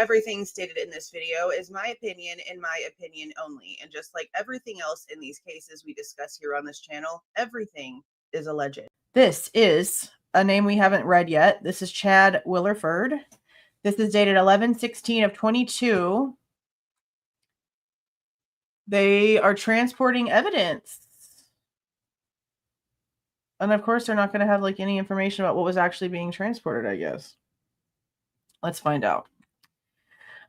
everything stated in this video is my opinion and my opinion only. And just like everything else in these cases we discuss here on this channel, everything is alleged. This is a name we haven't read yet. This is Chad Willerford. This is dated 11/16 of 22. They are transporting evidence. And of course, they're not going to have like any information about what was actually being transported, I guess. Let's find out.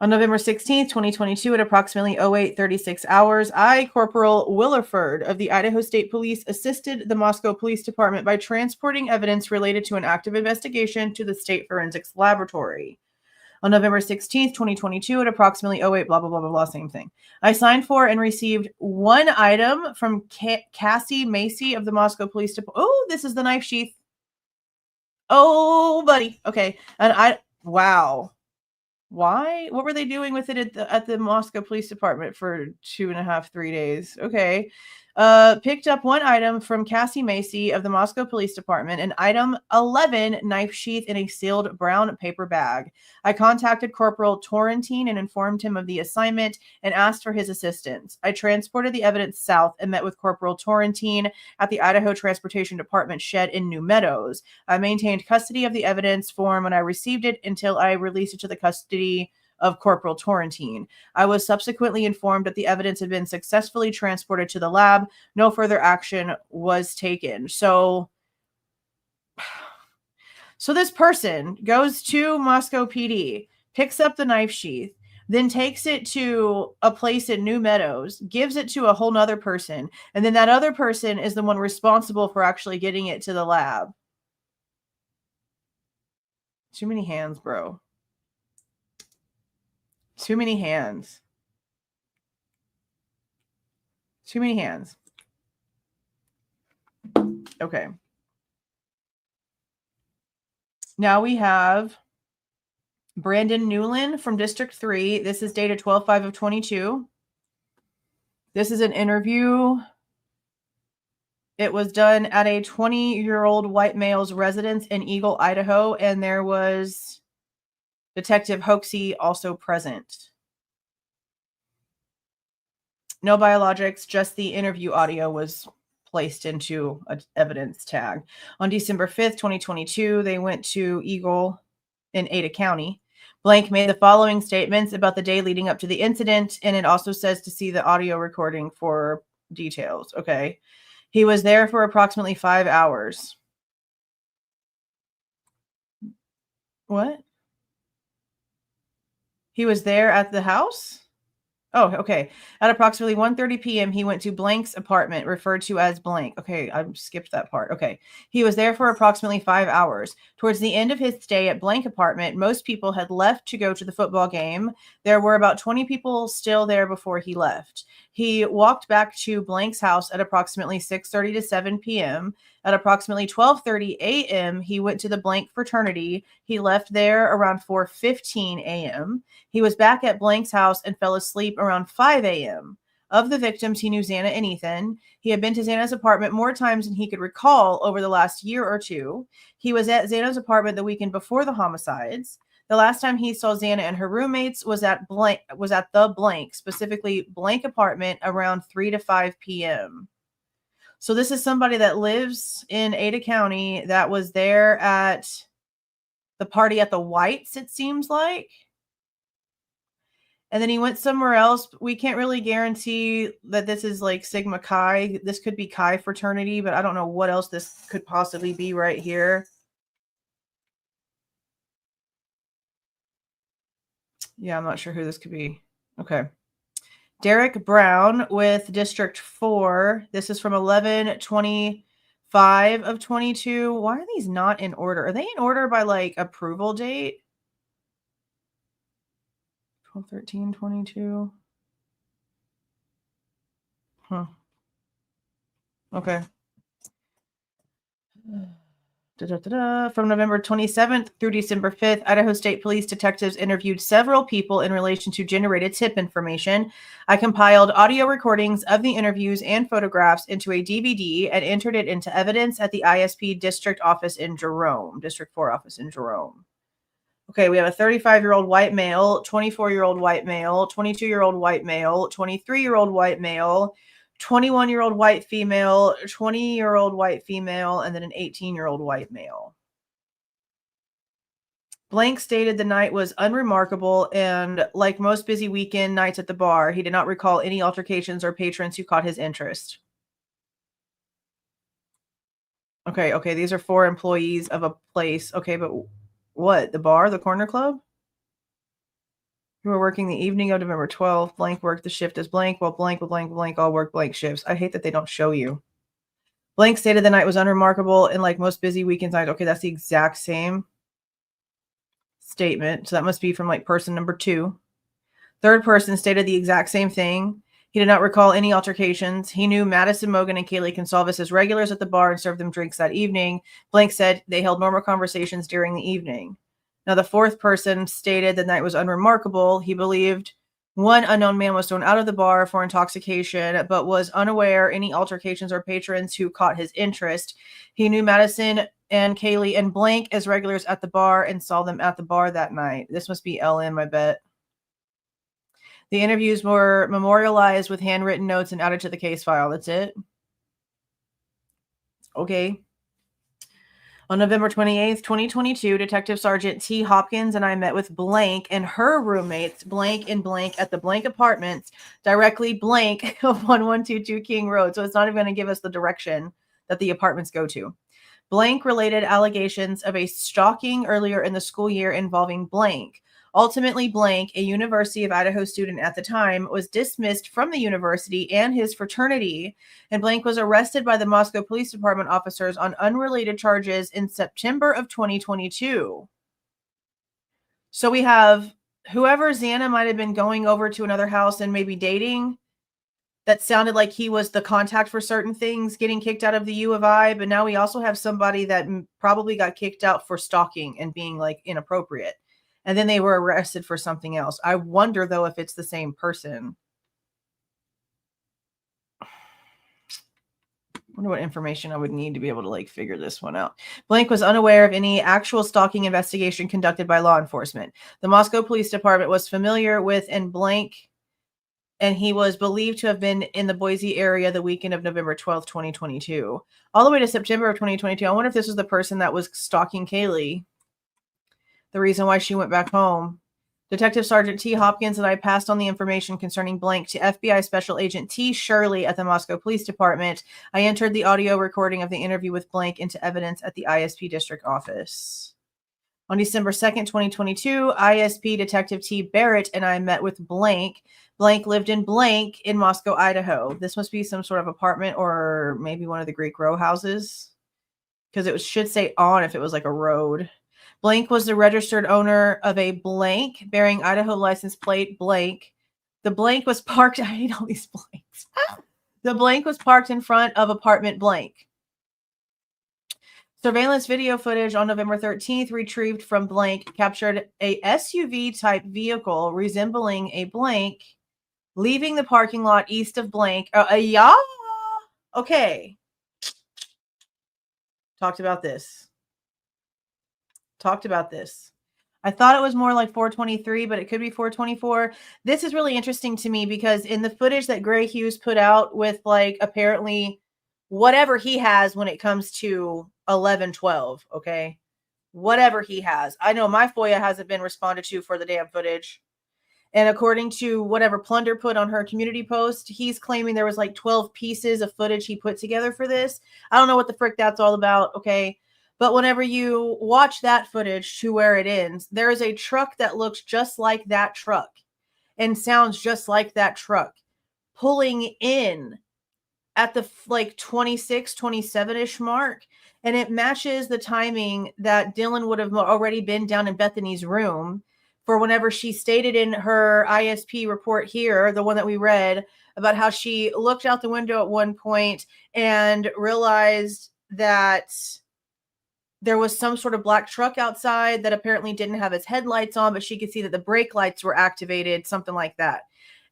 On November 16th, 2022, at approximately 08:36 hours, I, Corporal Willerford of the Idaho State Police, assisted the Moscow Police Department by transporting evidence related to an active investigation to the State Forensics Laboratory. On November 16th, 2022, at approximately 08, blah, blah, blah, blah, blah, same thing. I signed for and received one item from Cassie Macy of the Moscow Police Department. Oh, this is the knife sheath. Oh, buddy. Okay. And wow. Why? What were they doing with it at the Moscow Police Department for 2.5, 3 days? Okay. Picked up one item from Cassie Macy of the Moscow Police Department, an item 11 knife sheath in a sealed brown paper bag. I contacted Corporal Torrentine and informed him of the assignment and asked for his assistance. I transported the evidence south and met with Corporal Torrentine at the Idaho Transportation Department shed in New Meadows. I maintained custody of the evidence form when I received it until I released it to the custody of Corporal Torrentine. I was subsequently informed that the evidence had been successfully transported to the lab. No further action was taken. So this person goes to Moscow PD, picks up the knife sheath, then takes it to a place in New Meadows, gives it to a whole nother person, and then that other person is the one responsible for actually getting it to the lab. Too many hands, bro. Too many hands. Too many hands. Okay. Now we have Brandon Newland from District 3. This is dated 12/5 of 22. This is an interview. It was done at a 20-year-old white male's residence in Eagle, Idaho, and there was Detective Hoaxie also present. No biologics, just the interview audio was placed into an evidence tag. On December 5th, 2022, they went to Eagle in Ada County. Blank made the following statements about the day leading up to the incident, and it also says to see the audio recording for details. Okay. He was there for approximately 5 hours. What? He was there at the house? Oh, okay. At approximately 1:30 p.m., he went to Blank's apartment, referred to as Blank. Okay, I skipped that part. Okay. He was there for approximately 5 hours. Towards the end of his stay at Blank apartment, most people had left to go to the football game. There were about 20 people still there before he left. He walked back to Blank's house at approximately 6:30 to 7 p.m. At approximately 12:30 a.m., he went to the Blank fraternity. He left there around 4:15 a.m. He was back at Blank's house and fell asleep around 5 a.m. Of the victims, he knew Xana and Ethan. He had been to Xana's apartment more times than he could recall over the last year or two. He was at Xana's apartment the weekend before the homicides. The last time he saw Xana and her roommates was at the Blank, specifically Blank apartment, around 3 to 5 p.m. So this is somebody that lives in Ada County that was there at the party at the Whites, it seems like. And then he went somewhere else. We can't really guarantee that this is like Sigma Chi. This could be Chi fraternity, but I don't know what else this could possibly be right here. Yeah, I'm not sure who this could be. Okay. Derek Brown with District 4. This is from 11/25 of 22. Why are these not in order? Are they in order by like approval date? 12/13/22. Huh. Okay. From November 27th through December 5th, Idaho State Police detectives interviewed several people in relation to generated tip information. I compiled audio recordings of the interviews and photographs into a DVD and entered it into evidence at the ISP District 4 office in Jerome. Okay, we have a 35-year-old white male, 24-year-old white male, 22-year-old white male, 23-year-old white male, 21-year-old white female, 20-year-old white female, and then an 18-year-old white male. Blank stated the night was unremarkable, and like most busy weekend nights at the bar, he did not recall any altercations or patrons who caught his interest. Okay, these are 4 employees of a place. Okay, but what? The bar? The corner club? Who were working the evening of November 12th. Blank worked the shift as blank, while blank all work blank shifts. I hate that they don't show you. Blank stated the night was unremarkable, and like most busy weekends nights. Okay, that's the exact same statement. So that must be from like person number 2. Third person stated the exact same thing. He did not recall any altercations. He knew Madison Mogen and Kaylee Goncalves as regulars at the bar and served them drinks that evening. Blank said they held normal conversations during the evening. Now, the fourth person stated the night was unremarkable. He believed one unknown man was thrown out of the bar for intoxication, but was unaware any altercations or patrons who caught his interest. He knew Madison and Kaylee and Blank as regulars at the bar and saw them at the bar that night. This must be LM, I bet. The interviews were memorialized with handwritten notes and added to the case file. That's it. Okay. On November 28th, 2022, Detective Sergeant T. Hopkins and I met with Blank and her roommates, Blank and Blank, at the Blank apartments, directly Blank of 1122 King Road. So it's not even going to give us the direction that the apartments go to. Blank related allegations of a stalking earlier in the school year involving Blank. Ultimately, Blank, a University of Idaho student at the time, was dismissed from the university and his fraternity, and Blank was arrested by the Moscow Police Department officers on unrelated charges in September of 2022. So we have whoever Xana might have been going over to another house and maybe dating, that sounded like he was the contact for certain things, getting kicked out of the U of I, but now we also have somebody that probably got kicked out for stalking and being like inappropriate. And then they were arrested for something else. I wonder, though, if it's the same person. I wonder what information I would need to be able to like figure this one out. Blank was unaware of any actual stalking investigation conducted by law enforcement. The Moscow Police Department was familiar with and he was believed to have been in the Boise area the weekend of November 12th, 2022. All the way to September of 2022. I wonder if this was the person that was stalking Kaylee. The reason why she went back home. Detective Sergeant T. Hopkins and I passed on the information concerning Blank to FBI Special Agent T. Shirley at the Moscow Police Department. I entered the audio recording of the interview with Blank into evidence at the ISP District Office. On December 2nd, 2022, ISP Detective T. Barrett and I met with Blank. Blank lived in Blank in Moscow, Idaho. This must be some sort of apartment or maybe one of the Greek row houses, because it should say on if it was like a road. Blank was the registered owner of a Blank bearing Idaho license plate Blank. The Blank was parked. I hate all these blanks. The Blank was parked in front of apartment Blank. Surveillance video footage on November 13th retrieved from Blank captured a SUV type vehicle resembling a Blank leaving the parking lot east of Blank. Yeah. Okay. Talked about this. I thought it was more like 423, but it could be 424. This is really interesting to me because in the footage that Gray Hughes put out with like apparently whatever he has when it comes to 1112, okay? Whatever he has. I know my FOIA hasn't been responded to for the damn footage. And according to whatever Plunder put on her community post, he's claiming there was like 12 pieces of footage he put together for this. I don't know what the frick that's all about, okay? But whenever you watch that footage to where it ends, there is a truck that looks just like that truck and sounds just like that truck pulling in at the like 26, 27-ish mark. And it matches the timing that Dylan would have already been down in Bethany's room for whenever she stated in her ISP report here, the one that we read, about how she looked out the window at one point and realized that there was some sort of black truck outside that apparently didn't have its headlights on, but she could see that the brake lights were activated, something like that.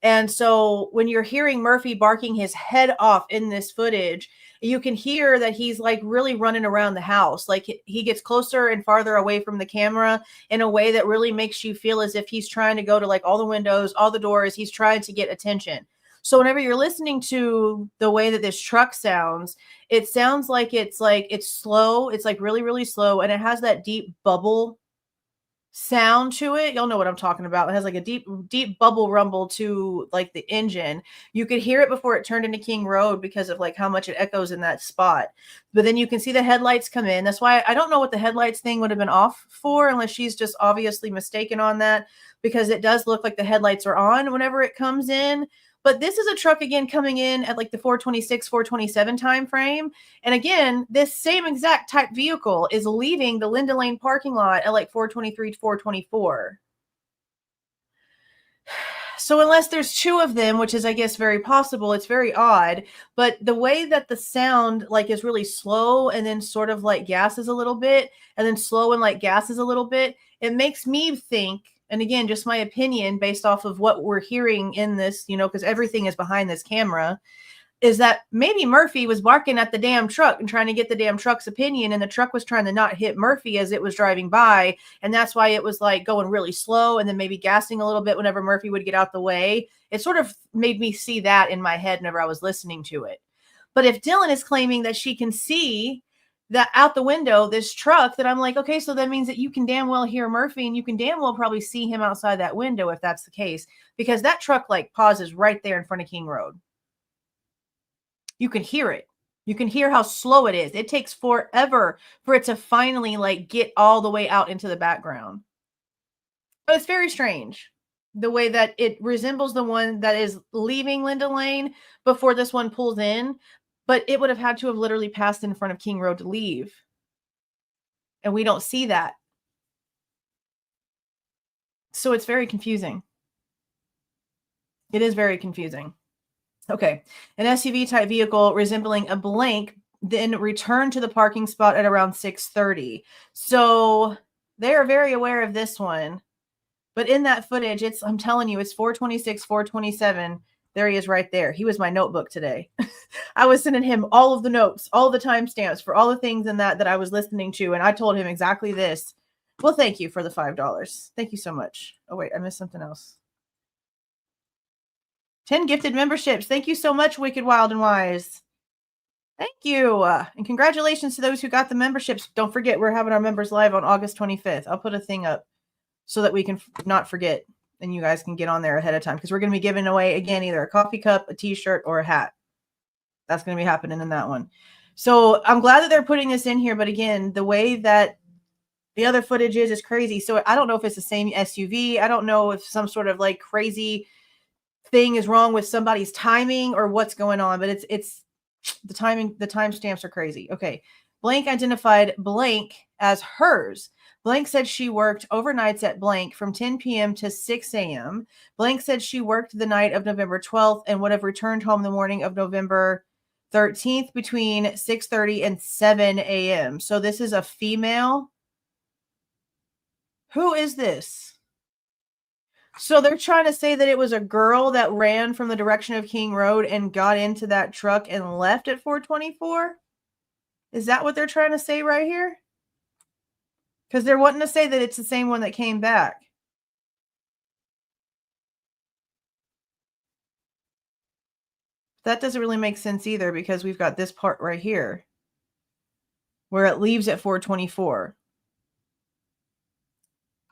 And so when you're hearing Murphy barking his head off in this footage, you can hear that he's like really running around the house. Like he gets closer and farther away from the camera in a way that really makes you feel as if he's trying to go to like all the windows, all the doors. He's trying to get attention. So whenever you're listening to the way that this truck sounds, it sounds like it's slow. It's like really, really slow. And it has that deep bubble sound to it. You'll know what I'm talking about. It has like a deep, deep bubble rumble to like the engine. You could hear it before it turned into King Road because of like how much it echoes in that spot. But then you can see the headlights come in. That's why I don't know what the headlights thing would have been off for, unless she's just obviously mistaken on that, because it does look like the headlights are on whenever it comes in. But this is a truck again coming in at like the 426, 427 time frame. And again, this same exact type vehicle is leaving the Linda Lane parking lot at like 423 to 424. So unless there's two of them, which is, I guess, very possible, it's very odd. But the way that the sound like is really slow and then sort of like gasses a little bit and then slow and like gasses a little bit, it makes me think, and again, just my opinion based off of what we're hearing in this, because everything is behind this camera, is that maybe Murphy was barking at the damn truck and trying to get the damn truck's opinion, and the truck was trying to not hit Murphy as it was driving by, and that's why it was like going really slow and then maybe gassing a little bit whenever Murphy would get out the way. It sort of made me see that in my head whenever I was listening to it. But if Dylan is claiming that she can see that out the window, this truck, that I'm like, okay, so that means that you can damn well hear Murphy and you can damn well probably see him outside that window if that's the case, because that truck like pauses right there in front of King Road. You can hear it. You can hear how slow it is. It takes forever for it to finally like get all the way out into the background. But it's very strange the way that it resembles the one that is leaving Linda Lane before this one pulls in, but it would have had to have literally passed in front of King Road to leave. And we don't see that. So it's very confusing. It is very confusing. Okay. An SUV type vehicle resembling a blank then returned to the parking spot at around 6:30. So they are very aware of this one. But in that footage, I'm telling you, it's 426, 427. There he is right there. He was my notebook today. I was sending him all of the notes, all the timestamps for all the things in that I was listening to. And I told him exactly this. Well, thank you for the $5. Thank you so much. Oh, wait, I missed something else. 10 gifted memberships. Thank you so much, Wicked, Wild, and Wise. Thank you. And congratulations to those who got the memberships. Don't forget, we're having our members live on August 25th. I'll put a thing up so that we can not forget and you guys can get on there ahead of time, because we're going to be giving away, again, either a coffee cup, a t-shirt, or a hat. That's going to be happening in that one. So I'm glad that they're putting this in here. But again, the way that the other footage is crazy. So I don't know if it's the same SUV. I don't know if some sort of like crazy thing is wrong with somebody's timing or what's going on, but it's the timing, the timestamps are crazy. Okay. Blank identified blank as hers. Blank said she worked overnights at blank from 10 p.m. to 6 a.m. Blank said she worked the night of November 12th and would have returned home the morning of November 13th between 6:30 and 7 a.m. So this is a female. Who is this? So they're trying to say that it was a girl that ran from the direction of King Road and got into that truck and left at 424? Is that what they're trying to say right here? Because they're wanting to say that it's the same one that came back. That doesn't really make sense either, because we've got this part right here where it leaves at 424.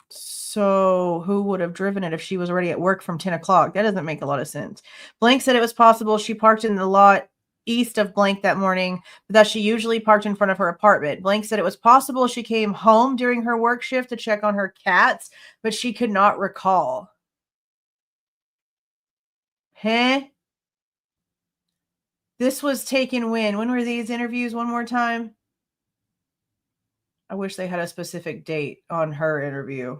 So who would have driven it if she was already at work from 10 o'clock? That doesn't make a lot of sense. Blank said it was possible she parked in the lot east of blank that morning, but that she usually parked in front of her apartment. Blank said it was possible she came home during her work shift to check on her cats, but she could not recall. Huh? This was taken when? When were these interviews? One more time. I wish they had a specific date on her interview.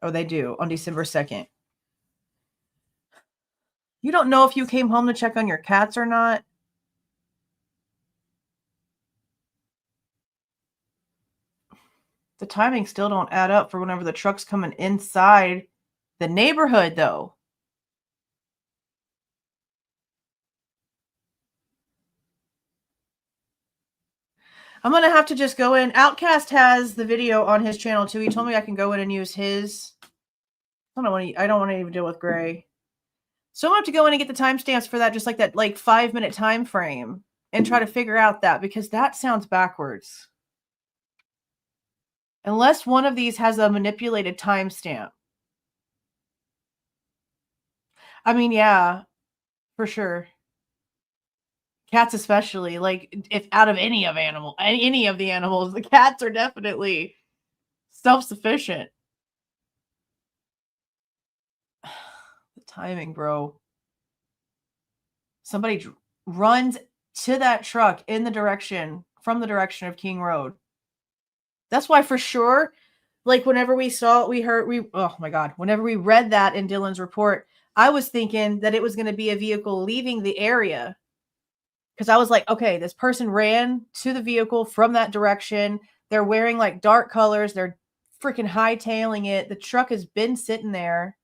Oh, they do, on December 2nd. You don't know if you came home to check on your cats or not? The timing still don't add up for whenever the truck's coming inside the neighborhood, though. I'm going to have to just go in. Outcast has the video on his channel too. He told me I can go in and use his. I don't want to even deal with Gray. So I'm going to have to go in and get the timestamps for that, just like that 5-minute time frame, and try to figure out that, because that sounds backwards. Unless one of these has a manipulated timestamp. I mean, yeah, for sure. Cats especially, if out of any of the animals, the cats are definitely self-sufficient. The timing, bro. Somebody runs to that truck from the direction of King Road. That's why for sure, whenever oh my God, whenever we read that in Dylan's report, I was thinking that it was going to be a vehicle leaving the area. Because I was like, okay, this person ran to the vehicle from that direction. They're wearing dark colors. They're freaking hightailing it. The truck has been sitting there.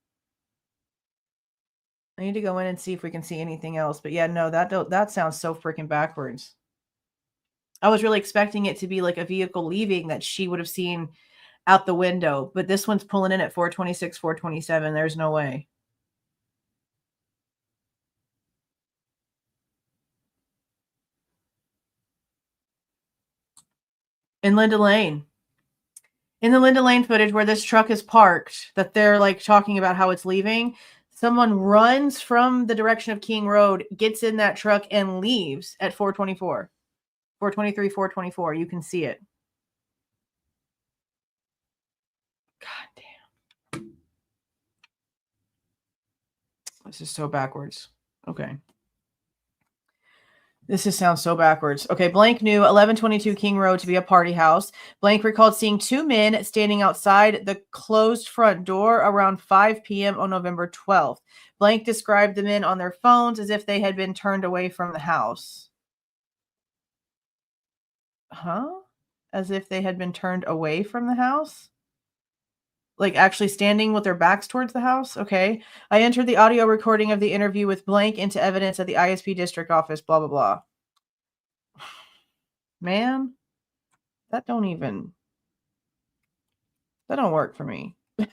I need to go in and see if we can see anything else. But yeah, no, that sounds so freaking backwards. I was really expecting it to be like a vehicle leaving that she would have seen out the window. But this one's pulling in at 426, 427. There's no way. In Linda Lane. In the Linda Lane footage where this truck is parked, that they're talking about how it's leaving, someone runs from the direction of King Road, gets in that truck, and leaves at 424. 423, 424. You can see it. God damn. This is so backwards. Okay. This just sounds so backwards. Okay, Blank knew 1122 King Road to be a party house. Blank recalled seeing two men standing outside the closed front door around 5 p.m. on November 12th. Blank described the men on their phones as if they had been turned away from the house. Huh? As if they had been turned away from the house? Actually standing with their backs towards the house? Okay. I entered the audio recording of the interview with Blank into evidence at the ISP district office, blah, blah, blah. Man, that don't work for me. I'm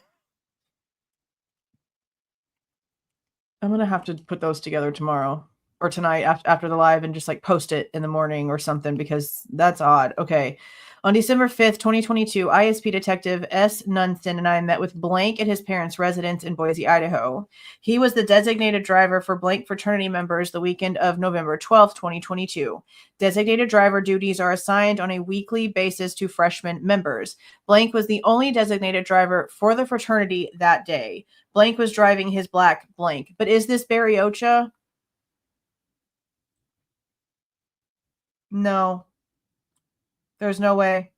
going to have to put those together tomorrow or tonight after the live and just post it in the morning or something, because that's odd. Okay. On December 5th, 2022, ISP Detective S. Nunston and I met with Blank at his parents' residence in Boise, Idaho. He was the designated driver for Blank fraternity members the weekend of November 12th, 2022. Designated driver duties are assigned on a weekly basis to freshman members. Blank was the only designated driver for the fraternity that day. Blank was driving his black Blank. But is this Barry Ocha? No. There's no way.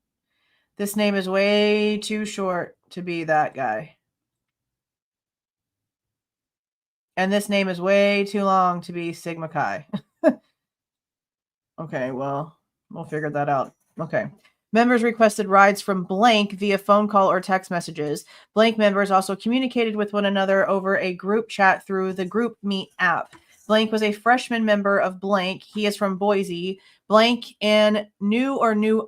This name is way too short to be that guy. And this name is way too long to be Sigma Chi. Okay, well, we'll figure that out. Okay. Members requested rides from Blank via phone call or text messages. Blank members also communicated with one another over a group chat through the Group Meet app. Blank was a freshman member of Blank. He is from Boise. Blank and knew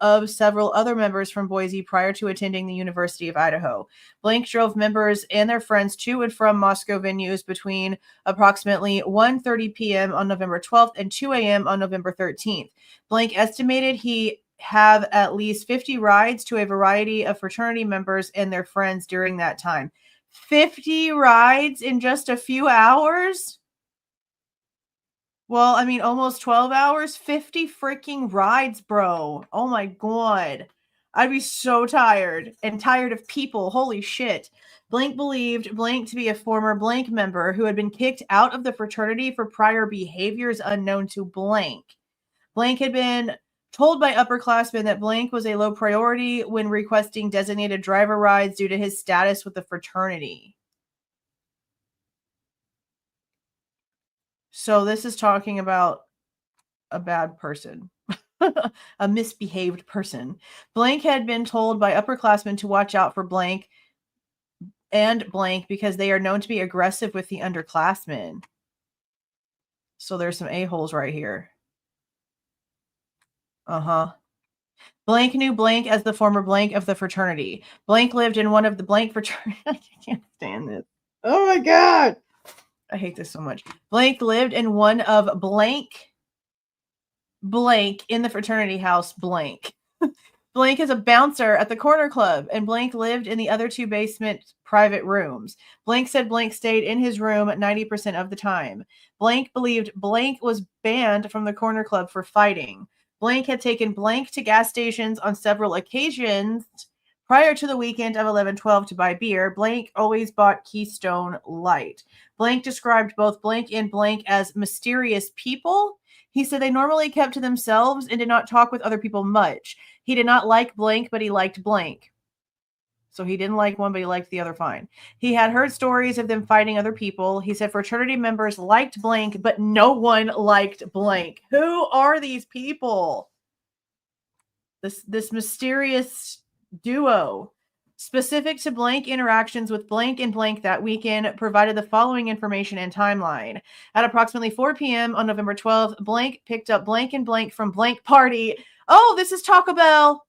of several other members from Boise prior to attending the University of Idaho. Blank drove members and their friends to and from Moscow venues between approximately 1:30 p.m. on November 12th and 2 a.m. on November 13th. Blank estimated he have at least 50 rides to a variety of fraternity members and their friends during that time. 50 rides in just a few hours? Well, I mean, almost 12 hours, 50 freaking rides, bro. Oh my God. I'd be so tired of people. Holy shit. Blank believed Blank to be a former Blank member who had been kicked out of the fraternity for prior behaviors unknown to Blank. Blank had been told by upperclassmen that Blank was a low priority when requesting designated driver rides due to his status with the fraternity. So this is talking about a bad person, a misbehaved person. Blank had been told by upperclassmen to watch out for Blank and Blank because they are known to be aggressive with the underclassmen. So there's some a-holes right here. Uh-huh. Blank knew blank as the former blank of the fraternity. Blank lived in one of the blank fraternity. I can't stand this. Oh my God. I hate this so much. Blank lived in one of blank in the fraternity house blank. Blank is a bouncer at the corner club, and Blank lived in the other two basement private rooms. Blank said Blank stayed in his room 90% of the time. Blank believed Blank was banned from the corner club for fighting. Blank had taken Blank to gas stations on several occasions prior to the weekend of 11/12 to buy beer. Blank always bought Keystone Light. Blank described both Blank and Blank as mysterious people. He said they normally kept to themselves and did not talk with other people much. He did not like blank, but he liked blank. So he didn't like one, but he liked the other fine. He had heard stories of them fighting other people. He said fraternity members liked blank, but no one liked blank. Who are these people? This mysterious duo. Specific to blank interactions with blank and blank that weekend, provided the following information and timeline. At approximately 4 p.m. on November 12th, blank picked up blank and blank from blank party. Oh, this is Taco Bell.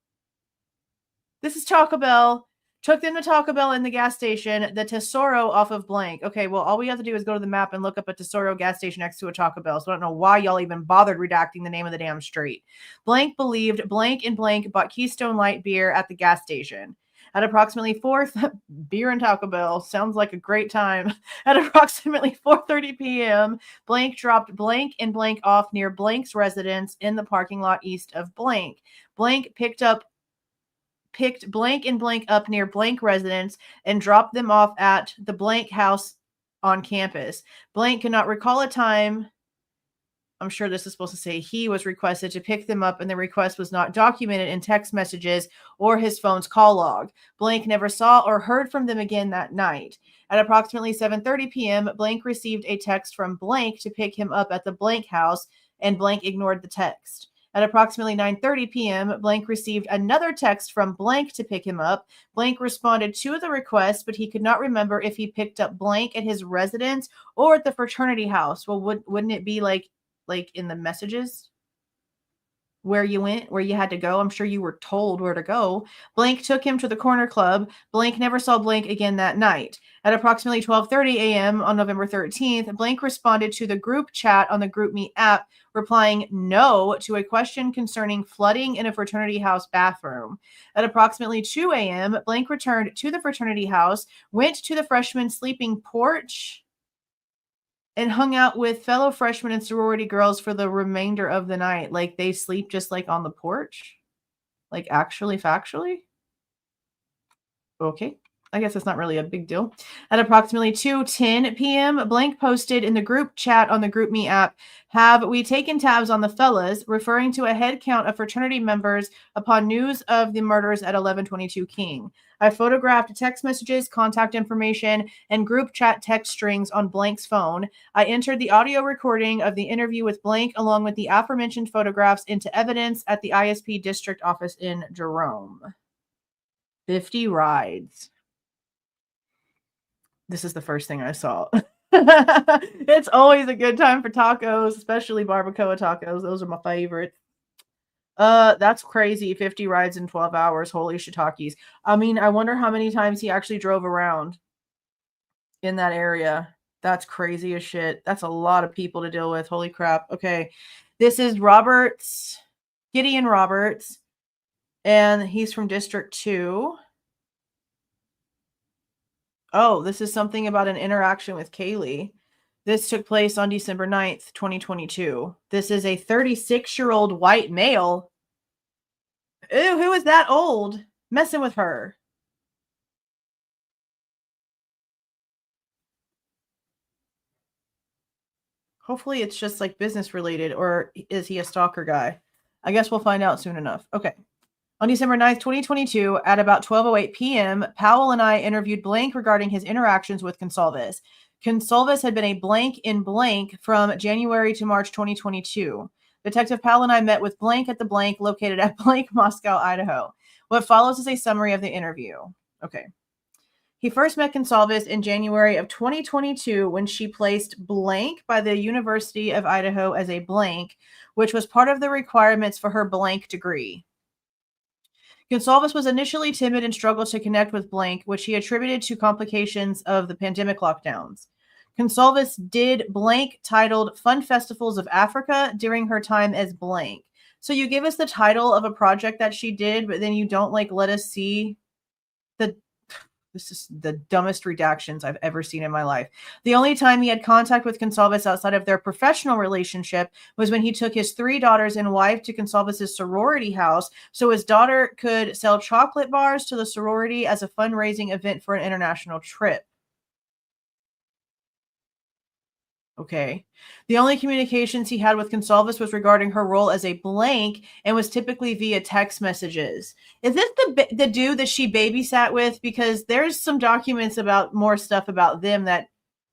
This is Taco Bell. Took them to Taco Bell in the gas station, the Tesoro off of blank. Okay, well, all we have to do is go to the map and look up a Tesoro gas station next to a Taco Bell. So I don't know why y'all even bothered redacting the name of the damn street. Blank believed blank and blank bought Keystone Light beer at the gas station. At approximately 4th, beer and Taco Bell sounds like a great time. At approximately 4:30 p.m., blank dropped blank and blank off near blank's residence in the parking lot east of blank. Blank picked blank and blank up near blank residence and dropped them off at the blank house on campus. Blank could not recall a time. I'm sure this is supposed to say he was requested to pick them up, and the request was not documented in text messages or his phone's call log. Blank never saw or heard from them again that night. At approximately 7:30 p.m., Blank received a text from Blank to pick him up at the blank house, and Blank ignored the text. At approximately 9:30 p.m., Blank received another text from Blank to pick him up. Blank responded to the request, but he could not remember if he picked up Blank at his residence or at the fraternity house. Well, wouldn't it be like in the messages where you went, where you had to go? I'm sure you were told where to go. Blank took him to the corner club. Blank never saw Blank again that night. At approximately 12:30 a.m. on November 13th, Blank responded to the group chat on the GroupMe app, replying no to a question concerning flooding in a fraternity house bathroom. At approximately 2 a.m., Blank returned to the fraternity house, went to the freshman sleeping porch, and hung out with fellow freshmen and sorority girls for the remainder of the night. Like, they sleep just like on the porch? Like, actually, factually? Okay. I guess it's not really a big deal. At approximately 2:10 p.m., Blank posted in the group chat on the GroupMe app, "Have we taken tabs on the fellas?" referring to a head count of fraternity members upon news of the murders at 1122 King. I photographed text messages, contact information, and group chat text strings on Blank's phone. I entered the audio recording of the interview with Blank along with the aforementioned photographs into evidence at the ISP district office in Jerome. 50 rides. This is the first thing I saw. It's always a good time for tacos, especially barbacoa tacos. Those are my favorites. That's crazy. 50 rides in 12 hours. Holy shiitakes. I mean, I wonder how many times he actually drove around in that area. That's crazy as shit. That's a lot of people to deal with. Holy crap. Okay. This is Gideon Roberts, and he's from District 2. Oh, this is something about an interaction with Kaylee. This took place on December 9th, 2022. This is a 36-year-old white male. Ew, who is that old? Messing with her. Hopefully it's just like business related, or is he a stalker guy? I guess we'll find out soon enough. Okay. On December 9th, 2022, at about 12:08 p.m., Powell and I interviewed Blank regarding his interactions with Goncalves. Goncalves had been a blank in blank from January to March 2022. Detective Powell and I met with Blank at the blank located at blank, Moscow, Idaho. What follows is a summary of the interview. Okay. He first met Goncalves in January of 2022 when she placed Blank by the University of Idaho as a blank, which was part of the requirements for her blank degree. Goncalves was initially timid and struggled to connect with blank, which he attributed to complications of the pandemic lockdowns. Goncalves did blank titled Fun Festivals of Africa during her time as blank. So you give us the title of a project that she did, but then you don't let us see the this is the dumbest redactions I've ever seen in my life. The only time he had contact with Goncalves outside of their professional relationship was when he took his 3 daughters and wife to Goncalves' sorority house so his daughter could sell chocolate bars to the sorority as a fundraising event for an international trip. Okay. The only communications he had with Goncalves was regarding her role as a blank and was typically via text messages. Is this the dude that she babysat with? Because there's some documents about more stuff about them that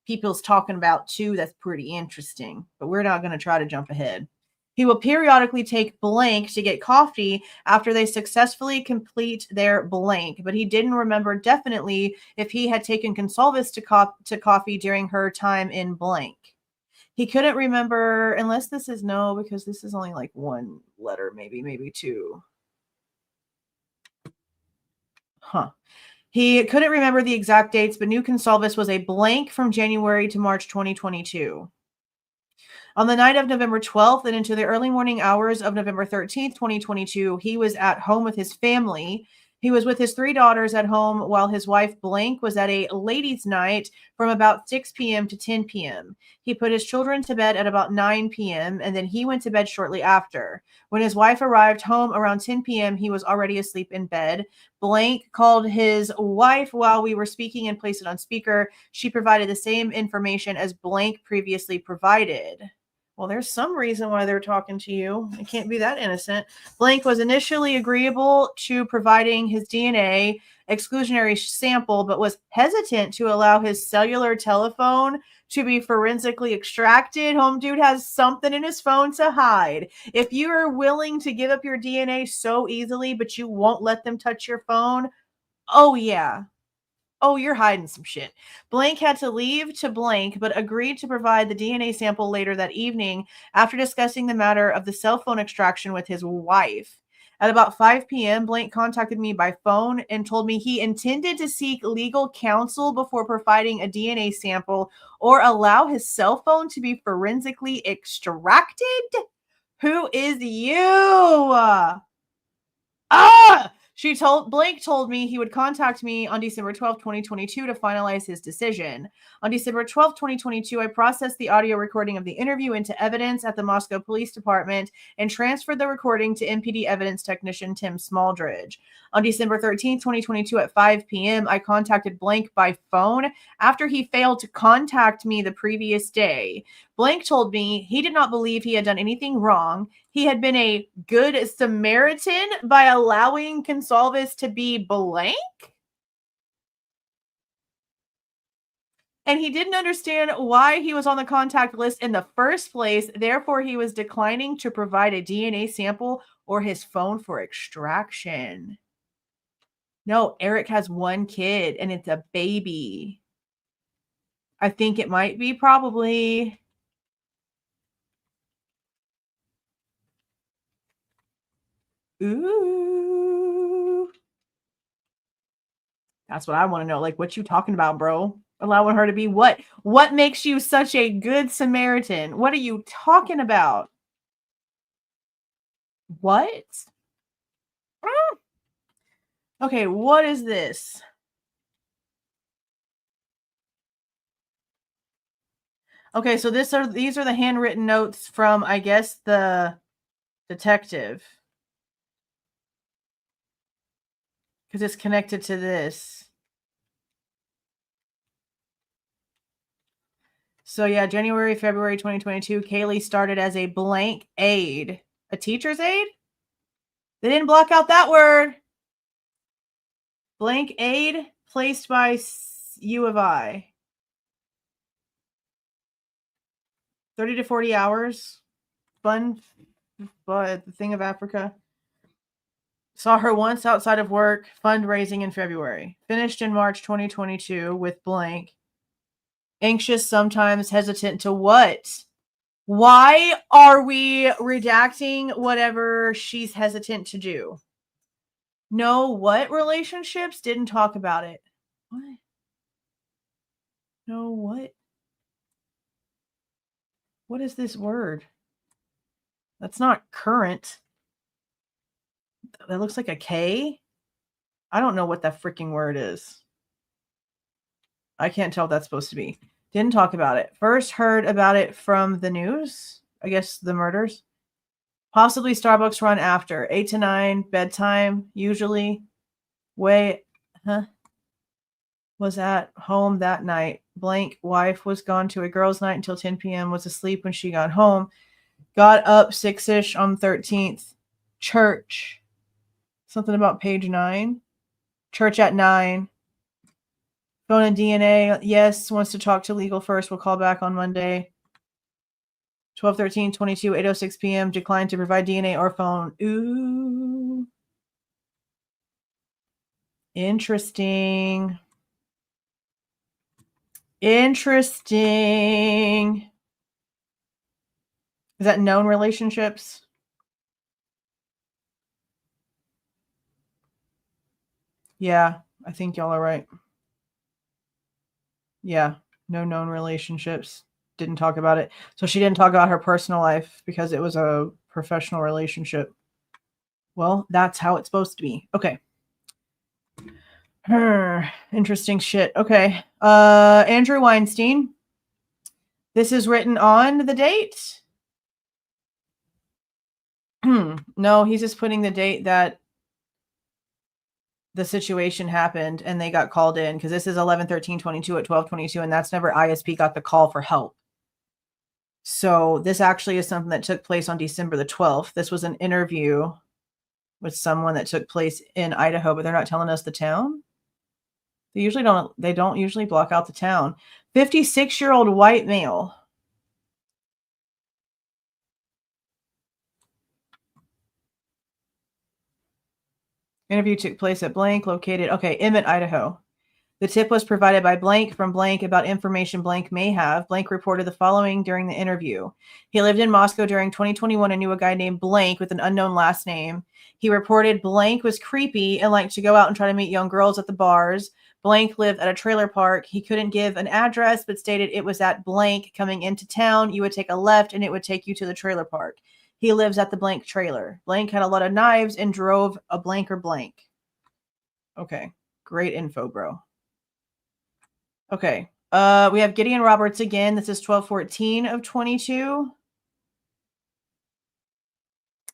people's talking about too that's pretty interesting, but we're not going to try to jump ahead. He will periodically take blank to get coffee after they successfully complete their blank, but he didn't remember definitely if he had taken Goncalves to coffee during her time in blank. He couldn't remember, unless this is no, because this is only one letter, maybe 2. Huh. He couldn't remember the exact dates, but knew Goncalves was a blank from January to March 2022. On the night of November 12th and into the early morning hours of November 13th, 2022, he was at home with his family. He was with his 3 daughters at home while his wife Blank was at a ladies' night from about 6 p.m. to 10 p.m. He put his children to bed at about 9 p.m. and then he went to bed shortly after. When his wife arrived home around 10 p.m., he was already asleep in bed. Blank called his wife while we were speaking and placed it on speaker. She provided the same information as Blank previously provided. Well, there's some reason why they're talking to you. It can't be that innocent. Blank was initially agreeable to providing his DNA exclusionary sample, but was hesitant to allow his cellular telephone to be forensically extracted. Home dude has something in his phone to hide. If you are willing to give up your DNA so easily, but you won't let them touch your phone, oh yeah. Oh, you're hiding some shit. Blank had to leave to blank, but agreed to provide the DNA sample later that evening after discussing the matter of the cell phone extraction with his wife. At about 5 p.m., Blank contacted me by phone and told me he intended to seek legal counsel before providing a DNA sample or allow his cell phone to be forensically extracted. Who is you? Blank told me he would contact me on December 12th, 2022 to finalize his decision. On December 12th, 2022, I processed the audio recording of the interview into evidence at the Moscow Police Department and transferred the recording to MPD evidence technician Tim Smaldridge. On December 13th, 2022 at 5 p.m., I contacted Blank by phone after he failed to contact me the previous day. Blank told me he did not believe he had done anything wrong. He had been a good Samaritan by allowing Goncalves to be blank. And he didn't understand why he was on the contact list in the first place. Therefore, he was declining to provide a DNA sample or his phone for extraction. No, Eric has 1 kid and it's a baby. I think it might be probably. Ooh. That's what I want to know. What you talking about, bro? Allowing her to be what? What makes you such a good Samaritan? What are you talking about? What? Okay, what is this? Okay, so these are the handwritten notes from, I guess, the detective. Because it's connected to this. So yeah, January, February 2022, Kaylee started as a blank aide. A teacher's aide? They didn't block out that word. Blank aide placed by U of I. 30 to 40 hours. Fun, but the thing of Africa. Saw her once outside of work, fundraising in February. Finished in March 2022 with blank. Anxious, sometimes hesitant to what? Why are we redacting whatever she's hesitant to do? No what relationships? Didn't talk about it. What? No what? What is this word? That's not current. That looks like a K. I don't know what that freaking word is. I can't tell what that's supposed to be. Didn't talk about it. First heard about it from the news. I guess the murders. Possibly Starbucks run after. 8 to 9, bedtime, usually. Was at home that night. Blank wife was gone to a girls' night until 10 p.m. Was asleep when she got home. Got up 6-ish on 13th. Church. Something about page 9. Church at 9. Phone and DNA. Yes, wants to talk to legal first. We'll call back on Monday. 12/13/22, 8:06 p.m. Declined to provide DNA or phone. Ooh. Interesting. Interesting. Is that known relationships? Yeah, I think y'all are right. Yeah, no known relationships. Didn't talk about it. So she didn't talk about her personal life because it was a professional relationship. Well, that's how it's supposed to be. Okay. Interesting shit. Okay. Andrew Weinstein. This is written on the date. No, he's just putting the date that the situation happened and they got called in, because this is 11/13/22 at 12:22, and that's never ISP got the call for help. So this actually is something that took place on December the 12th. This was an interview with someone that took place in Idaho, but they're not telling us the town. They don't usually block out the town. 56-year-old white male. Interview took place at blank, located, Emmett, Idaho. The tip was provided by blank from blank about information blank may have. Blank reported the following during the interview. He lived in Moscow during 2021 and knew a guy named blank with an unknown last name. He reported blank was creepy and liked to go out and try to meet young girls at the bars. Blank lived at a trailer park. He couldn't give an address, but stated it was at blank coming into town. You would take a left and it would take you to the trailer park. He lives at the blank trailer. Blank had a lot of knives and drove a blank or blank. Okay. Great info, bro. Okay. We have Gideon Roberts again. This is 12/14/22.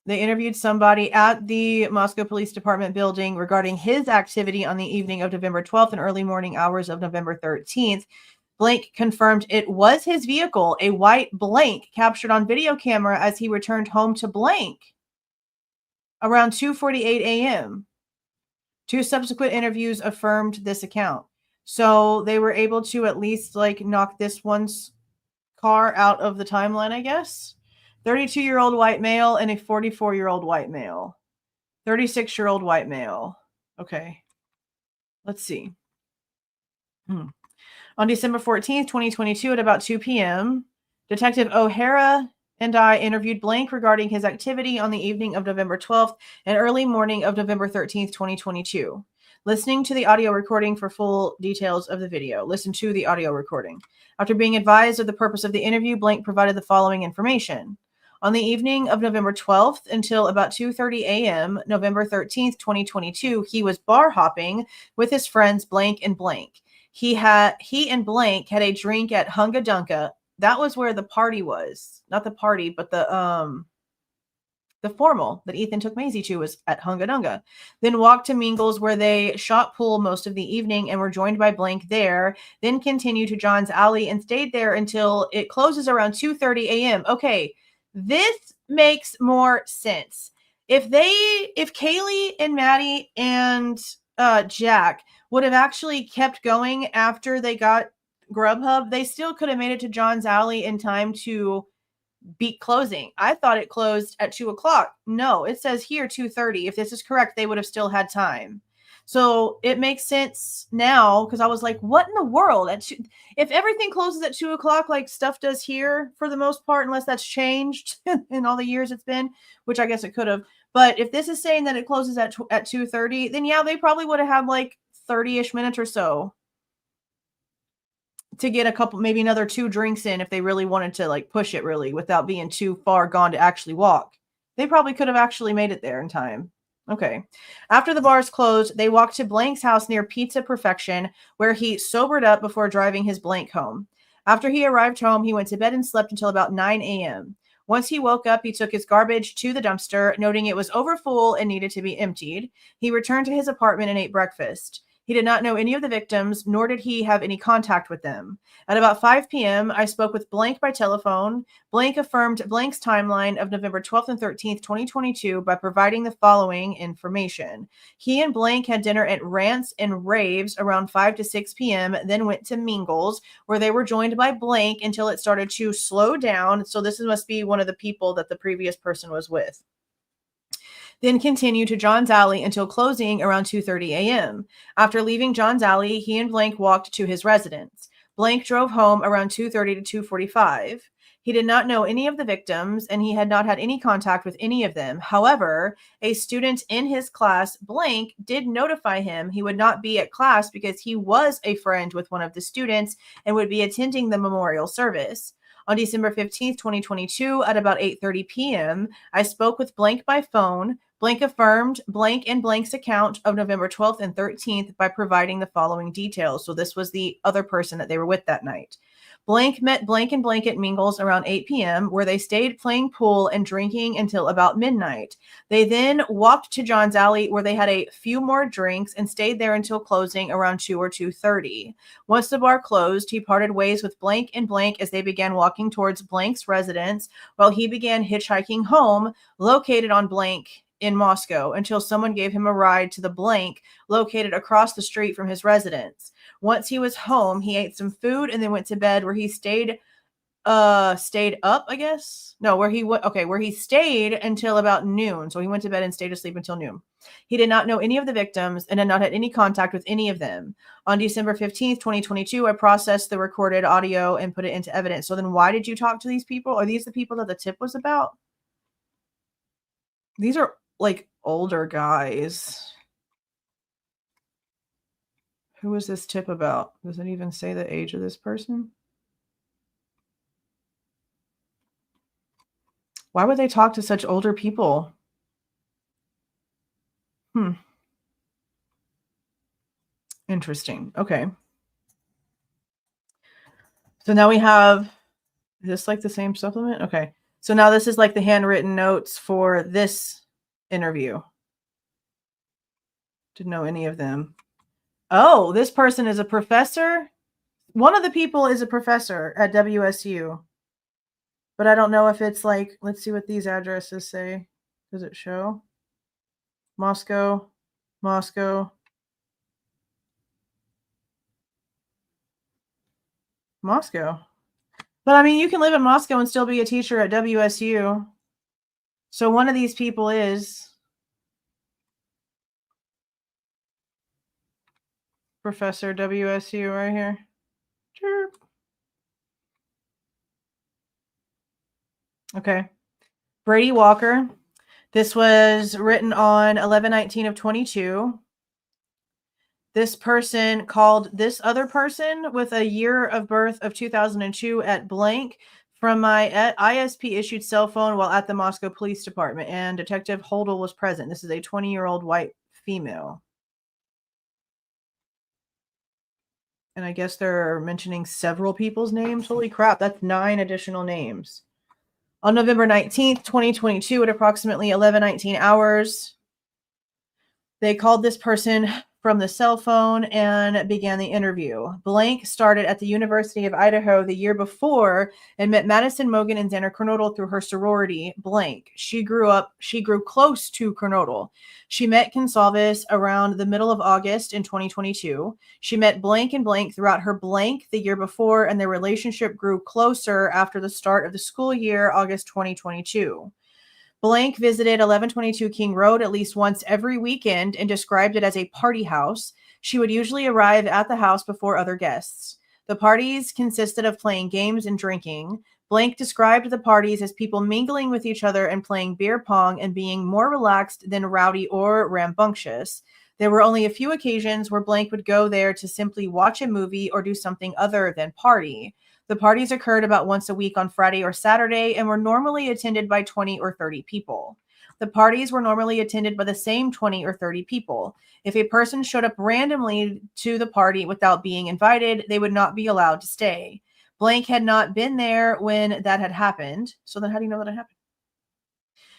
They interviewed somebody at the Moscow Police Department building regarding his activity on the evening of November 12th and early morning hours of November 13th. Blank confirmed it was his vehicle, a white blank, captured on video camera as he returned home to blank around 2:48 a.m. Two subsequent interviews affirmed this account. So they were able to at least knock this one's car out of the timeline, I guess. 32-year-old white male and a 44-year-old white male. 36-year-old white male. Okay. Let's see. On December 14th, 2022 at about 2 p.m., Detective O'Hara and I interviewed blank regarding his activity on the evening of November 12th and early morning of November 13th, 2022. Listening to the audio recording for full details of the video. Listen to the audio recording. After being advised of the purpose of the interview, blank provided the following information. On the evening of November 12th until about 2:30 a.m., November 13th, 2022, he was bar hopping with his friends blank and blank. He and blank had a drink at Hunga Dunka. That was where the party was. Not the party, but the formal that Ethan took Maisie to was at Hunga Dunga. Then walked to Mingles, where they shot pool most of the evening and were joined by blank there. Then continued to John's Alley and stayed there until it closes around 2:30 a.m. Okay, this makes more sense. If Kaylee and Maddie and Jack would have actually kept going after they got Grubhub, they still could have made it to John's Alley in time to beat closing. I thought it closed at 2:00. No, it says here 2:30. If this is correct, they would have still had time. So it makes sense now, because I was like, what in the world? If everything closes at 2:00, like stuff does here for the most part, unless that's changed in all the years it's been, which I guess it could have. But if this is saying that it closes at 2:30, then yeah, they probably would have had like 30-ish minutes or so to get a couple, maybe another 2 drinks in if they really wanted to like push it really without being too far gone to actually walk. They probably could have actually made it there in time. Okay. After the bars closed, they walked to Blank's house near Pizza Perfection, where he sobered up before driving his Blank home. After he arrived home, he went to bed and slept until about 9 a.m. Once he woke up, he took his garbage to the dumpster, noting it was overfull and needed to be emptied. He returned to his apartment and ate breakfast. He did not know any of the victims, nor did he have any contact with them. At about 5 p.m., I spoke with Blank by telephone. Blank affirmed Blank's timeline of November 12th and 13th, 2022 by providing the following information. He and Blank had dinner at Rants and Raves around 5 to 6 p.m., then went to Mingles, where they were joined by Blank until it started to slow down. So this must be one of the people that the previous person was with. Then continued to John's Alley until closing around 2:30 a.m. After leaving John's Alley, he and Blank walked to his residence. Blank drove home around 2:30 to 2:45. He did not know any of the victims, and he had not had any contact with any of them. However, a student in his class, Blank, did notify him he would not be at class because he was a friend with one of the students and would be attending the memorial service. On December 15th, 2022, at about 8:30 p.m., I spoke with Blank by phone. Blank affirmed Blank and Blank's account of November 12th and 13th by providing the following details. So this was the other person that they were with that night. Blank met Blank and Blank at Mingles around 8 p.m., where they stayed playing pool and drinking until about midnight. They then walked to John's Alley, where they had a few more drinks and stayed there until closing around 2 or 2:30. Once the bar closed, he parted ways with Blank and Blank as they began walking towards Blank's residence, while he began hitchhiking home, located on Blank in Moscow, until someone gave him a ride to the Blank located across the street from his residence. Once he was home, he ate some food and then went to bed, where he stayed up, I guess. No, where he stayed until about noon. So he went to bed and stayed asleep until noon. He did not know any of the victims and had not had any contact with any of them. On December 15th, 2022, I processed the recorded audio and put it into evidence. So then why did you talk to these people? Are these the people that the tip was about? These are like older guys. Who was this tip about? Does it even say the age of this person? Why would they talk to such older people? Interesting. Okay. So now we have, is this like the same supplement? Okay. So now this is like the handwritten notes for this interview. Didn't know any of them. Oh, this person is a professor. One of the people is a professor at WSU. But I don't know if it's like, let's see what these addresses say. Does it show? Moscow. Moscow. But I mean, you can live in Moscow and still be a teacher at WSU. So one of these people is Professor WSU right here. Chirp. Okay. Brady Walker. This was written on 11/19 of 22. This person called this other person with a year of birth of 2002 at blank from my ISP issued cell phone while at the Moscow Police Department, and Detective Holdel was present. This is a 20-year-old white female. And I guess they're mentioning several people's names. Holy crap, that's 9 additional names. On November 19th, 2022, at approximately 11:19 hours, they called this person from the cell phone and began the interview. Blank started at the University of Idaho the year before and met Maddie Mogen and Xana Kernodle through her sorority, Blank. She grew close to Kernodle. She met Goncalves around the middle of August in 2022. She met Blank and Blank throughout her Blank the year before, and their relationship grew closer after the start of the school year, August 2022. Blank visited 1122 King Road at least once every weekend and described it as a party house. She would usually arrive at the house before other guests. The parties consisted of playing games and drinking. Blank described the parties as people mingling with each other and playing beer pong and being more relaxed than rowdy or rambunctious. There were only a few occasions where Blank would go there to simply watch a movie or do something other than party. The parties occurred about once a week on Friday or Saturday and were normally attended by 20 or 30 people. The parties were normally attended by the same 20 or 30 people. If a person showed up randomly to the party without being invited, they would not be allowed to stay. Blank had not been there when that had happened. So then how do you know that it happened?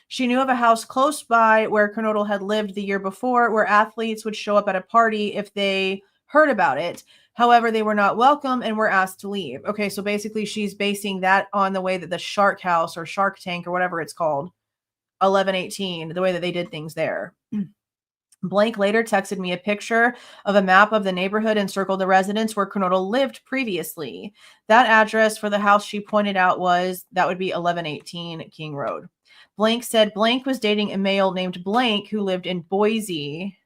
She knew of a house close by where Kernodle had lived the year before, where athletes would show up at a party if they heard about it. However, they were not welcome and were asked to leave. Okay, so basically she's basing that on the way that the Shark House or Shark Tank or whatever it's called, 1118, the way that they did things there. Blank later texted me a picture of a map of the neighborhood and circled the residence where Kernodle lived previously. That address for the house she pointed out that would be 1118 King Road. Blank said Blank was dating a male named Blank who lived in Boise.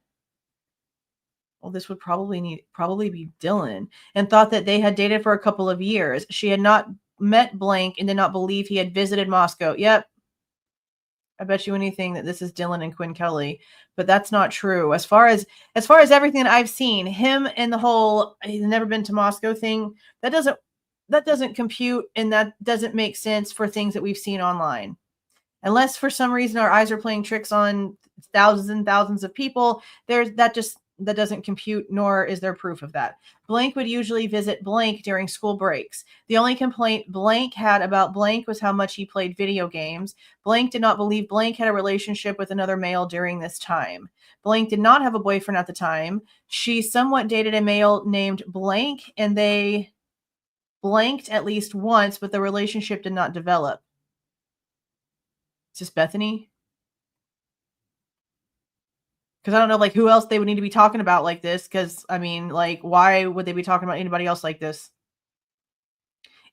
Well, this would probably be Dylan, and thought that they had dated for a couple of years. She had not met Blank and did not believe he had visited Moscow. Yep. I bet you anything that this is Dylan and Quinn Kelly, but that's not true. As far as everything that I've seen, him and the whole he's never been to Moscow thing, that doesn't compute, and that doesn't make sense for things that we've seen online. Unless for some reason our eyes are playing tricks on thousands and thousands of people, that doesn't compute, nor is there proof of that. Blank would usually visit Blank during school breaks. The only complaint Blank had about Blank was how much he played video games. Blank did not believe Blank had a relationship with another male during this time. Blank did not have a boyfriend at the time. She somewhat dated a male named Blank, and they blanked at least once, but the relationship did not develop. Is this Bethany? Because I don't know, like, who else they would need to be talking about like this. Because, I mean, like, why would they be talking about anybody else like this?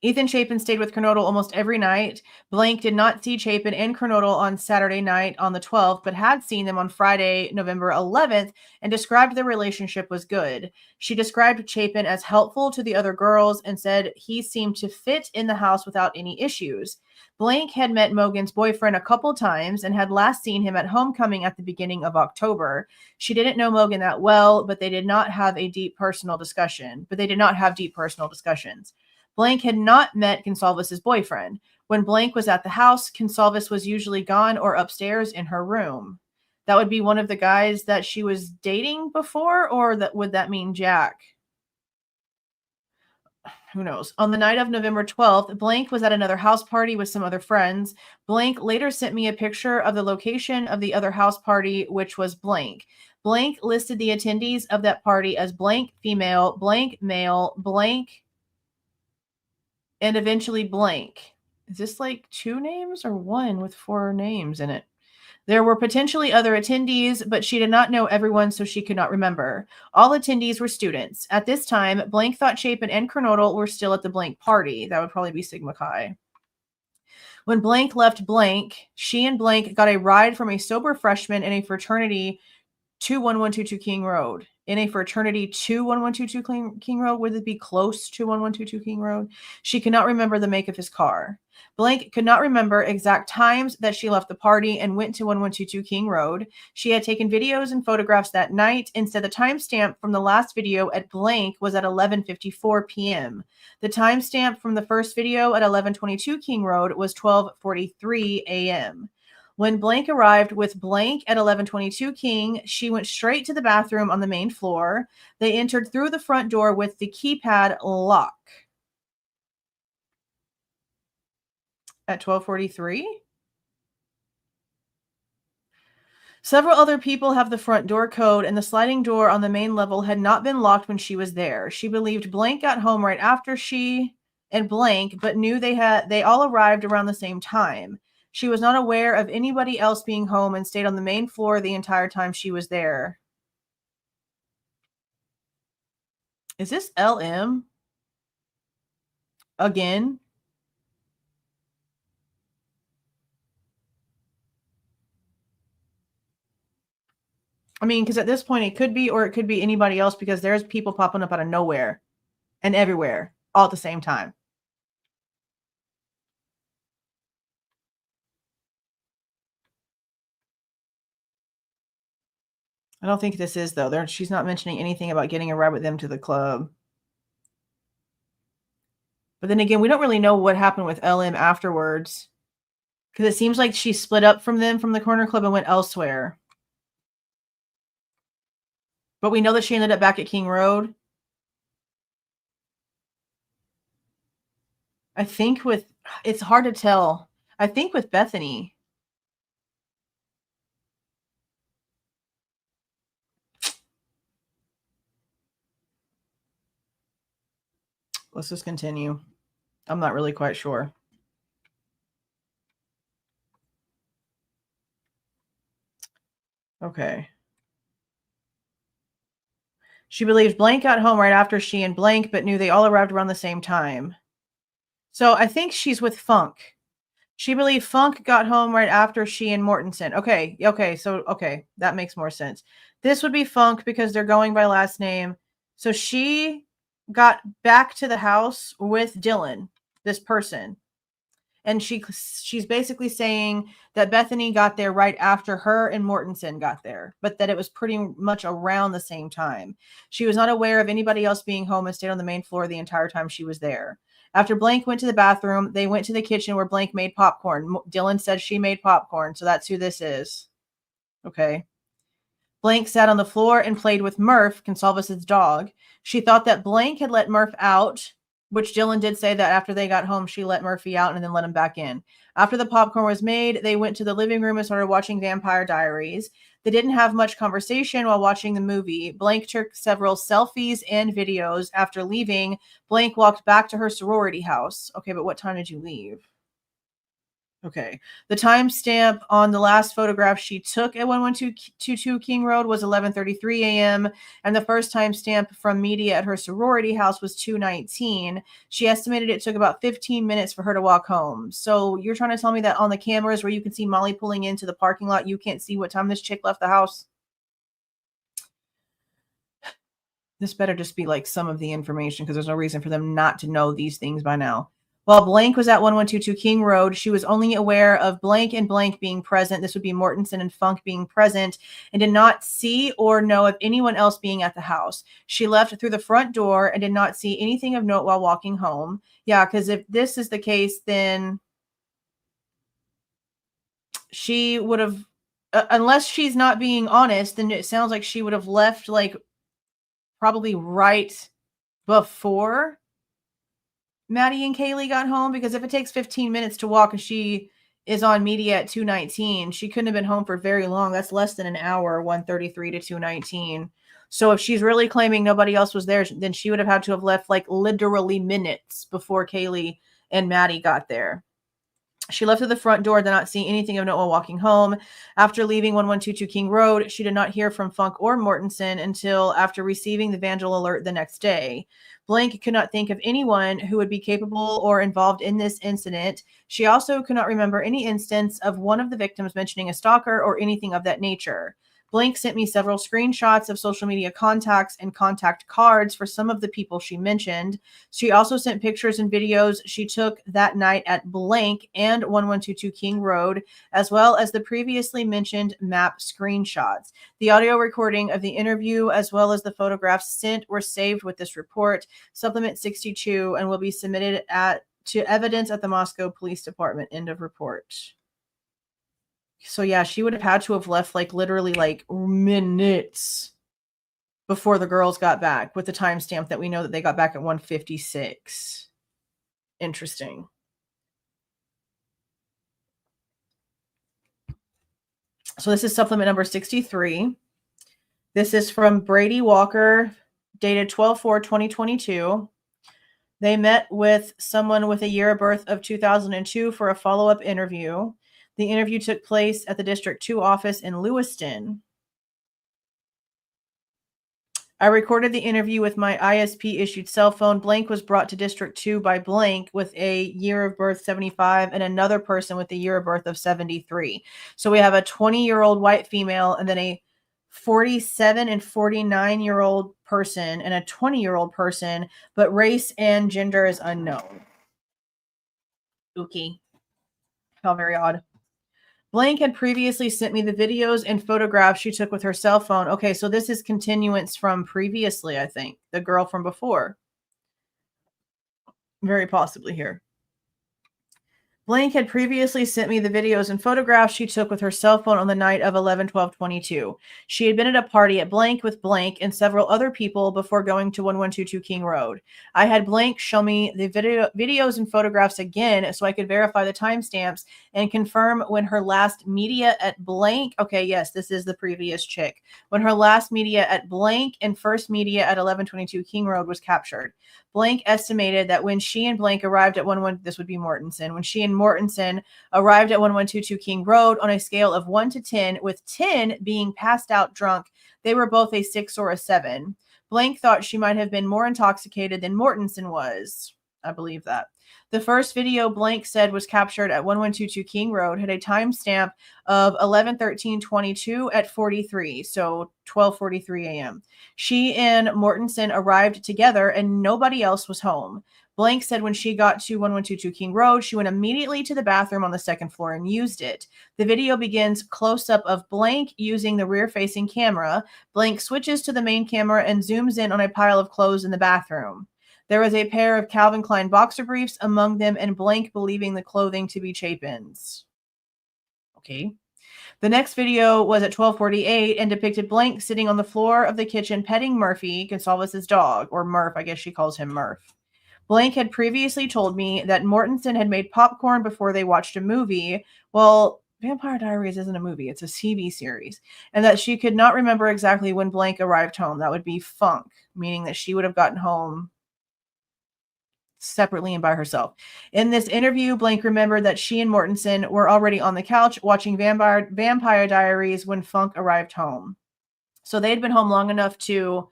Ethan Chapin stayed with Kernodle almost every night. Blank did not see Chapin and Kernodle on Saturday night on the 12th, but had seen them on Friday, November 11th, and described their relationship was good. She described Chapin as helpful to the other girls and said he seemed to fit in the house without any issues. Blank had met Mogen's boyfriend a couple times and had last seen him at homecoming at the beginning of October. She didn't know Mogen that well, but they did not have deep personal discussions. Blank had not met Goncalves' boyfriend. When Blank was at the house, Goncalves was usually gone or upstairs in her room. That would be one of the guys that she was dating before, or would that mean Jack? Who knows? On the night of November 12th, Blank was at another house party with some other friends. Blank later sent me a picture of the location of the other house party, which was Blank. Blank listed the attendees of that party as Blank female, Blank male, Blank, and eventually Blank. Is this like 2 names or 1 with 4 names in it? There were potentially other attendees, but she did not know everyone, so she could not remember. All attendees were students. At this time, Blank thought Chapin and Kernodle were still at the Blank party. That would probably be Sigma Chi. When Blank left Blank, she and Blank got a ride from a sober freshman in a fraternity to 1122 King Road. In a fraternity to 1122 King Road? Would it be close to 1122 King Road? She could not remember the make of his car. Blank could not remember exact times that she left the party and went to 1122 King Road. She had taken videos and photographs that night, and said the timestamp from the last video at Blank was at 11:54 p.m. The timestamp from the first video at 1122 King Road was 12:43 a.m. When Blank arrived with Blank at 1122 King, she went straight to the bathroom on the main floor. They entered through the front door with the keypad lock. At 12:43? Several other people have the front door code, and the sliding door on the main level had not been locked when she was there. She believed Blank got home right after she and Blank, but knew they all arrived around the same time. She was not aware of anybody else being home and stayed on the main floor the entire time she was there. Is this LM? Again? I mean, because at this point it could be, or it could be anybody else, because there's people popping up out of nowhere and everywhere. all at the same time. I don't think this is, though. She's not mentioning anything about getting a ride with them to the club. But then again, we don't really know what happened with LM afterwards. Because it seems like she split up from them from the corner club and went elsewhere. But we know that she ended up back at King Road. I think it's hard to tell. I think with Bethany. Let's just continue. I'm not really quite sure. Okay. She believes Blank got home right after she and Blank, but knew they all arrived around the same time. So I think she's with Funk. She believed Funk got home right after she and Mortensen. Okay, that makes more sense. This would be Funk because they're going by last name. So she got back to the house with Dylan, this person. And she's basically saying that Bethany got there right after her and Mortensen got there, but that it was pretty much around the same time. She was not aware of anybody else being home and stayed on the main floor the entire time she was there. After Blank went to the bathroom, they went to the kitchen where Blank made popcorn. Dylan said she made popcorn, so that's who this is. Okay. Blank sat on the floor and played with Murph, Goncalves' dog. She thought that Blank had let Murph out, which Dylan did say that after they got home, she let Murphy out and then let him back in. After the popcorn was made, they went to the living room and started watching Vampire Diaries. They didn't have much conversation while watching the movie. Blank took several selfies and videos. After leaving, Blank walked back to her sorority house. Okay, but what time did you leave? Okay. The timestamp on the last photograph she took at 11222 King Road was 11:33 a.m. and the first timestamp from media at her sorority house was 2:19. She estimated it took about 15 minutes for her to walk home. So you're trying to tell me that on the cameras where you can see Molly pulling into the parking lot, you can't see what time this chick left the house? This better just be like some of the information because there's no reason for them not to know these things by now. While Blank was at 1122 King Road, she was only aware of Blank and Blank being present. This would be Mortensen and Funk being present and did not see or know of anyone else being at the house. She left through the front door and did not see anything of note while walking home. Yeah, because if this is the case, then she would have, unless she's not being honest, then it sounds like she would have left like probably right before Maddie and Kaylee got home, because if it takes 15 minutes to walk and she is on media at 2:19, she couldn't have been home for very long. That's less than an hour, 1:33 to 2:19. So if she's really claiming nobody else was there, then she would have had to have left like literally minutes before Kaylee and Maddie got there. She left through the front door, did not see anything of note while walking home. After leaving 1122 King Road, she did not hear from Funk or Mortensen until after receiving the vandal alert the next day. Blank could not think of anyone who would be capable or involved in this incident. She also could not remember any instance of one of the victims mentioning a stalker or anything of that nature. Blank sent me several screenshots of social media contacts and contact cards for some of the people she mentioned. She also sent pictures and videos she took that night at Blank and 1122 King Road, as well as the previously mentioned map screenshots. The audio recording of the interview, as well as the photographs sent, were saved with this report, Supplement 62, and will be submitted to evidence at the Moscow Police Department. End of report. So yeah, she would have had to have left like literally like minutes before the girls got back, with the timestamp that we know that they got back at 1:56. Interesting. So this is supplement number 63. This is from Brady Walker, dated 12/4/2022. They met with someone with a year of birth of 2002 for a follow-up interview. The interview took place at the District 2 office in Lewiston. I recorded the interview with my ISP-issued cell phone. Blank was brought to District 2 by Blank with a year of birth 75 and another person with a year of birth of 73. So we have a 20-year-old white female and then a 47 and 49-year-old person and a 20-year-old person, but race and gender is unknown. Okay. How very odd. Blank had previously sent me the videos and photographs she took with her cell phone. Okay, so this is continuance from previously, I think. The girl from before. Very possibly here. Blank had previously sent me the videos and photographs she took with her cell phone on the night of 11/12/22. She had been at a party at blank with blank and several other people before going to 1122 King Road. I had blank show me the videos and photographs again so I could verify the timestamps and confirm when her last media at blank. Okay, yes, this is the previous chick. When her last media at blank and first media at 1122 King Road was captured. Blank estimated that when she and blank arrived at this would be Mortensen. When she and Mortensen arrived at 1122 King Road on a scale of 1 to 10, with 10 being passed out drunk, they were both a 6 or a 7. Blank thought she might have been more intoxicated than Mortensen was. I believe that. The first video Blank said was captured at 1122 King Road had a timestamp of 11/13/22 at 43, so 12:43 a.m. She and Mortensen arrived together and nobody else was home. Blank said when she got to 1122 King Road, she went immediately to the bathroom on the second floor and used it. The video begins close-up of Blank using the rear-facing camera. Blank switches to the main camera and zooms in on a pile of clothes in the bathroom. There was a pair of Calvin Klein boxer briefs among them, and Blank believing the clothing to be Chapin's. Okay. The next video was at 12:48 and depicted Blank sitting on the floor of the kitchen petting Murphy, Goncalves' dog, or Murph, I guess she calls him Murph. Blank had previously told me that Mortensen had made popcorn before they watched a movie. Well, Vampire Diaries isn't a movie, it's a TV series. And that she could not remember exactly when Blank arrived home. That would be funk, meaning that she would have gotten home separately and by herself. In this interview, Blank remembered that she and Mortensen were already on the couch watching Vampire Diaries when Funk arrived home. So they'd been home long enough to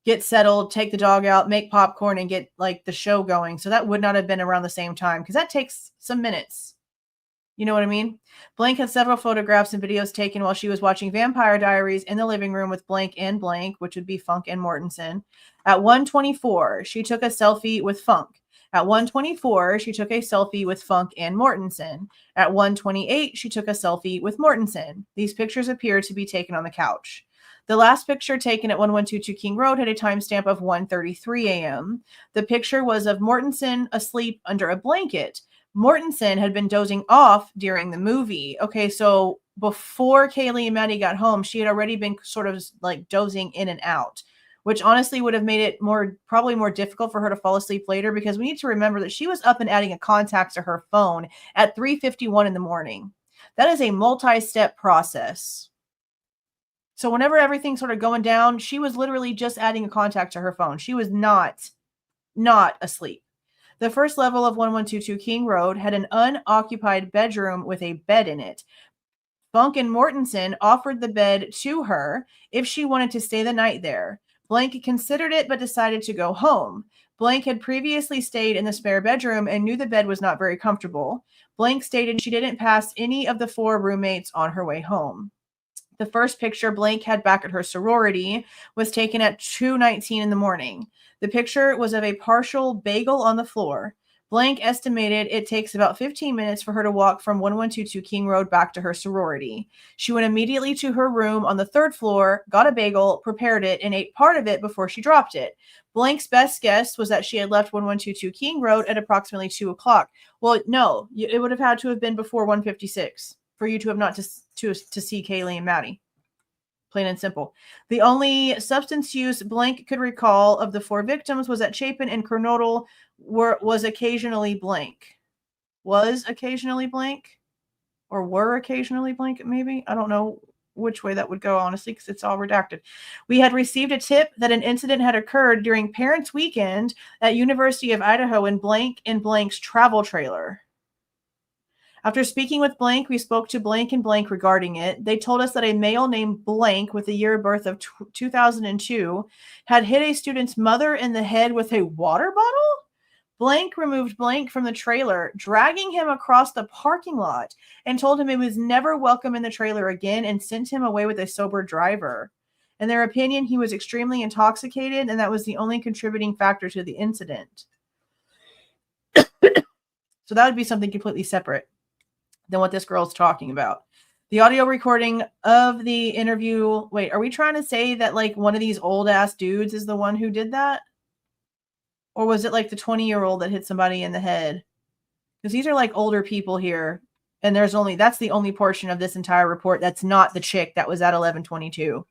get settled, take the dog out, make popcorn, and get like the show going. So that would not have been around the same time because that takes some minutes. You know what I mean? Blank had several photographs and videos taken while she was watching Vampire Diaries in the living room with Blank and Blank, which would be Funk and Mortensen. At 1:24, she took a selfie with Funk. At 1:24, she took a selfie with Funk and Mortensen. At 1:28, she took a selfie with Mortensen. These pictures appear to be taken on the couch. The last picture taken at 1122 King Road had a timestamp of 1:33 a.m. The picture was of Mortensen asleep under a blanket. Mortensen had been dozing off during the movie. Okay, so before Kaylee and Maddie got home, she had already been sort of like dozing in and out, which honestly would have made it probably more difficult for her to fall asleep later because we need to remember that she was up and adding a contact to her phone at 3:51 in the morning. That is a multi-step process. So whenever everything's sort of going down, she was literally just adding a contact to her phone. She was not asleep. The first level of 1122 King Road had an unoccupied bedroom with a bed in it. Funk and Mortensen offered the bed to her if she wanted to stay the night there. Blank considered it but decided to go home. Blank had previously stayed in the spare bedroom and knew the bed was not very comfortable. Blank stated she didn't pass any of the 4 roommates on her way home. The first picture Blank had back at her sorority was taken at 2:19 in the morning. The picture was of a partial bagel on the floor. Blank estimated it takes about 15 minutes for her to walk from 1122 King Road back to her sorority. She went immediately to her room on the 3rd floor, got a bagel, prepared it, and ate part of it before she dropped it. Blank's best guess was that she had left 1122 King Road at approximately 2 o'clock. Well, no, it would have had to have been before 1:56 for you to have not to see Kaylee and Maddie. Plain and simple. The only substance use Blank could recall of the 4 victims was that Chapin and Kernodle was occasionally blank. Was occasionally blank? Or were occasionally blank, maybe? I don't know which way that would go, honestly, because it's all redacted. We had received a tip that an incident had occurred during Parents' Weekend at University of Idaho in Blank's travel trailer. After speaking with Blank, we spoke to Blank and Blank regarding it. They told us that a male named Blank with the year of birth of 2002 had hit a student's mother in the head with a water bottle. Blank removed Blank from the trailer, dragging him across the parking lot, and told him he was never welcome in the trailer again and sent him away with a sober driver. In their opinion, he was extremely intoxicated, and that was the only contributing factor to the incident. So that would be something completely separate than what this girl's talking about. The audio recording of the interview. Wait, are we trying to say that like one of these old ass dudes is the one who did that? Or was it like the 20-year-old that hit somebody in the head? Because these are like older people here. And that's the only portion of this entire report that's not the chick that was at 1122.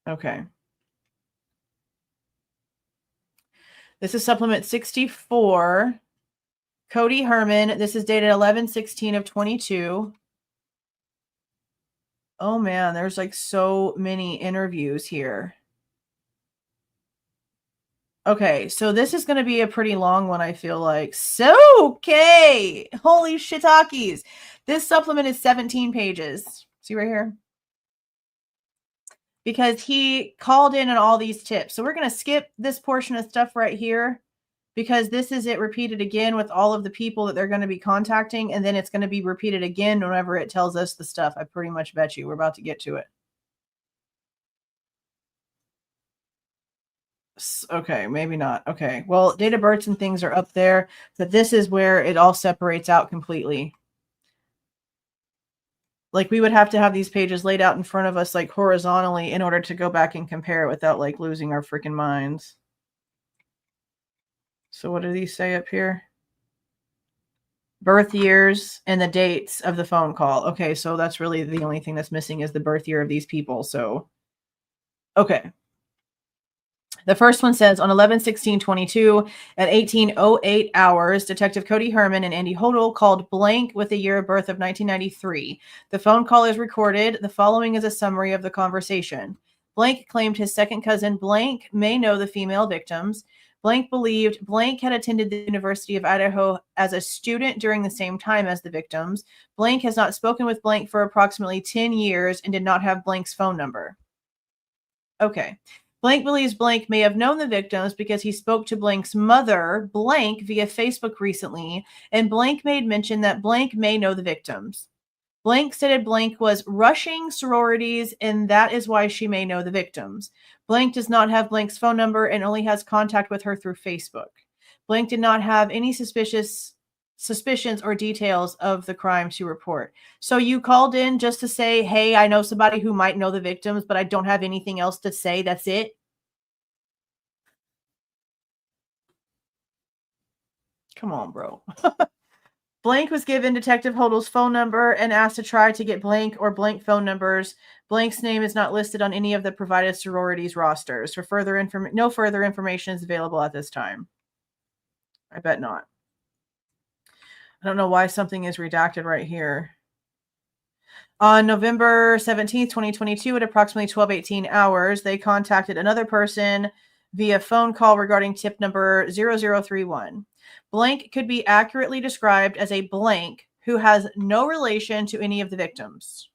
Okay. This is supplement 64. Cody Herman. This is dated 11/16 of 22. Oh man, there's like so many interviews here. Okay, so this is going to be a pretty long one, I feel like. So, okay. Holy shiitakes. This supplement is 17 pages. See right here? Because he called in on all these tips. So we're going to skip this portion of stuff right here because this is it repeated again with all of the people that they're going to be contacting. And then it's going to be repeated again whenever it tells us the stuff. I pretty much bet you we're about to get to it. Okay, maybe not. Okay, well, date of births and things are up there, but this is where it all separates out completely. Like we would have to have these pages laid out in front of us like horizontally in order to go back and compare it without like losing our freaking minds. So what do these say up here? Birth years and the dates of the phone call. Okay, so that's really the only thing that's missing is the birth year of these people. So, okay. The first one says on 11/16/22 at 18:08 hours, Detective Cody Herman and Andy Hodel called Blank with the year of birth of 1993. The phone call is recorded. The following is a summary of the conversation. Blank claimed his second cousin Blank may know the female victims. Blank believed Blank had attended the University of Idaho as a student during the same time as the victims. Blank has not spoken with Blank for approximately 10 years and did not have Blank's phone number. Okay. Blank believes Blank may have known the victims because he spoke to Blank's mother, Blank, via Facebook recently, and Blank made mention that Blank may know the victims. Blank stated Blank was rushing sororities, and that is why she may know the victims. Blank does not have Blank's phone number and only has contact with her through Facebook. Blank did not have any suspicions or details of the crime to report. So you called in just to say, hey, I know somebody who might know the victims, but I don't have anything else to say. That's it. Come on, bro. Blank was given Detective Hodel's phone number and asked to try to get Blank or Blank phone numbers. Blank's name is not listed on any of the provided sororities rosters. For no further information is available at this time. I bet not. I don't know why something is redacted right here. On November 17th, 2022, at approximately 12:18 hours, they contacted another person via phone call regarding tip number 0031. Blank could be accurately described as a Blank who has no relation to any of the victims.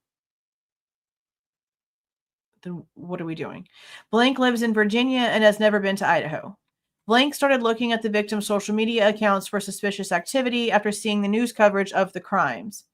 Then what are we doing? Blank lives in Virginia and has never been to Idaho. Blank started looking at the victim's social media accounts for suspicious activity after seeing the news coverage of the crimes.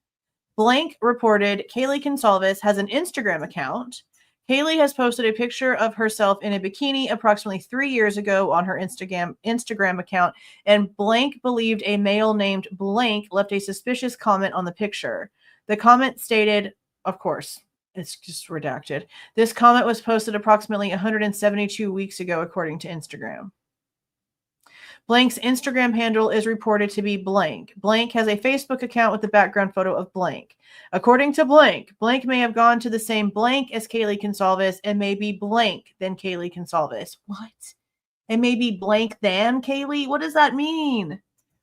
Blank reported Kaylee Goncalves has an Instagram account. Kaylee has posted a picture of herself in a bikini approximately 3 years ago on her Instagram account, and Blank believed a male named Blank left a suspicious comment on the picture. The comment stated, of course, it's just redacted. This comment was posted approximately 172 weeks ago, according to Instagram. Blank's Instagram handle is reported to be Blank. Blank has a Facebook account with the background photo of Blank. According to Blank, Blank may have gone to the same Blank as Kaylee Goncalves and may be Blank than Kaylee Goncalves. What? And maybe Blank than Kaylee? What does that mean?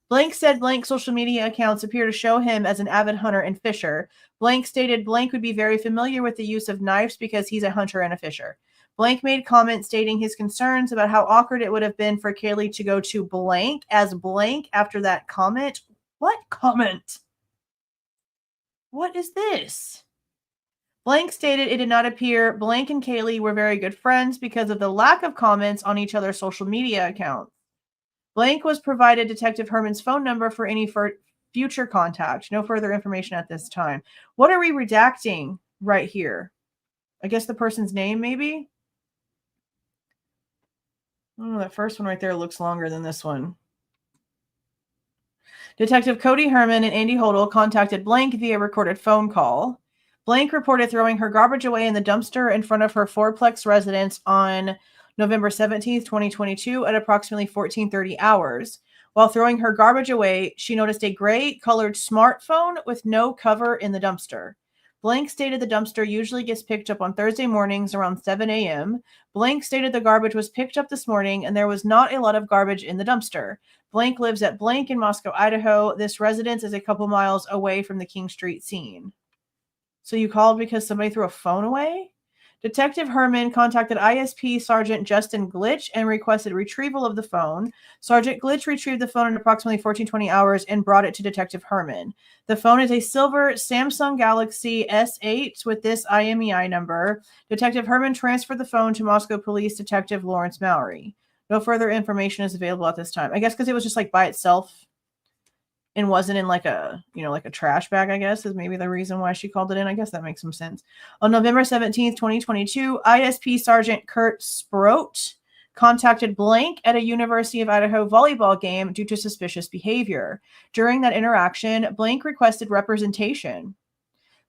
Blank said Blank's social media accounts appear to show him as an avid hunter and fisher. Blank stated Blank would be very familiar with the use of knives because he's a hunter and a fisher. Blank made comments stating his concerns about how awkward it would have been for Kaylee to go to Blank as Blank after that comment. What comment? What is this? Blank stated it did not appear Blank and Kaylee were very good friends because of the lack of comments on each other's social media accounts. Blank was provided Detective Herman's phone number for any future contact. No further information at this time. What are we redacting right here? I guess the person's name, maybe? Oh, that first one right there looks longer than this one. Detective Cody Herman and Andy Hodel contacted Blank via recorded phone call. Blank reported throwing her garbage away in the dumpster in front of her fourplex residence on November 17th, 2022 at approximately 14:30 hours. While throwing her garbage away, she noticed a gray-colored smartphone with no cover in the dumpster. Blank stated the dumpster usually gets picked up on Thursday mornings around 7 a.m. Blank stated the garbage was picked up this morning and there was not a lot of garbage in the dumpster. Blank lives at Blank in Moscow, Idaho. This residence is a couple miles away from the King Street scene. So you called because somebody threw a phone away? Detective Herman contacted ISP Sergeant Justin Glitch and requested retrieval of the phone. Sergeant Glitch retrieved the phone in approximately 14:20 hours and brought it to Detective Herman. The phone is a silver Samsung Galaxy S8 with this IMEI number. Detective Herman transferred the phone to Moscow Police Detective Lawrence Mallory. No further information is available at this time. I guess because it was just like by itself and wasn't in like a, like a trash bag, I guess, is maybe the reason why she called it in. I guess that makes some sense. On November 17th, 2022, ISP Sergeant Kurt Sproat contacted Blank at a University of Idaho volleyball game due to suspicious behavior. During that interaction, Blank requested representation.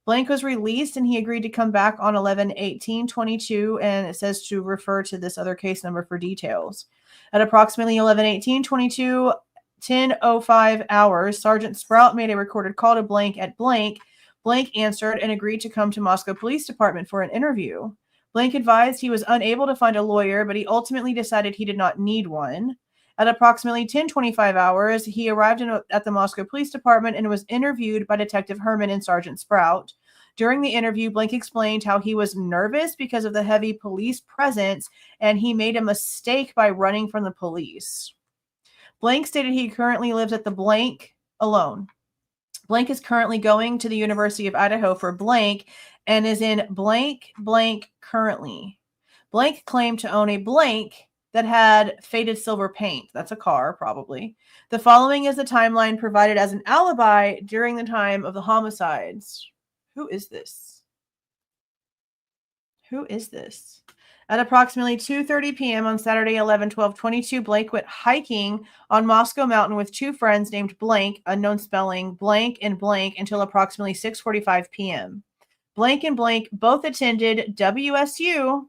Blank was released and he agreed to come back on 11/18/22, and it says to refer to this other case number for details. At approximately 11/18/22, 10:05 hours, Sergeant Sprout made a recorded call to Blank at Blank. Blank answered and agreed to come to Moscow Police Department for an interview. Blank advised he was unable to find a lawyer, but he ultimately decided he did not need one. At approximately 10:25 hours, he arrived at the Moscow Police Department and was interviewed by Detective Herman and Sergeant Sprout. During the interview, Blank explained how he was nervous because of the heavy police presence and he made a mistake by running from the police. Blank stated he currently lives at the Blank alone. Blank is currently going to the University of Idaho for Blank and is in Blank currently. Blank claimed to own a Blank that had faded silver paint. That's a car, probably. The following is the timeline provided as an alibi during the time of the homicides. Who is this? Who is this? At approximately 2:30 p.m. on Saturday, 11/12/22, Blank went hiking on Moscow Mountain with two friends named Blank, unknown spelling, Blank and Blank, until approximately 6:45 p.m. Blank and Blank both attended WSU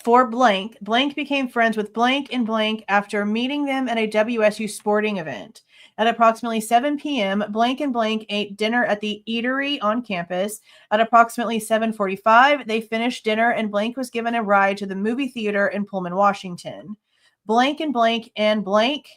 for Blank. Blank became friends with Blank and Blank after meeting them at a WSU sporting event. At approximately 7 p.m., Blank and Blank ate dinner at the eatery on campus. At approximately 7:45, they finished dinner and Blank was given a ride to the movie theater in Pullman, Washington. Blank and Blank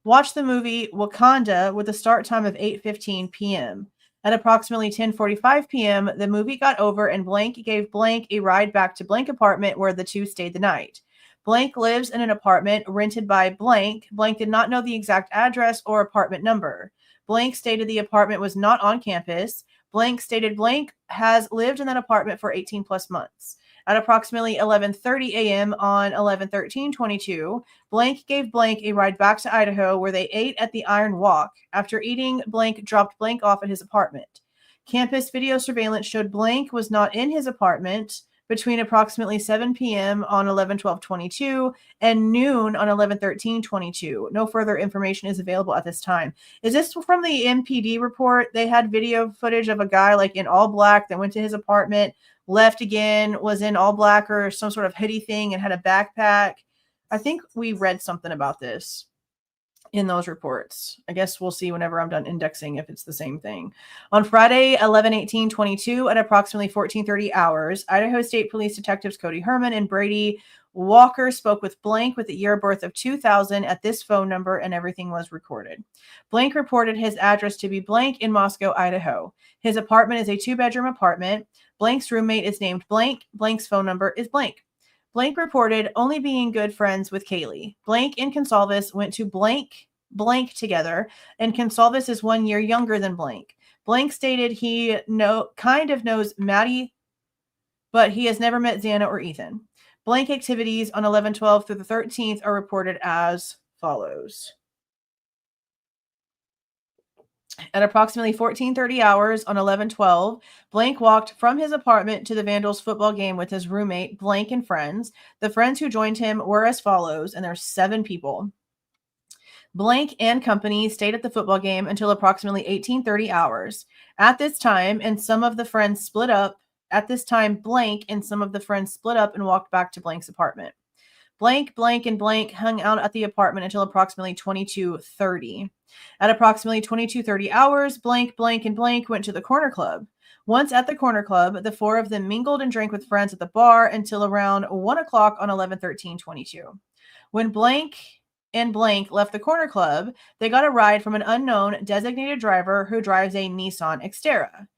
watched the movie Wakanda with a start time of 8:15 p.m. At approximately 10:45 p.m., the movie got over and Blank gave Blank a ride back to Blank apartment where the two stayed the night. Blank lives in an apartment rented by Blank. Blank did not know the exact address or apartment number. Blank stated the apartment was not on campus. Blank stated Blank has lived in that apartment for 18 plus months. At approximately 11:30 a.m. on 11/13/22, Blank gave Blank a ride back to Idaho where they ate at the Iron Walk. After eating, Blank dropped Blank off at his apartment. Campus video surveillance showed Blank was not in his apartment between approximately 7 p.m. on 11/12/22 and noon on 11/13/22. No further information is available at this time. Is this from the MPD report? They had video footage of a guy like in all black that went to his apartment, left again, was in all black or some sort of hoodie thing and had a backpack. I think we read something about this in those reports. I guess we'll see whenever I'm done indexing if it's the same thing. On Friday, 11/18/22 at approximately 14:30 hours, Idaho State Police Detectives Cody Herman and Brady Walker spoke with Blank with the year of birth of 2000 at this phone number and everything was recorded. Blank reported his address to be Blank in Moscow, Idaho. His apartment is a 2-bedroom apartment. Blank's roommate is named Blank. Blank's phone number is Blank. Blank reported only being good friends with Kaylee. Blank and Goncalves went to Blank blank together, and Goncalves is 1 year younger than blank. Blank stated he kind of knows Maddie, but he has never met Xana or Ethan. Blank activities on 11/12 through the 13th are reported as follows. At approximately 14:30 hours on 11/12, Blank walked from his apartment to the Vandals football game with his roommate, Blank, and friends. The friends who joined him were as follows, and there's 7 people. Blank and company stayed at the football game until approximately 18:30 hours. At this time, and some of the friends split up. At this time, Blank and some of the friends split up and walked back to Blank's apartment. Blank, Blank, and Blank hung out at the apartment until approximately 22:30. At approximately 22:30 hours, Blank, Blank, and Blank went to the corner club. Once at the corner club, the 4 of them mingled and drank with friends at the bar until around 1 o'clock on 11/13/22. When Blank and Blank left the corner club, they got a ride from an unknown designated driver who drives a Nissan Xterra.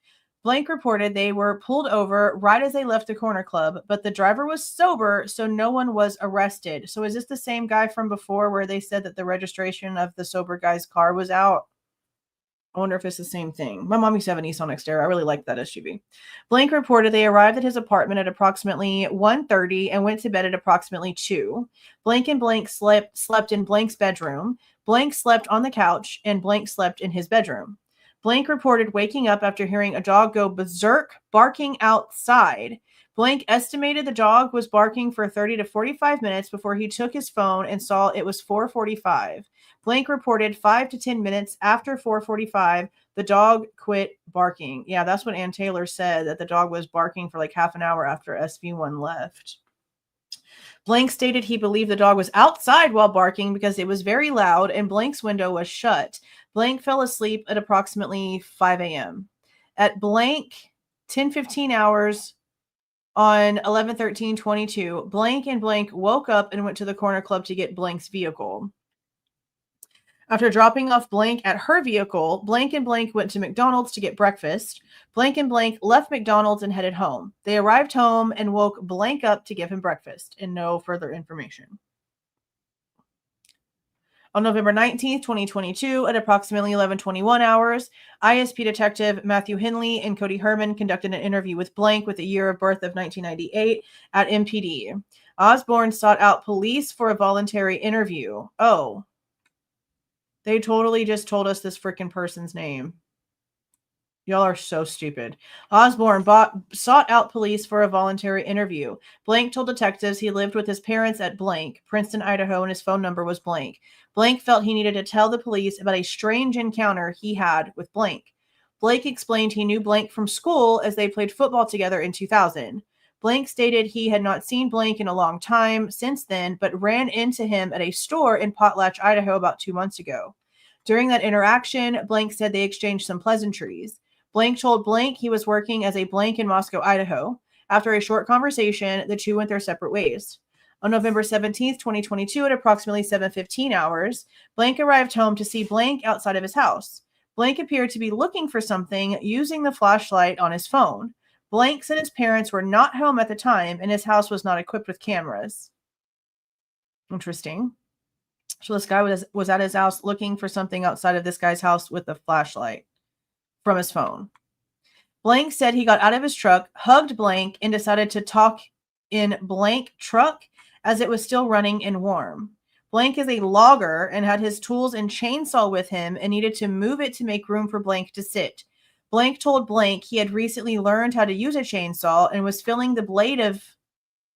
Blank reported they were pulled over right as they left the corner club, but the driver was sober, so no one was arrested. So is this the same guy from before where they said that the registration of the sober guy's car was out? I wonder if it's the same thing. My mom used to have a Nissan Xterra. I really liked that SUV. Blank reported they arrived at his apartment at approximately 1:30 and went to bed at approximately 2. Blank and Blank slept in Blank's bedroom. Blank slept on the couch, and Blank slept in his bedroom. Blank reported waking up after hearing a dog go berserk, barking outside. Blank estimated the dog was barking for 30 to 45 minutes before he took his phone and saw it was 4:45. Blank reported 5 to 10 minutes after 4:45, the dog quit barking. Yeah, that's what Ann Taylor said, that the dog was barking for like half an hour after SV1 left. Blank stated he believed the dog was outside while barking because it was very loud and Blank's window was shut. Blank fell asleep at approximately 5 a.m. At Blank 10:15 hours on 11/13/22, Blank and Blank woke up and went to the corner club to get Blank's vehicle. After dropping off Blank at her vehicle, Blank and Blank went to McDonald's to get breakfast. Blank and Blank left McDonald's and headed home. They arrived home and woke Blank up to give him breakfast, and no further information. On November 19th, 2022, at approximately 11:21 hours, ISP Detective Matthew Henley and Cody Herman conducted an interview with Blank with the year of birth of 1998 at MPD. Osborne sought out police for a voluntary interview. Oh. They totally just told us this freaking person's name. Y'all are so stupid. Osborne sought out police for a voluntary interview. Blank told detectives he lived with his parents at Blank, Princeton, Idaho, and his phone number was Blank. Blank felt he needed to tell the police about a strange encounter he had with Blank. Blank explained he knew Blank from school as they played football together in 2000. Blank stated he had not seen Blank in a long time since then, but ran into him at a store in Potlatch, Idaho about 2 months ago. During that interaction, Blank said they exchanged some pleasantries. Blank told Blank he was working as a blank in Moscow, Idaho. After a short conversation, the two went their separate ways. On November 17th, 2022, at approximately 7:15 hours, Blank arrived home to see Blank outside of his house. Blank appeared to be looking for something using the flashlight on his phone. Blank said his parents were not home at the time and his house was not equipped with cameras. Interesting. So this guy was at his house looking for something outside of this guy's house with a flashlight from his phone. Blank said he got out of his truck, hugged Blank, and decided to talk in Blank truck as it was still running and warm. Blank is a logger and had his tools and chainsaw with him and needed to move it to make room for Blank to sit. Blank told Blank he had recently learned how to use a chainsaw and was filling the blade of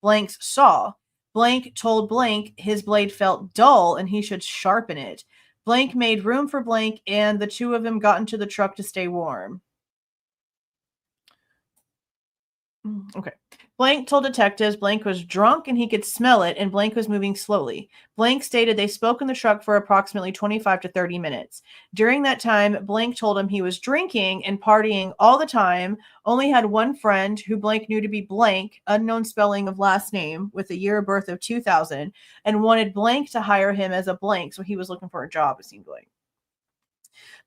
Blank's saw. Blank told Blank his blade felt dull and he should sharpen it. Blank made room for Blank and the two of them got into the truck to stay warm. Okay. Blank told detectives Blank was drunk and he could smell it and Blank was moving slowly. Blank stated they spoke in the truck for approximately 25 to 30 minutes. During that time, Blank told him he was drinking and partying all the time, only had one friend who Blank knew to be Blank, unknown spelling of last name, with a year of birth of 2000, and wanted Blank to hire him as a Blank, so he was looking for a job, it seemed like.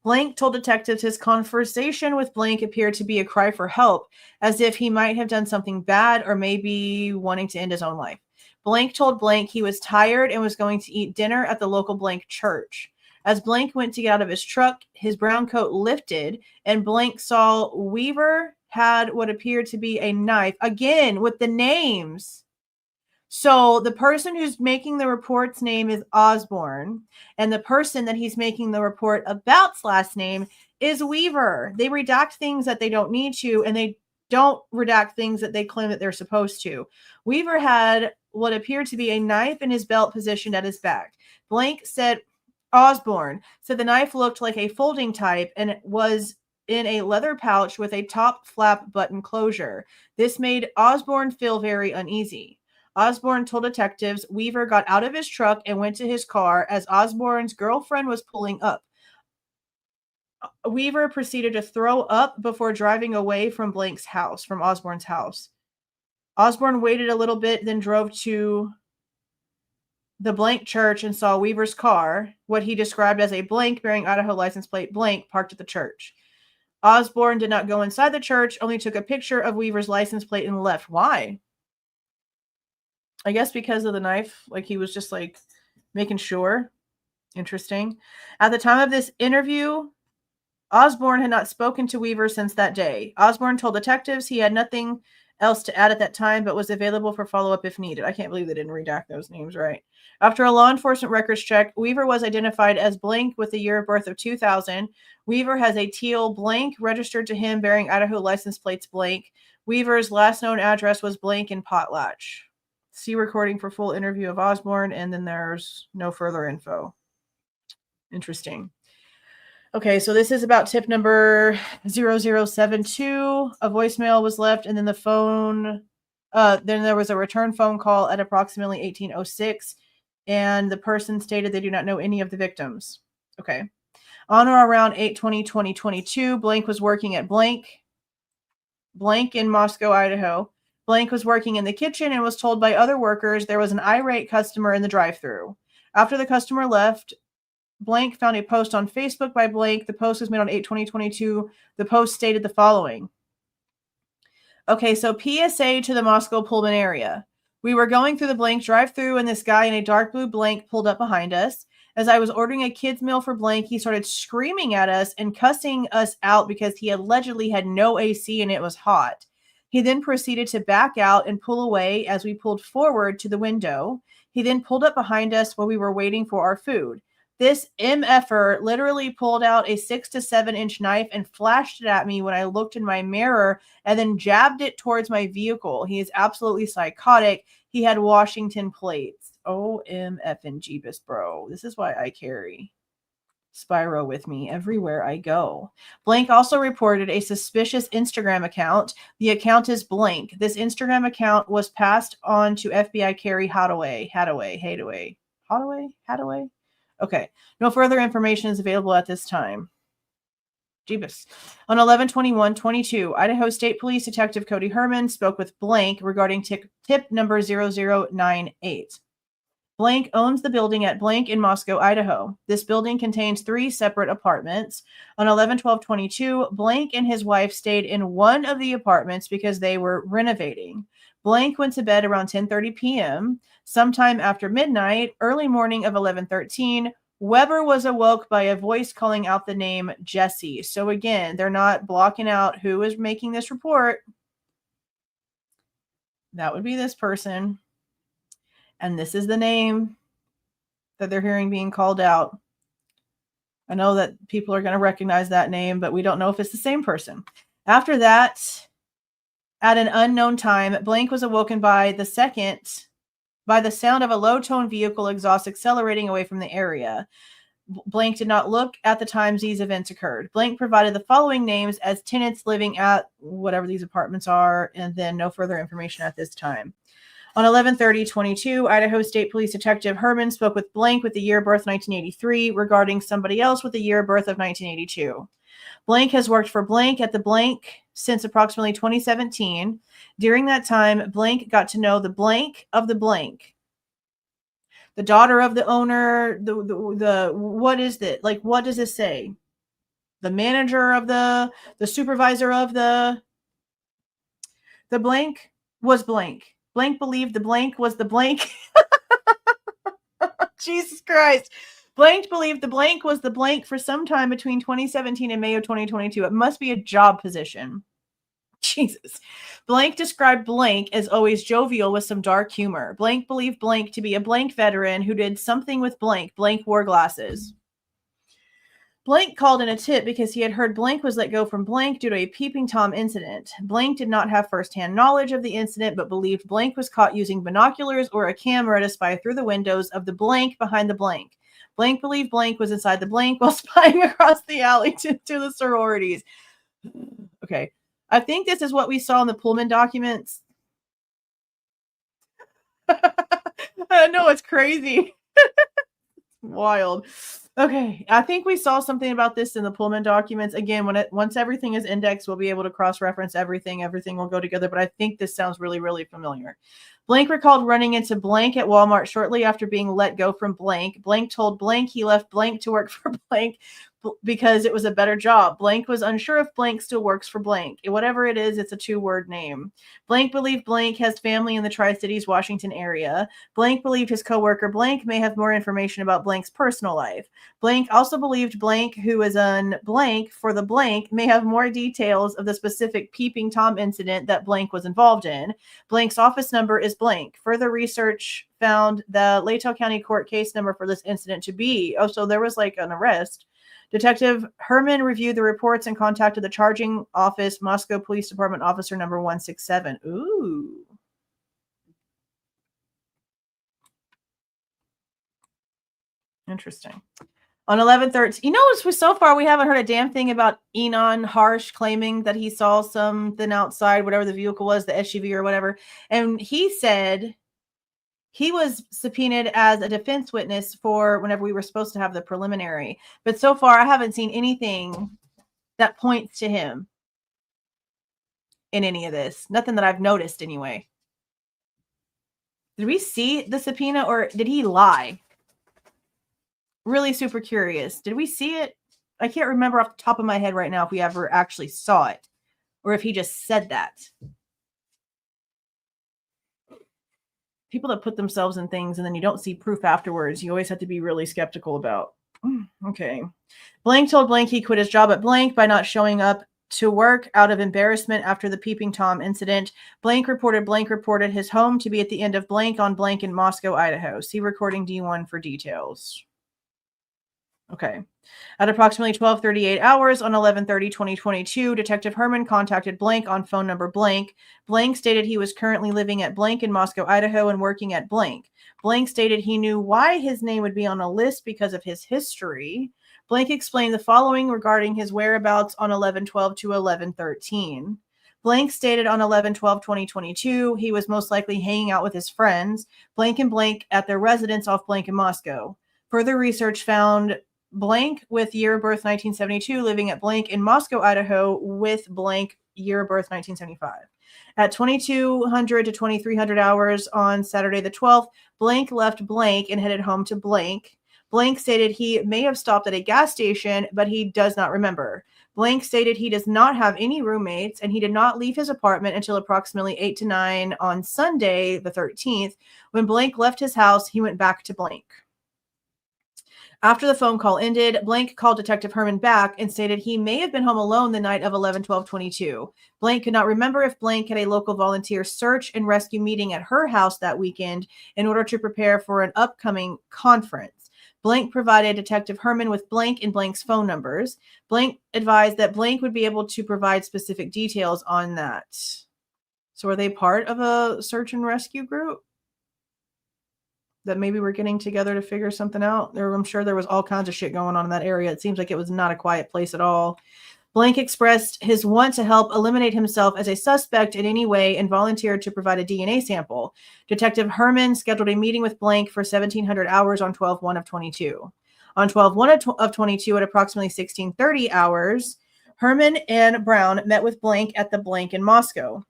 Blank told detectives his conversation with Blank appeared to be a cry for help, as if he might have done something bad or maybe wanting to end his own life. Blank told Blank he was tired and was going to eat dinner at the local Blank church. As blank went to get out of his truck, his brown coat lifted, and blank saw Weaver had what appeared to be a knife. Again, with the names. So the person who's making the report's name is Osborne, and the person that he's making the report about's last name is Weaver. They redact things that they don't need to, and they don't redact things that they claim that they're supposed to. Weaver had what appeared to be a knife in his belt positioned at his back. Blank said Osborne said the knife looked like a folding type and it was in a leather pouch with a top flap button closure. This made Osborne feel very uneasy. Osborne told detectives Weaver got out of his truck and went to his car as Osborne's girlfriend was pulling up. Weaver proceeded to throw up before driving away from Blank's house, from Osborne's house. Osborne waited a little bit, then drove to the Blank church and saw Weaver's car, what he described as a blank bearing Idaho license plate blank, parked at the church. Osborne did not go inside the church, only took a picture of Weaver's license plate and left. Why? I guess because of the knife. Like he was just like making sure. Interesting. At the time of this interview, Osborne had not spoken to Weaver since that day. Osborne told detectives he had nothing else to add at that time, but was available for follow-up if needed. I can't believe they didn't redact those names right. After a law enforcement records check, Weaver was identified as blank with the year of birth of 2000. Weaver has a teal blank registered to him bearing Idaho license plates blank. Weaver's last known address was blank in Potlatch. See recording for full interview of Osborne, and then there's no further info. Interesting. Okay, so this is about tip number 0072. A voicemail was left, and then the phone, then there was a return phone call at approximately 1806, and the person stated they do not know any of the victims. Okay. On or around 8/20/2022, blank was working at blank in Moscow, Idaho. Blank was working in the kitchen and was told by other workers there was an irate customer in the drive-thru. After the customer left, blank found a post on Facebook by blank. The post was made on 8/20/22. The post stated the following. Okay, so PSA to the Moscow Pullman area. We were going through the blank drive-thru and this guy in a dark blue blank pulled up behind us. As I was ordering a kid's meal for blank, he started screaming at us and cussing us out because he allegedly had no AC and it was hot. He then proceeded to back out and pull away as we pulled forward to the window. He then pulled up behind us while we were waiting for our food. This MFer literally pulled out a 6 to 7 inch knife and flashed it at me when I looked in my mirror and then jabbed it towards my vehicle. He is absolutely psychotic. He had Washington plates. OMF and Jeebus, bro. This is why I carry Spyro with me everywhere I go. Blank also reported a suspicious Instagram account. The account is blank. This Instagram account was passed on to FBI Carrie Hadaway. Okay. No further information is available at this time. Jeebus. On 11/21/22, Idaho State Police Detective Cody Herman spoke with blank regarding tip number 0098. Blank owns the building at blank in Moscow, Idaho. This building contains 3 separate apartments. On 11/12/22, blank and his wife stayed in one of the apartments because they were renovating. Blank went to bed around 10:30 p.m. Sometime after midnight, early morning of 11/13, Weber was awoke by a voice calling out the name Jesse. So again, they're not blocking out who is making this report. That would be this person. And this is the name that they're hearing being called out. I know that people are going to recognize that name, but we don't know if it's the same person. After that, at an unknown time, blank was awoken by the sound of a low-tone vehicle exhaust accelerating away from the area. Blank did not look at the time these events occurred. Blank provided the following names as tenants living at whatever these apartments are, and then no further information at this time. On 11/30/22, Idaho State Police Detective Herman spoke with blank with the year of birth 1983 regarding somebody else with the year of birth of 1982. Blank has worked for blank at the blank since approximately 2017. During that time, blank got to know the blank of the blank. The daughter of the owner, the what is it? Like, what does this say? The manager of the supervisor of the blank was blank. Blank believed the blank was the blank. Jesus Christ. Blank believed the blank was the blank for some time between 2017 and May of 2022. It must be a job position. Jesus. Blank described blank as always jovial with some dark humor. Blank believed blank to be a blank veteran who did something with blank. Blank wore glasses. Blank called in a tip because he had heard blank was let go from blank due to a Peeping Tom incident. Blank did not have firsthand knowledge of the incident, but believed blank was caught using binoculars or a camera to spy through the windows of the blank behind the blank. Blank believed blank was inside the blank while spying across the alley to the sororities. Okay. I think this is what we saw in the Pullman documents. I know, it's crazy. Wild. Okay, I think we saw something about this in the Pullman documents. Again, once everything is indexed, we'll be able to cross-reference everything. Everything will go together, but I think this sounds really, really familiar. Blank recalled running into blank at Walmart shortly after being let go from blank. Blank told blank he left blank to work for blank because it was a better job. Blank was unsure if blank still works for blank. Whatever it is, it's a 2-word name. Blank believed blank has family in the Tri-Cities, Washington area. Blank believed his coworker blank may have more information about blank's personal life. Blank also believed blank, who is on blank for the blank, may have more details of the specific Peeping Tom incident that blank was involved in. Blank's office number is blank. Further research found the Latell County court case number for this incident to be, so there was like an arrest. Detective Herman reviewed the reports and contacted the charging office, Moscow Police Department officer number 167. Ooh. Interesting. On 11/13, you know, so far we haven't heard a damn thing about Enon Harsh claiming that he saw something outside, whatever the vehicle was, the SUV or whatever. And he said he was subpoenaed as a defense witness for whenever we were supposed to have the preliminary. But so far, I haven't seen anything that points to him in any of this. Nothing that I've noticed anyway. Did we see the subpoena or did he lie? Really super curious. Did we see it? I can't remember off the top of my head right now if we ever actually saw it or if he just said that. People that put themselves in things and then you don't see proof afterwards, you always have to be really skeptical about. Okay. Blank told blank he quit his job at blank by not showing up to work out of embarrassment after the Peeping Tom incident. Blank reported his home to be at the end of blank on blank in Moscow, Idaho. See recording D1 for details. Okay. At approximately 12:38 hours on 11/30/2022, Detective Herman contacted blank on phone number blank. Blank stated he was currently living at blank in Moscow, Idaho, and working at blank. Blank stated he knew why his name would be on a list because of his history. Blank explained the following regarding his whereabouts on 11/12 to 11/13. Blank stated on 11/12/2022 he was most likely hanging out with his friends, blank and blank, at their residence off blank in Moscow. Further research found blank with year of birth 1972 living at blank in Moscow, Idaho with blank year of birth 1975. At 2200 to 2300 hours on Saturday the 12th, blank left blank and headed home to blank. Blank stated he may have stopped at a gas station, but he does not remember. Blank stated he does not have any roommates and he did not leave his apartment until approximately 8 to 9 on Sunday the 13th. When blank left his house, he went back to blank. After the phone call ended, blank called Detective Herman back and stated he may have been home alone the night of 11/12/22. Blank could not remember if blank had a local volunteer search and rescue meeting at her house that weekend in order to prepare for an upcoming conference. Blank provided Detective Herman with blank and blank's phone numbers. Blank advised that blank would be able to provide specific details on that. So are they part of a search and rescue group that maybe we're getting together to figure something out? I'm sure there was all kinds of shit going on in that area. It seems like it was not a quiet place at all. Blank expressed his want to help eliminate himself as a suspect in any way and volunteered to provide a DNA sample. Detective Herman scheduled a meeting with blank for 1700 hours on 12/1/22. On 12/1/22 at approximately 1630 hours, Herman and Brown met with blank at the blank in Moscow.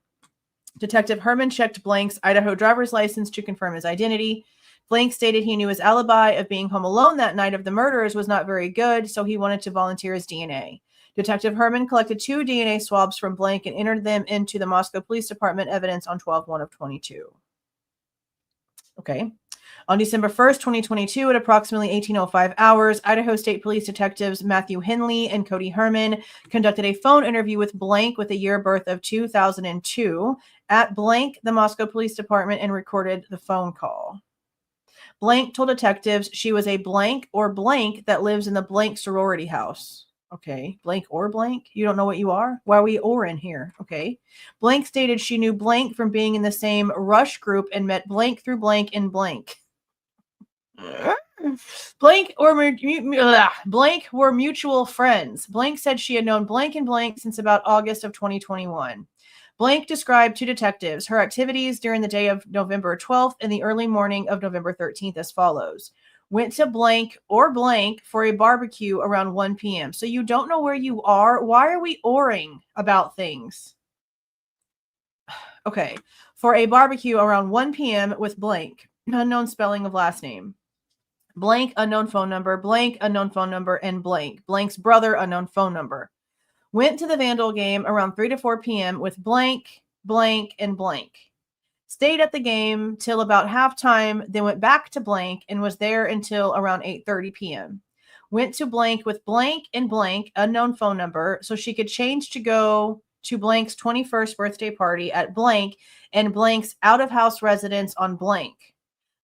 Detective Herman checked blank's Idaho driver's license to confirm his identity. Blank stated he knew his alibi of being home alone that night of the murders was not very good, so he wanted to volunteer his DNA. Detective Herman collected 2 DNA swabs from blank and entered them into the Moscow Police Department evidence on 12/1/22. Okay. On December 1st, 2022, at approximately 18:05 hours, Idaho State Police Detectives Matthew Henley and Cody Herman conducted a phone interview with blank with a year birth of 2002 at blank, the Moscow Police Department, and recorded the phone call. Blank told detectives she was a blank or blank that lives in the blank sorority house. Okay, blank or blank? You don't know what you are? Why are we or in here? Okay. Blank stated she knew blank from being in the same rush group and met blank through blank in blank. Blank were mutual friends. Blank said she had known blank and blank since about August of 2021. Blank described to detectives her activities during the day of November 12th and the early morning of November 13th as follows. Went to blank or blank for a barbecue around 1 p.m. So you don't know where you are? Why are we oring about things? Okay. For a barbecue around 1 p.m. with blank, unknown spelling of last name. Blank, unknown phone number, blank, unknown phone number, and blank. Blank's brother, unknown phone number. Went to the Vandal game around 3 to 4 p.m. with blank, blank, and blank. Stayed at the game till about halftime, then went back to blank and was there until around 8:30 p.m. Went to blank with blank and blank, unknown phone number, so she could change to go to blank's 21st birthday party at blank and blank's out-of-house residence on blank.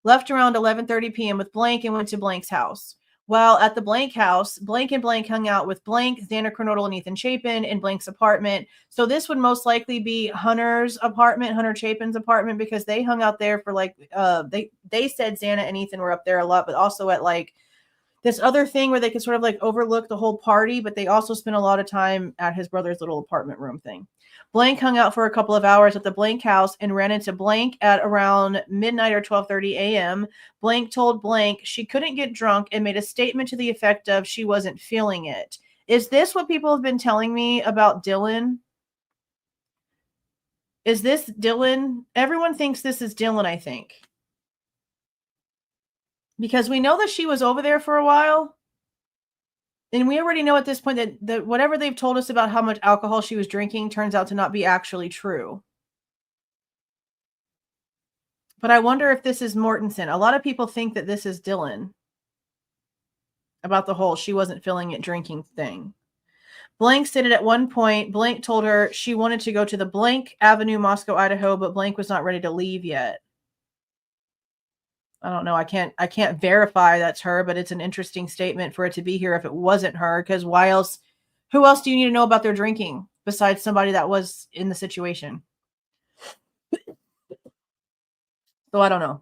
Left around 11:30 p.m. with blank and went to blank's house. While at the blank house, blank and blank hung out with blank, Xana, Kernodle, and Ethan Chapin in blank's apartment. So this would most likely be Hunter's apartment, Hunter Chapin's apartment, because they hung out there for like they said Xana and Ethan were up there a lot, but also at like this other thing where they could sort of like overlook the whole party, but they also spent a lot of time at his brother's little apartment room thing. Blank hung out for a couple of hours at the blank house and ran into blank at around midnight or 12:30 a.m. Blank told blank she couldn't get drunk and made a statement to the effect of she wasn't feeling it. Is this what people have been telling me about Dylan? Is this Dylan? Everyone thinks this is Dylan, I think. Because we know that she was over there for a while. And we already know at this point that whatever they've told us about how much alcohol she was drinking turns out to not be actually true. But I wonder if this is Mortensen. A lot of people think that this is Dylan. About the whole she wasn't feeling it drinking thing. Blank stated at one point, blank told her she wanted to go to the blank Avenue, Moscow, Idaho, but blank was not ready to leave yet. I don't know. I can't verify that's her, but it's an interesting statement for it to be here if it wasn't her, because why else? Who else do you need to know about their drinking besides somebody that was in the situation? So I don't know.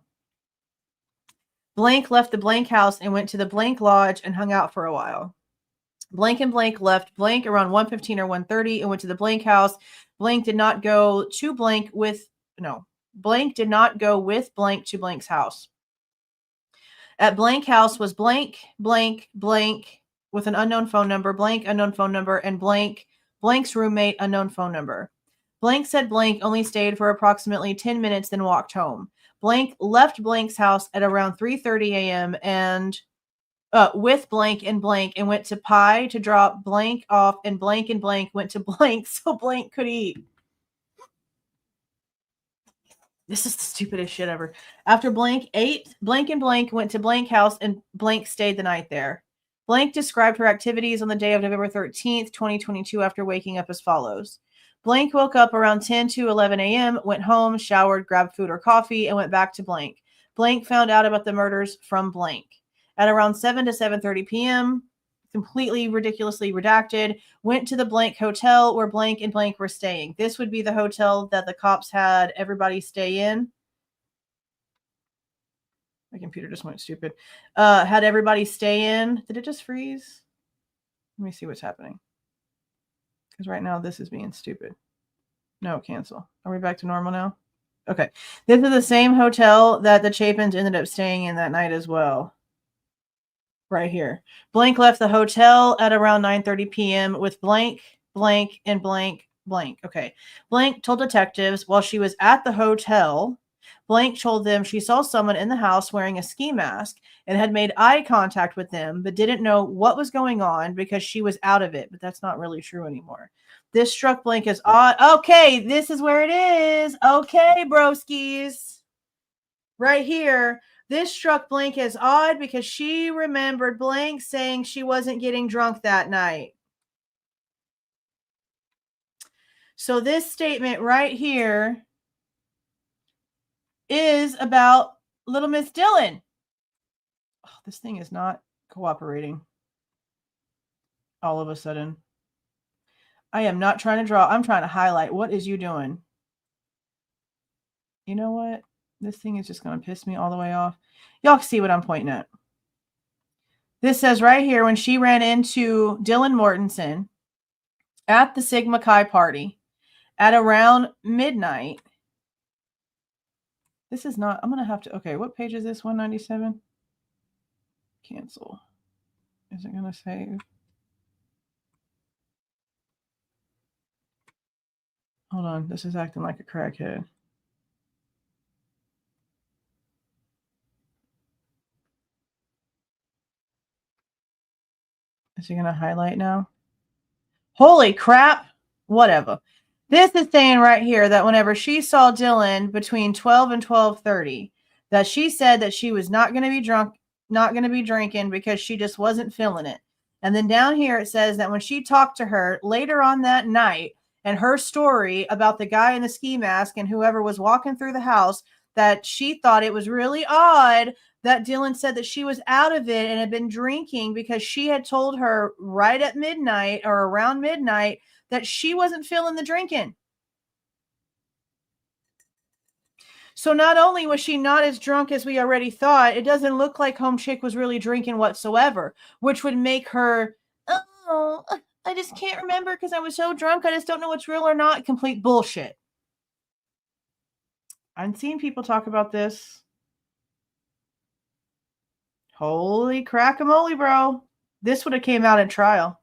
Blank left the blank house and went to the blank lodge and hung out for a while. Blank and blank left blank around 1:15 or 1:30 and went to the blank house. Blank did not go to blank with blank did not go with blank to blank's house. At blank house was blank, blank, blank with an unknown phone number, blank, unknown phone number, and blank, blank's roommate, unknown phone number. Blank said blank only stayed for approximately 10 minutes, then walked home. Blank left blank's house at around 3:30 a.m. and with blank and went to Pie to drop blank off, and blank went to blank so blank could eat. This is the stupidest shit ever. After blank ate, blank and blank went to blank house and blank stayed the night there. Blank described her activities on the day of November 13th, 2022 after waking up as follows. Blank woke up around 10 to 11 a.m., went home, showered, grabbed food or coffee, and went back to blank. Blank found out about the murders from blank. At around 7 to 7:30 p.m., completely ridiculously redacted, went to the blank hotel where blank and blank were staying. This would be the hotel that the cops had everybody stay in. My computer just went stupid. Had everybody stay in. Did it just freeze? Let me see what's happening. Because right now this is being stupid. No, cancel. Are we back to normal now? Okay. This is the same hotel that the Chapins ended up staying in that night as well. Right here. Blank left the hotel at around 9:30 p.m. with blank, blank, and blank, blank. Okay. Blank told detectives while she was at the hotel, blank told them she saw someone in the house wearing a ski mask and had made eye contact with them, but didn't know what was going on because she was out of it. But that's not really true anymore. This struck blank as odd. Okay, this is where it is. Okay, broskies. right here, this struck blank as odd because she remembered blank saying she wasn't getting drunk that night. So this statement right here is about little Miss Dillon. Oh, this thing is not cooperating all of a sudden. I am not trying to draw. I'm trying to highlight. What is you doing? You know what? This thing is just going to piss me all the way off. Y'all can see what I'm pointing at. This says right here, when she ran into Dylan Mortensen at the Sigma Chi party at around midnight. This is not, I'm going to have to, okay, what page is this? 197? Cancel. Is it going to save? Hold on. This is acting like a crackhead. Is he going to highlight now? Holy crap. Whatever. This is saying right here that whenever she saw Dylan between 12 and 12:30, that she said that she was not going to be drunk, not going to be drinking because she just wasn't feeling it. And then down here it says that when she talked to her later on that night and her story about the guy in the ski mask and whoever was walking through the house, that she thought it was really odd that Dylan said that she was out of it and had been drinking because she had told her right at midnight or around midnight that she wasn't feeling the drinking. So not only was she not as drunk as we already thought, it doesn't look like Home Chick was really drinking whatsoever, which would make her, oh, I just can't remember because I was so drunk. I just don't know what's real or not. Complete bullshit. I've seen people talk about this. Holy crack-a-mole, bro. This would have came out at trial.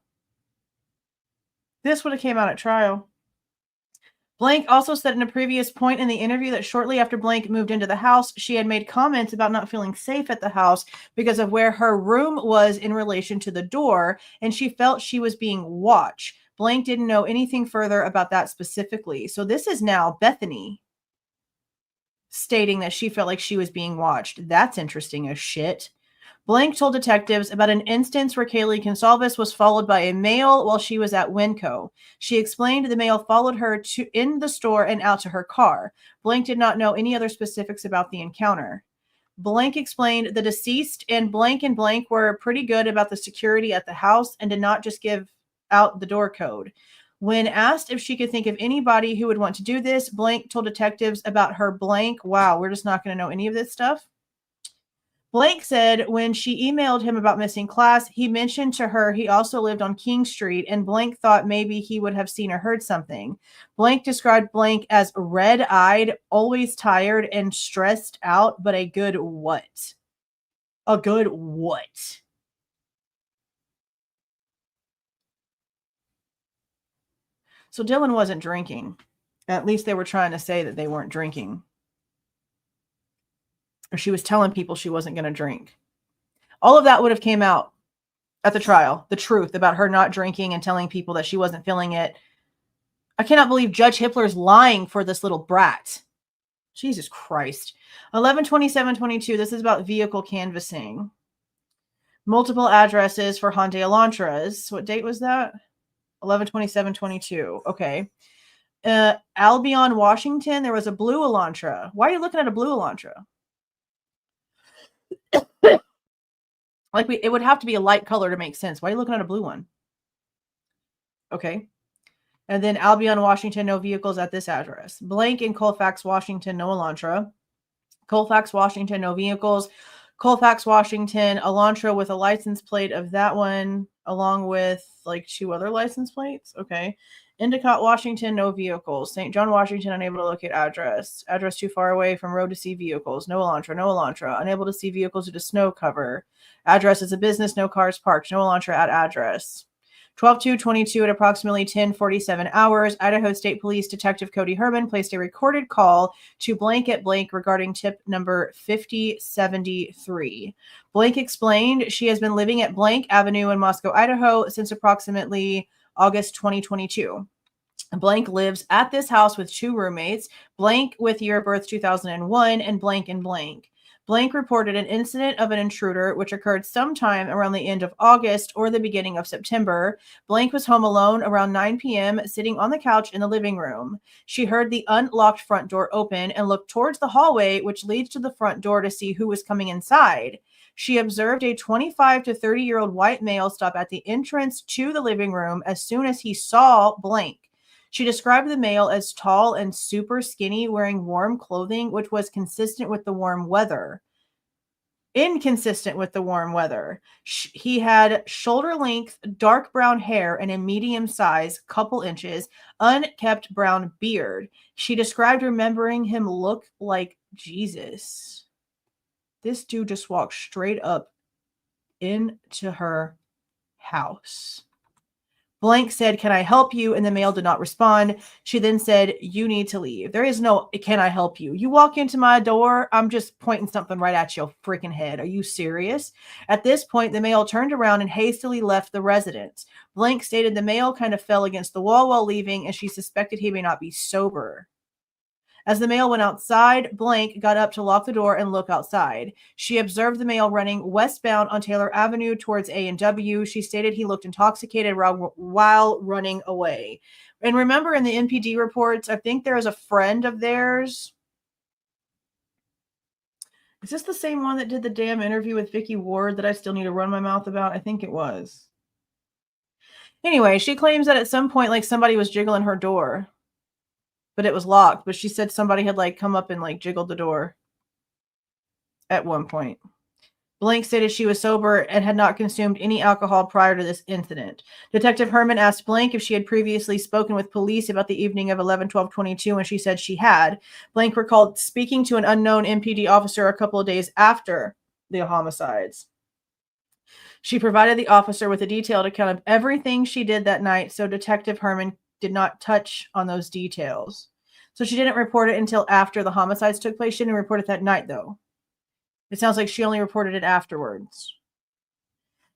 This would have came out at trial. Blank also said in a previous point in the interview that shortly after Blank moved into the house, she had made comments about not feeling safe at the house because of where her room was in relation to the door, and she felt she was being watched. Blank didn't know anything further about that specifically. So this is now Bethany stating that she felt like she was being watched. That's interesting as shit. Blank told detectives about an instance where Kaylee Goncalves was followed by a male while she was at Winco. She explained the male followed her in the store and out to her car. Blank did not know any other specifics about the encounter. Blank explained the deceased and Blank were pretty good about the security at the house and did not just give out the door code. When asked if she could think of anybody who would want to do this, Blank told detectives about her blank. Wow, we're just not going to know any of this stuff. Blank said when she emailed him about missing class, he mentioned to her he also lived on King Street, and Blank thought maybe he would have seen or heard something. Blank described Blank as red-eyed, always tired, and stressed out, but a good what? A good what? So Dylan wasn't drinking. At least they were trying to say that they weren't drinking. Or she was telling people she wasn't going to drink. All of that would have came out at the trial. The truth about her not drinking and telling people that she wasn't feeling it. I cannot believe Judge Hippler is lying for this little brat. Jesus Christ. 11/27/22. This is about vehicle canvassing. Multiple addresses for Hyundai Elantras. What date was that? 11/27/22. Okay. Albion, Washington. There was a blue Elantra. Why are you looking at a blue Elantra? It would have to be a light color to make sense. Why are you looking at a blue one? Okay. And then Albion, Washington, no vehicles at this address. Blank in Colfax, Washington, no Elantra. Colfax, Washington, no vehicles. Colfax, Washington, Elantra with a license plate of that one, along with like 2 other license plates. Okay. Endicott, Washington, no vehicles. St. John, Washington, unable to locate address. Address too far away from road to see vehicles. No Elantra, no Elantra. Unable to see vehicles due to snow cover. Address is a business, no cars parked. No Elantra at address. 12/2/22 at approximately 10:47 hours, Idaho State Police Detective Cody Herman placed a recorded call to Blank at Blank regarding tip number 5073. Blank explained she has been living at Blank Avenue in Moscow, Idaho since approximately August 2022. Blank lives at this house with 2 roommates, blank with year of birth 2001 and blank and blank. Blank reported an incident of an intruder which occurred sometime around the end of August or the beginning of September. Blank was home alone around 9 p.m., sitting on the couch in the living room. She heard the unlocked front door open and looked towards the hallway, which leads to the front door, to see who was coming inside. She observed a 25 to 30-year-old white male stop at the entrance to the living room as soon as he saw blank. She described the male as tall and super skinny, wearing warm clothing, which was inconsistent with the warm weather. He had shoulder-length, dark brown hair and a medium size, couple inches, unkempt brown beard. She described remembering him look like Jesus. This dude just walked straight up into her house. Blank said, "Can I help you?" And the male did not respond. She then said, "You need to leave." There is no, "Can I help you?" You walk into my door, I'm just pointing something right at your freaking head. Are you serious? At this point, the male turned around and hastily left the residence. Blank stated the male kind of fell against the wall while leaving, and she suspected he may not be sober. As the male went outside, Blank got up to lock the door and look outside. She observed the male running westbound on Taylor Avenue towards A&W. She stated he looked intoxicated while running away. And remember, in the NPD reports, I think there is a friend of theirs. Is this the same one that did the damn interview with Vicky Ward that I still need to run my mouth about? I think it was. Anyway, she claims that at some point, like, somebody was jiggling her door, but it was locked. But she said somebody had, like, come up and, like, jiggled the door at one point. Blank stated she was sober and had not consumed any alcohol prior to this incident. Detective Herman asked Blank if she had previously spoken with police about the evening of 11/12/22, and she said she had. Blank recalled speaking to an unknown MPD officer a couple of days after the homicides. She provided the officer with a detailed account of everything she did that night, so Detective Herman did not touch on those details. So she didn't report it until after the homicides took place. She didn't report it that night, though. It sounds like she only reported it afterwards.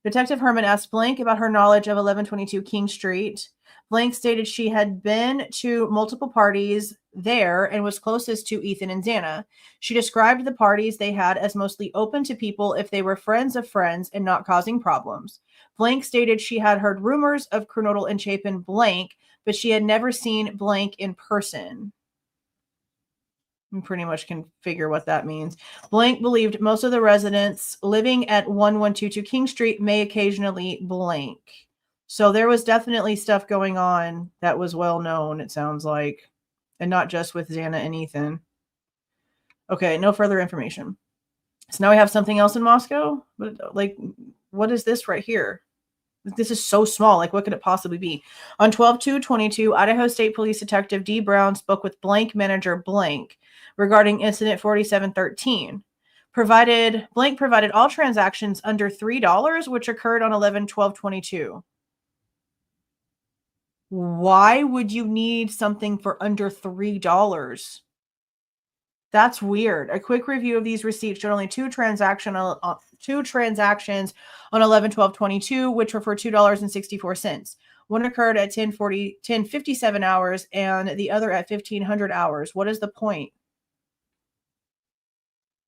Detective Herman asked Blank about her knowledge of 1122 King Street. Blank stated she had been to multiple parties there and was closest to Ethan and Xana. She described the parties they had as mostly open to people if they were friends of friends and not causing problems. Blank stated she had heard rumors of Kernodle and Chapin Blank, but she had never seen Blank in person. You pretty much can figure what that means. Blank believed most of the residents living at 1122 King Street may occasionally blank. So there was definitely stuff going on that was well known, it sounds like, and not just with Xana and Ethan. Okay, no further information. So now we have something else in Moscow? Like, what is this right here? This is so small. Like, what could it possibly be? On 12/2/22, Idaho State Police Detective D. Brown spoke with Blank manager Blank regarding incident 4713. Blank provided all transactions under $3, which occurred on 11/12/22. Why would you need something for under $3? That's weird. A quick review of these receipts showed only two transactions on 11/12/22, which were for $2.64. One occurred at 10:57 hours and the other at 1500 hours. What is the point?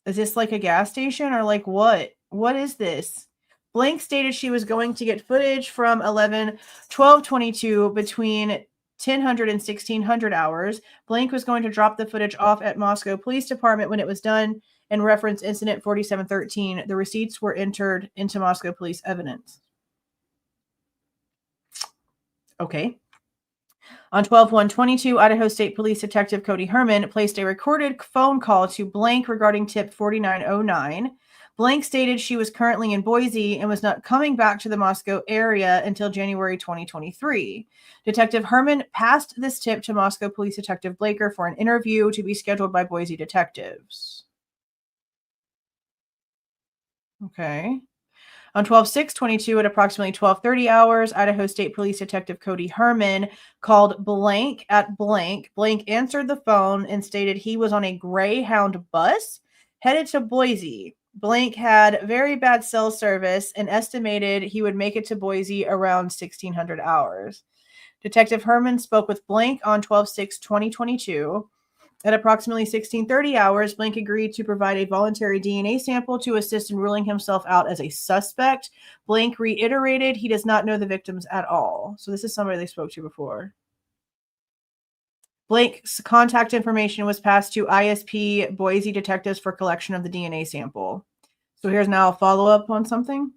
Is this like a gas station or like what? What is this? Blank stated she was going to get footage from 11/12/22 between 1000 and 1600 hours. Blank was going to drop the footage off at Moscow Police Department when it was done and reference incident 4713. The receipts were entered into Moscow Police evidence. Okay. On 12/1/22, Idaho State Police Detective Cody Herman placed a recorded phone call to Blank regarding tip 4909. Blank stated she was currently in Boise and was not coming back to the Moscow area until January 2023. Detective Herman passed this tip to Moscow Police Detective Blaker for an interview to be scheduled by Boise detectives. Okay. On 12/6/22 at approximately 12:30 hours, Idaho State Police Detective Cody Herman called Blank at Blank. Blank answered the phone and stated he was on a Greyhound bus headed to Boise. Blank had very bad cell service and estimated he would make it to Boise around 1600 hours. Detective Herman spoke with Blank on 12/6/2022. At approximately 16:30 hours, Blank agreed to provide a voluntary DNA sample to assist in ruling himself out as a suspect. Blank reiterated he does not know the victims at all. So this is somebody they spoke to before. Blank's contact information was passed to ISP Boise detectives for collection of the DNA sample. So here's now a follow-up on something.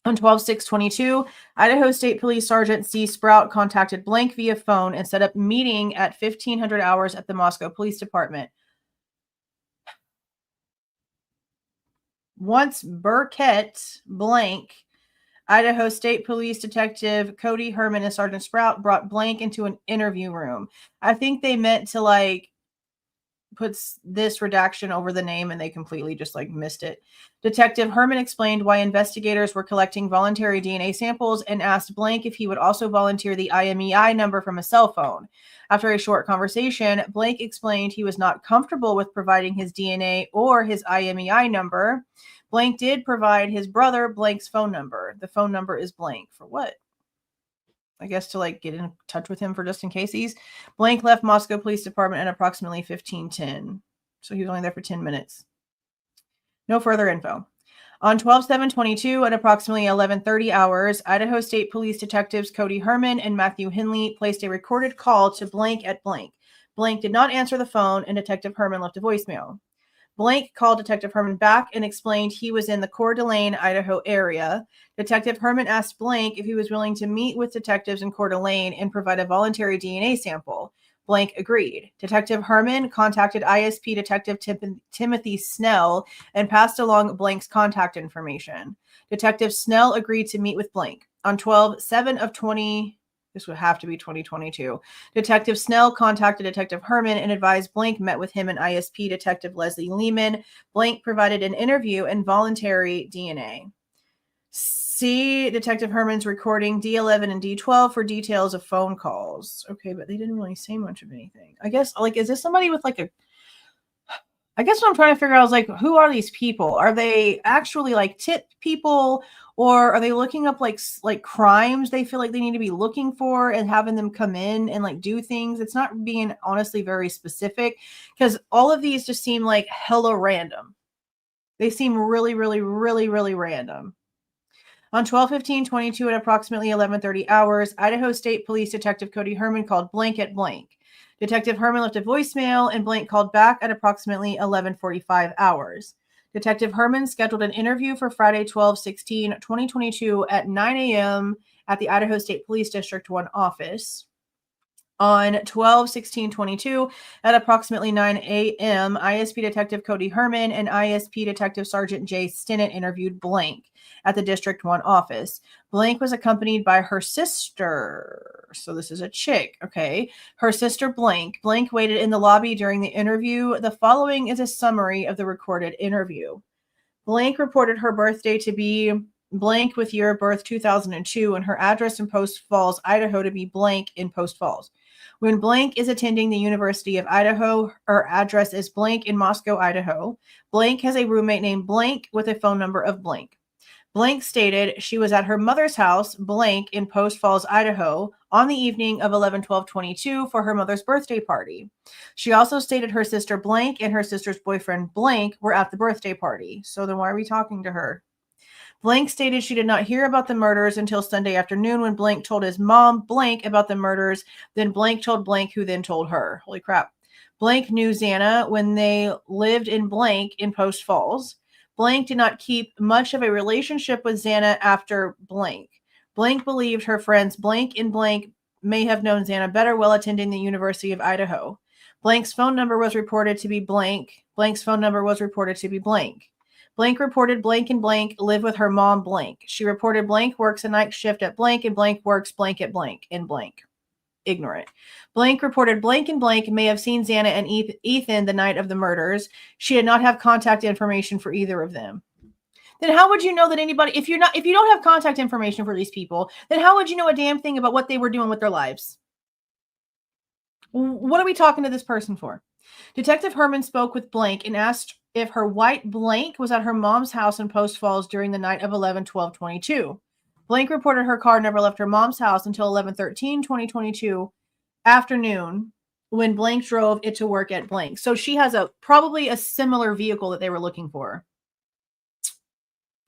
On 12/6/22, Idaho State Police Sergeant C. Sprout contacted Blank via phone and set up a meeting at 1500 hours at the Moscow Police Department. Once Burkett, Blank, Idaho State Police Detective Cody Herman and Sergeant Sprout brought Blank into an interview room. I think they meant to like puts this redaction over the name and they completely just like missed it. Detective Herman explained why investigators were collecting voluntary DNA samples and asked Blank if he would also volunteer the IMEI number from a cell phone. After a short conversation, Blank explained he was not comfortable with providing his DNA or his IMEI number. Blank did provide his brother Blank's phone number. The phone number is Blank. For what? I guess to like get in touch with him for just in case he's. Blank left Moscow Police Department at approximately 15:10. So he was only there for 10 minutes. No further info. On 12/7/22 at approximately 11:30 hours, Idaho State Police Detectives Cody Herman and Matthew Henley placed a recorded call to Blank at Blank. Blank did not answer the phone and Detective Herman left a voicemail. Blank called Detective Herman back and explained he was in the Coeur d'Alene, Idaho area. Detective Herman asked Blank if he was willing to meet with detectives in Coeur d'Alene and provide a voluntary DNA sample. Blank agreed. Detective Herman contacted ISP Detective Timothy Snell and passed along Blank's contact information. Detective Snell agreed to meet with Blank. On 12/7/20, this would have to be 2022. Detective Snell contacted Detective Herman and advised Blank met with him and ISP Detective Leslie Lehman. Blank provided an interview and voluntary DNA. See Detective Herman's recording D11 and D12 for details of phone calls. Okay, but they didn't really say much of anything. I guess, like, is this somebody with like a... I guess what I'm trying to figure out is like, who are these people? Are they actually like tip people, or are they looking up like crimes they feel like they need to be looking for and having them come in and like do things? It's not being honestly very specific because all of these just seem like hella random. They seem really, really, really, really random. On 12/15/22 at approximately 11:30 hours, Idaho State Police Detective Cody Herman called Blank at Blank. Detective Herman left a voicemail and Blank called back at approximately 11:45 hours. Detective Herman scheduled an interview for Friday, 12/16/2022 at 9 a.m. at the Idaho State Police District 1 office. On 12/16/22 at approximately 9 a.m., ISP Detective Cody Herman and ISP Detective Sergeant Jay Stinnett interviewed Blank at the District 1 office. Blank was accompanied by her sister. So this is a chick, okay? Her sister Blank. Blank waited in the lobby during the interview. The following is a summary of the recorded interview. Blank reported her birthday to be blank with year of birth 2002 and her address in Post Falls, Idaho to be blank in Post Falls. When Blank is attending the University of Idaho, her address is blank in Moscow, Idaho. Blank has a roommate named Blank with a phone number of blank. Blank stated she was at her mother's house, blank, in Post Falls, Idaho, on the evening of 11/12/22 for her mother's birthday party. She also stated her sister Blank and her sister's boyfriend Blank were at the birthday party. So then why are we talking to her? Blank stated she did not hear about the murders until Sunday afternoon when Blank told his mom, Blank, about the murders. Then Blank told Blank, who then told her. Holy crap. Blank knew Xana when they lived in Blank in Post Falls. Blank did not keep much of a relationship with Xana after Blank. Blank believed her friends Blank and Blank may have known Xana better while attending the University of Idaho. Blank's phone number was reported to be blank. Blank's phone number was reported to be blank. Blank reported Blank and Blank live with her mom Blank. She reported Blank works a night shift at Blank and Blank works blank at Blank in Blank. Ignorant. Blank reported Blank and Blank may have seen Xana and Ethan the night of the murders. She did not have contact information for either of them. Then how would you know that anybody, if you don't have contact information for these people, then how would you know a damn thing about what they were doing with their lives? What are we talking to this person for? Detective Herman spoke with Blank and asked if her white Blank was at her mom's house in Post Falls during the night of 11/12/22. Blank reported her car never left her mom's house until 11/13/2022 afternoon when Blank drove it to work at Blank. So she has probably a similar vehicle that they were looking for.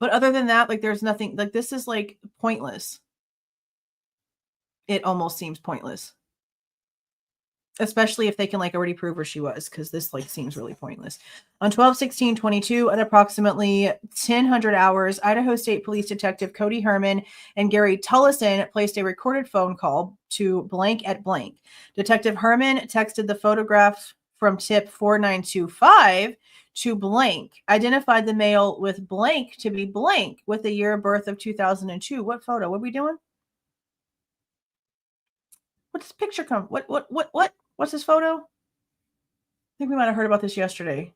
But other than that, like, there's nothing, like, this is like pointless. It almost seems pointless. Especially if they can like already prove where she was, because this like seems really pointless. On 12/16/22 at approximately 1000 hours, Idaho State Police Detective Cody Herman and Gary Tullison placed a recorded phone call to Blank at Blank. Detective Herman texted the photograph from tip 4925 to Blank, identified the male with Blank to be Blank with the year of birth of 2002. What photo? What are we doing? What does picture come? What? What's this photo? I think we might have heard about this yesterday.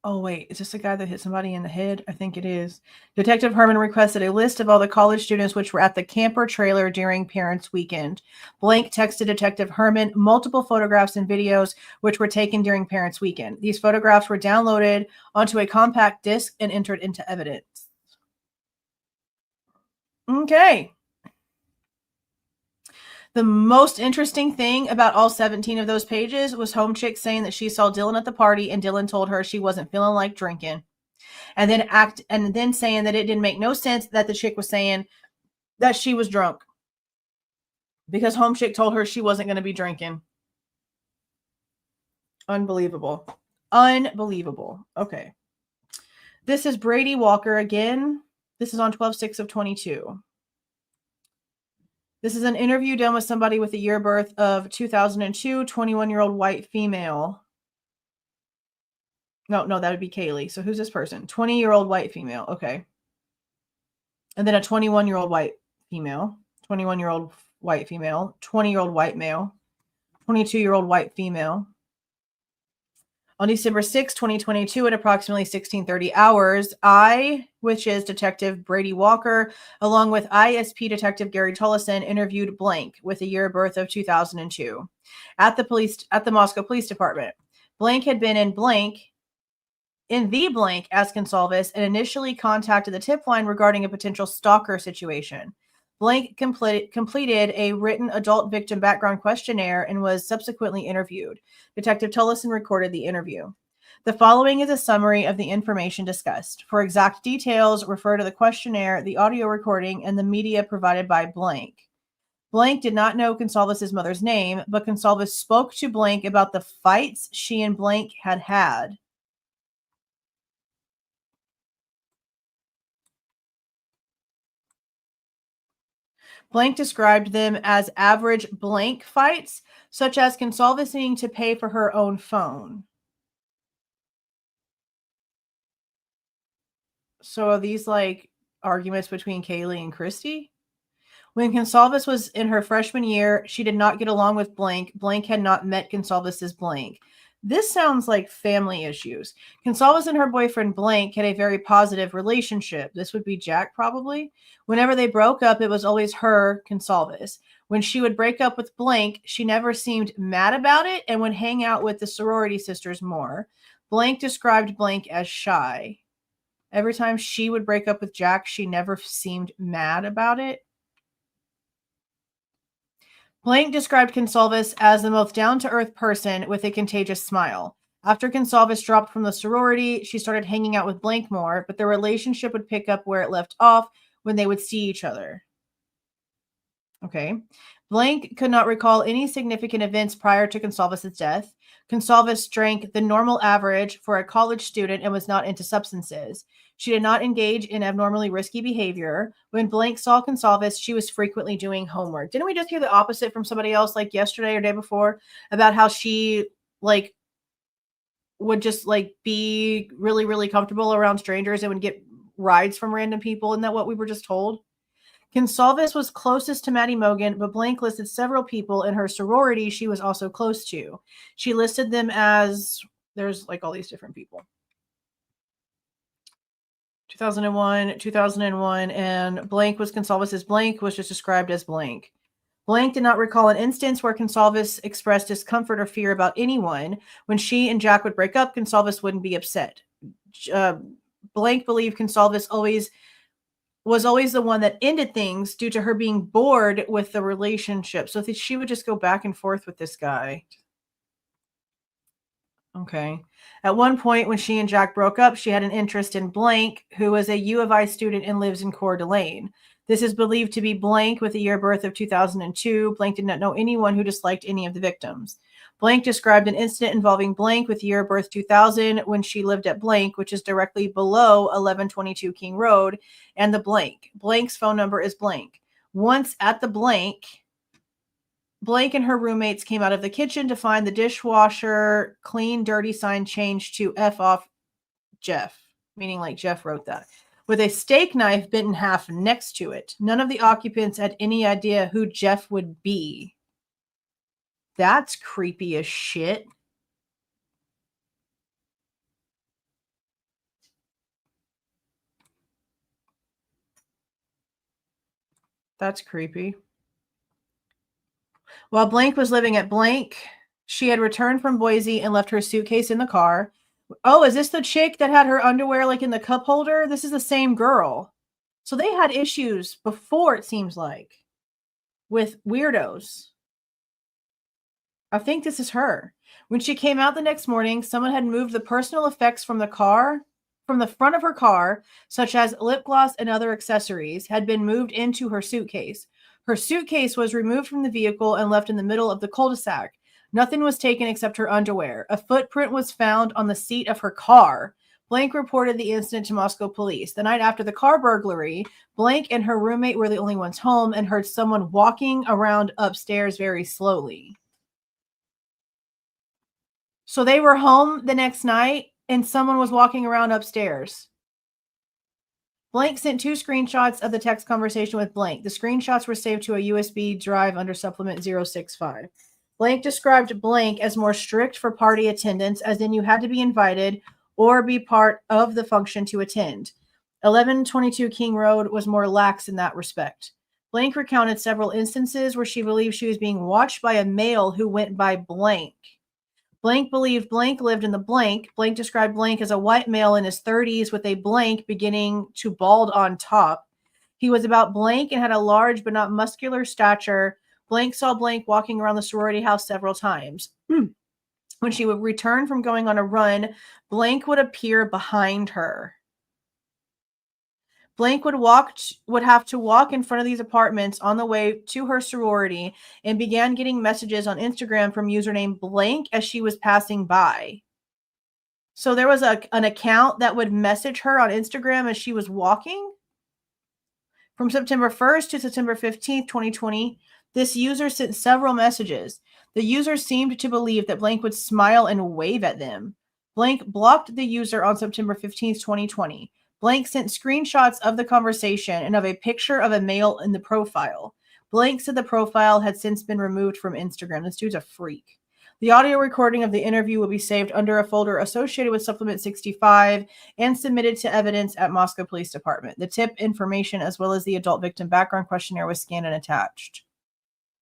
Oh, wait. Is this the guy that hit somebody in the head? I think it is. Detective Herman requested a list of all the college students which were at the camper trailer during Parents' Weekend. Blank texted Detective Herman multiple photographs and videos which were taken during Parents' Weekend. These photographs were downloaded onto a compact disc and entered into evidence. Okay. The most interesting thing about all 17 of those pages was Home Chick saying that she saw Dylan at the party and Dylan told her she wasn't feeling like drinking. And then saying that it didn't make no sense that the chick was saying that she was drunk. Because Home Chick told her she wasn't going to be drinking. Unbelievable. Unbelievable. Okay. This is Brady Walker again. This is on 12/6/22. This is an interview done with somebody with a year birth of 2002, 21-year-old white female. No, that would be Kaylee. So who's this person? 20-year-old white female. Okay. And then a 21-year-old white female, 21-year-old white female, 20-year-old white male, 22-year-old white female. On December 6, 2022, at approximately 16:30 hours, which is Detective Brady Walker, along with ISP Detective Gary Tullison, interviewed Blank with a year of birth of 2002 at the Moscow Police Department. Blank had been in the Blank as Goncalves and initially contacted the tip line regarding a potential stalker situation. Blank completed a written adult victim background questionnaire and was subsequently interviewed. Detective Tullison recorded the interview. The following is a summary of the information discussed. For exact details, refer to the questionnaire, the audio recording, and the media provided by Blank. Blank did not know Goncalves' mother's name, but Goncalves spoke to Blank about the fights she and Blank had had. Blank described them as average Blank fights, such as Goncalves needing to pay for her own phone. So are these like arguments between Kaylee and Christy? When Goncalves was in her freshman year, she did not get along with Blank. Blank had not met Goncalves' Blank. This sounds like family issues. Goncalves and her boyfriend Blank had a very positive relationship. This would be Jack probably. Whenever they broke up, it was always her, Goncalves. When she would break up with Blank, she never seemed mad about it and would hang out with the sorority sisters more. Blank described Blank as shy. Every time she would break up with Jack, she never seemed mad about it. Blank described Goncalves as the most down-to-earth person with a contagious smile. After Goncalves dropped from the sorority, she started hanging out with Blank more, but their relationship would pick up where it left off when they would see each other. Okay. Blank could not recall any significant events prior to Goncalves' death. Goncalves drank the normal average for a college student and was not into substances. She did not engage in abnormally risky behavior. When Blank saw Goncalves, she was frequently doing homework. Didn't we just hear the opposite from somebody else like yesterday or day before about how she like would just like be really, really comfortable around strangers and would get rides from random people? Isn't that what we were just told? Goncalves was closest to Maddie Mogen, but Blank listed several people in her sorority she was also close to. She listed them as, there's like all these different people. 2001, and Blank was Goncalves' Blank was just described as Blank. Blank did not recall an instance where Goncalves expressed discomfort or fear about anyone. When she and Jack would break up, Goncalves wouldn't be upset. Blank believed Goncalves was always the one that ended things due to her being bored with the relationship. So she would just go back and forth with this guy. Okay. At one point, when she and Jack broke up, she had an interest in Blank, who was a U of I student and lives in Coeur d'Alene. This is believed to be Blank with a year birth of 2002. Blank did not know anyone who disliked any of the victims. Blank described an incident involving Blank with year of birth 2000 when she lived at Blank, which is directly below 1122 King Road, and the Blank. Blank's phone number is Blank. Once at the Blank and her roommates came out of the kitchen to find the dishwasher clean dirty sign changed to F off Jeff, meaning like Jeff wrote that, with a steak knife bent in half next to it. None of the occupants had any idea who Jeff would be. That's creepy as shit. That's creepy. While Blank was living at Blank, she had returned from Boise and left her suitcase in the car. Oh, is this the chick that had her underwear like in the cup holder? This is the same girl. So they had issues before, it seems like, with weirdos. I think this is her. When she came out the next morning, someone had moved the personal effects from the front of her car, such as lip gloss and other accessories, had been moved into her suitcase. Her suitcase was removed from the vehicle and left in the middle of the cul-de-sac. Nothing was taken except her underwear. A footprint was found on the seat of her car. Blank reported the incident to Moscow police. The night after the car burglary, Blank and her roommate were the only ones home and heard someone walking around upstairs very slowly. So they were home the next night and someone was walking around upstairs. Blank sent 2 screenshots of the text conversation with Blank. The screenshots were saved to a USB drive under supplement 065. Blank described Blank as more strict for party attendance, as in you had to be invited or be part of the function to attend. 1122 King Road was more lax in that respect. Blank recounted several instances where she believed she was being watched by a male who went by Blank. Blank believed Blank lived in the Blank. Blank described Blank as a white male in his 30s with a blank beginning to bald on top. He was about Blank and had a large but not muscular stature. Blank saw Blank walking around the sorority house several times. When she would return from going on a run, Blank would appear behind her. Blank would have to walk in front of these apartments on the way to her sorority and began getting messages on Instagram from username Blank as she was passing by. So there was an account that would message her on Instagram as she was walking. From September 1st to September 15th, 2020, this user sent several messages. The user seemed to believe that Blank would smile and wave at them. Blank blocked the user on September 15th, 2020. Blank sent screenshots of the conversation and of a picture of a male in the profile. Blank said the profile had since been removed from Instagram. This dude's a freak. The audio recording of the interview will be saved under a folder associated with Supplement 65 and submitted to evidence at Moscow Police Department. The tip information as well as the adult victim background questionnaire was scanned and attached.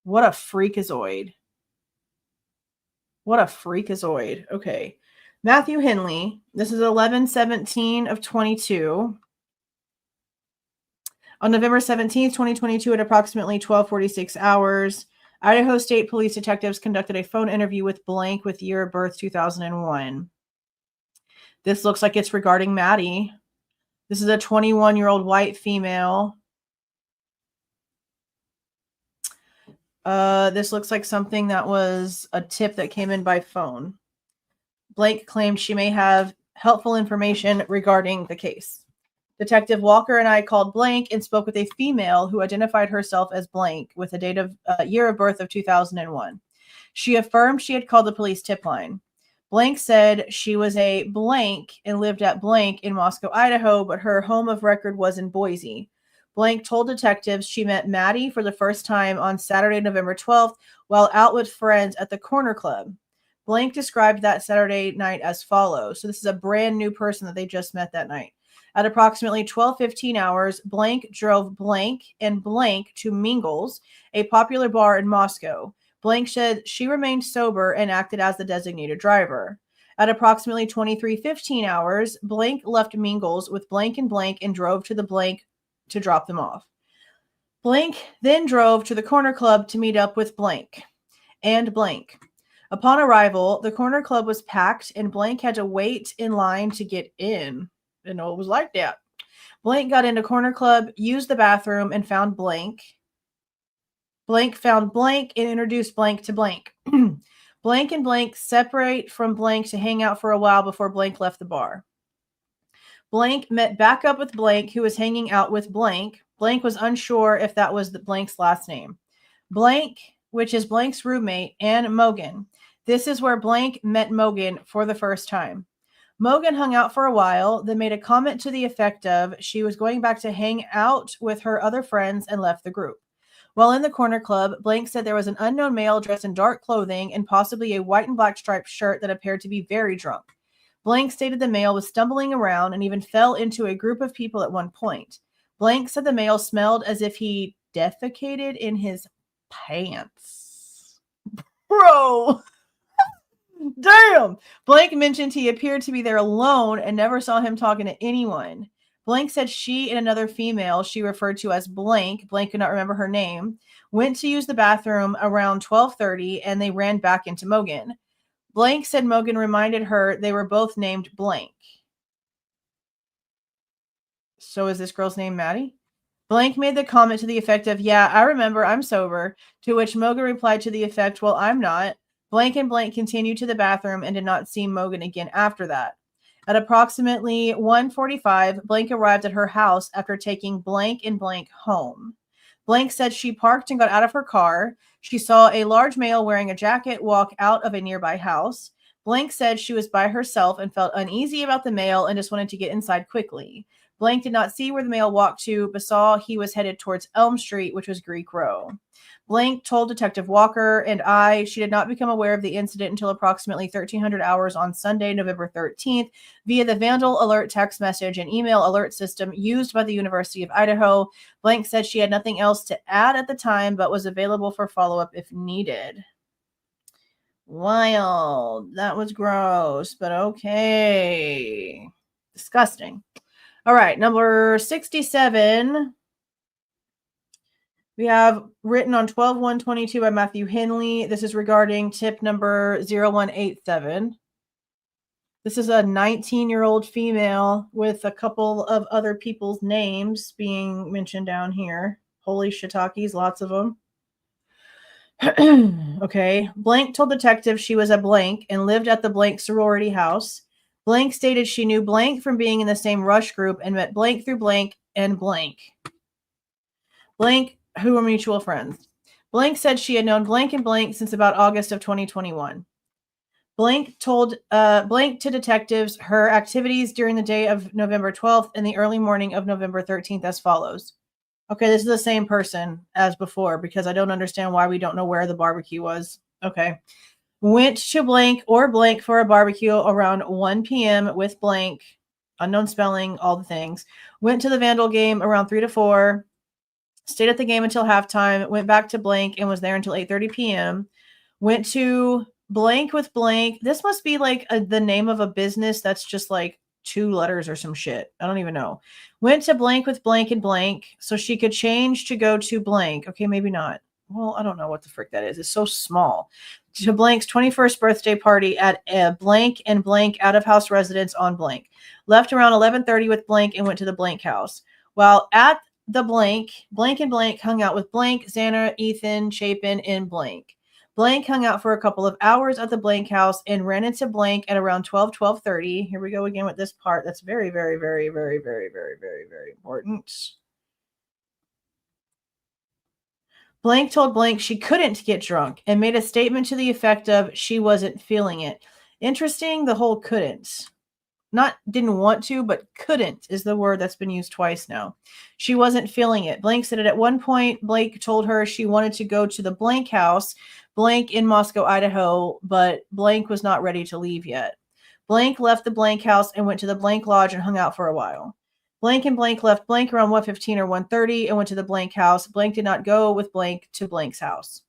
What a freakazoid. What a freakazoid. Okay. Matthew Henley, this is 11/17 of 22. On November 17th, 2022, at approximately 12:46 hours, Idaho State Police detectives conducted a phone interview with Blank with year of birth 2001. This looks like it's regarding Maddie. This is a 21-year-old white female. This looks like something that was a tip that came in by phone. Blank claimed she may have helpful information regarding the case. Detective Walker and I called Blank and spoke with a female who identified herself as Blank with a date of year of birth of 2001. She affirmed she had called the police tip line. Blank said she was a Blank and lived at Blank in Moscow, Idaho, but her home of record was in Boise. Blank told detectives she met Maddie for the first time on Saturday, November 12th, while out with friends at the Corner Club. Blank described that Saturday night as follows. So this is a brand new person that they just met that night. At approximately 12:15 hours, Blank drove Blank and Blank to Mingles, a popular bar in Moscow. Blank said she remained sober and acted as the designated driver. At approximately 23:15 hours, blank left Mingles with blank and drove to the blank to drop them off. Blank then drove to the corner club to meet up with blank and blank. Upon arrival, the corner club was packed and blank had to wait in line to get in. Didn't know it was like that. Blank got into corner club, used the bathroom, and found blank. Blank found blank and introduced blank to blank. Blank and blank separate from blank to hang out for a while before blank left the bar. Blank met back up with blank, who was hanging out with blank. Blank was unsure if that was the blank's last name. Blank, which is blank's roommate, and Mogen. This is where blank met Mogen for the first time. Mogen hung out for a while, then made a comment to the effect of she was going back to hang out with her other friends and left the group. While in the corner club, blank said there was an unknown male dressed in dark clothing and possibly a white and black striped shirt that appeared to be very drunk. Blank stated the male was stumbling around and even fell into a group of people at one point. Blank said the male smelled as if he defecated in his pants. Bro! Damn! Blank mentioned he appeared to be there alone and never saw him talking to anyone. Blank said she and another female she referred to as Blank could not remember her name, went to use the bathroom around 12:30 and they ran back into Mogen. Blank said Mogen reminded her they were both named Blank. So is this girl's name Maddie? Blank made the comment to the effect of, yeah, I remember, I'm sober, to which Mogen replied to the effect, well, I'm not. Blank and blank continued to the bathroom and did not see Mogen again after that. At approximately 1:45, blank arrived at her house after taking blank and blank home. Blank said she parked and got out of her car. She saw a large male wearing a jacket walk out of a nearby house. Blank said she was by herself and felt uneasy about the male and just wanted to get inside quickly. Blank did not see where the male walked to, but saw he was headed towards Elm Street, which was Greek Row. Blank told Detective Walker and she did not become aware of the incident until approximately 1300 hours on Sunday, November 13th, via the Vandal Alert text message and email alert system used by the University of Idaho. Blank said she had nothing else to add at the time, but was available for follow-up if needed. Wild. That was gross, but okay. Disgusting. All right, number 67. We have written on 12/1/22 by Matthew Henley. This is regarding tip number 0187. This is a 19-year-old female with a couple of other people's names being mentioned down here. Holy shiitakes, lots of them. Okay. Blank told detectives she was a blank and lived at the blank sorority house. Blank stated she knew blank from being in the same rush group and met blank through blank and blank. Blank, who were mutual friends. Blank said she had known blank and blank since about August of 2021. Blank told blank to detectives her activities during the day of November 12th and the early morning of November 13th as follows. Okay, this is the same person as before because I don't understand why we don't know where the barbecue was. Okay. Went to blank or blank for a barbecue around 1 p.m. with blank, unknown spelling, all the things. Went to the Vandal game around 3 to 4. Stayed at the game until halftime. Went back to blank and was there until 8:30 p.m. Went to blank with blank. This must be like the name of a business that's just like 2 letters or some shit. I don't even know. Went to blank with blank and blank so she could change to go to blank. Okay, maybe not. Well, I don't know what the frick that is. It's so small. To blank's 21st birthday party at a blank and blank out-of-house residence on blank. Left around 11:30 with blank and went to the blank house. While at the blank and blank hung out with blank, Xana, Ethan, Chapin, and blank. Blank hung out for a couple of hours at the blank house and ran into blank at around 12:30. Here we go again with this part. That's very, very, very, very, very, very, very, very important. Blank told blank she couldn't get drunk and made a statement to the effect of she wasn't feeling it. Interesting, the whole couldn't. Not didn't want to, but couldn't is the word that's been used twice now. She wasn't feeling it. Blank said it at one point. Blank told her she wanted to go to the blank house, blank in Moscow, Idaho, but blank was not ready to leave yet. Blank left the blank house and went to the blank lodge and hung out for a while. Blank and blank left blank around 1:15 or 1:30 and went to the blank house. Blank did not go with blank to blank's house.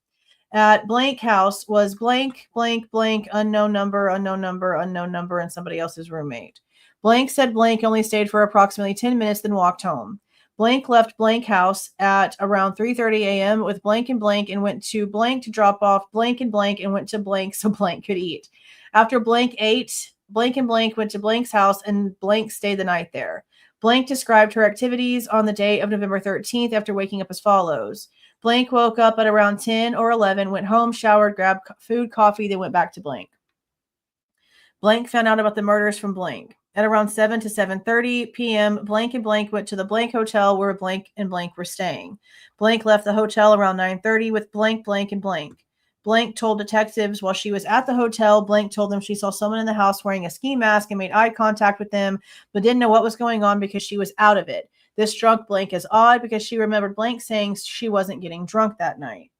at blank house was blank, blank, blank, unknown number, and somebody else's roommate. Blank said blank only stayed for approximately 10 minutes, then walked home. Blank left blank house at around 3:30 a.m. with blank and went to blank to drop off blank and went to blank so blank could eat. After blank ate, blank and went to blank's house and blank stayed the night there. Blank described her activities on the day of November 13th after waking up as follows. Blank woke up at around 10 or 11, went home, showered, grabbed food, coffee, then went back to blank. Blank found out about the murders from blank. At around 7 to 7:30 p.m., blank and went to the blank hotel where blank and were staying. Blank left the hotel around 9:30 with blank and blank. Blank told detectives while she was at the hotel, blank told them she saw someone in the house wearing a ski mask and made eye contact with them, but didn't know what was going on because she was out of it. This struck blank as odd because she remembered blank saying she wasn't getting drunk that night.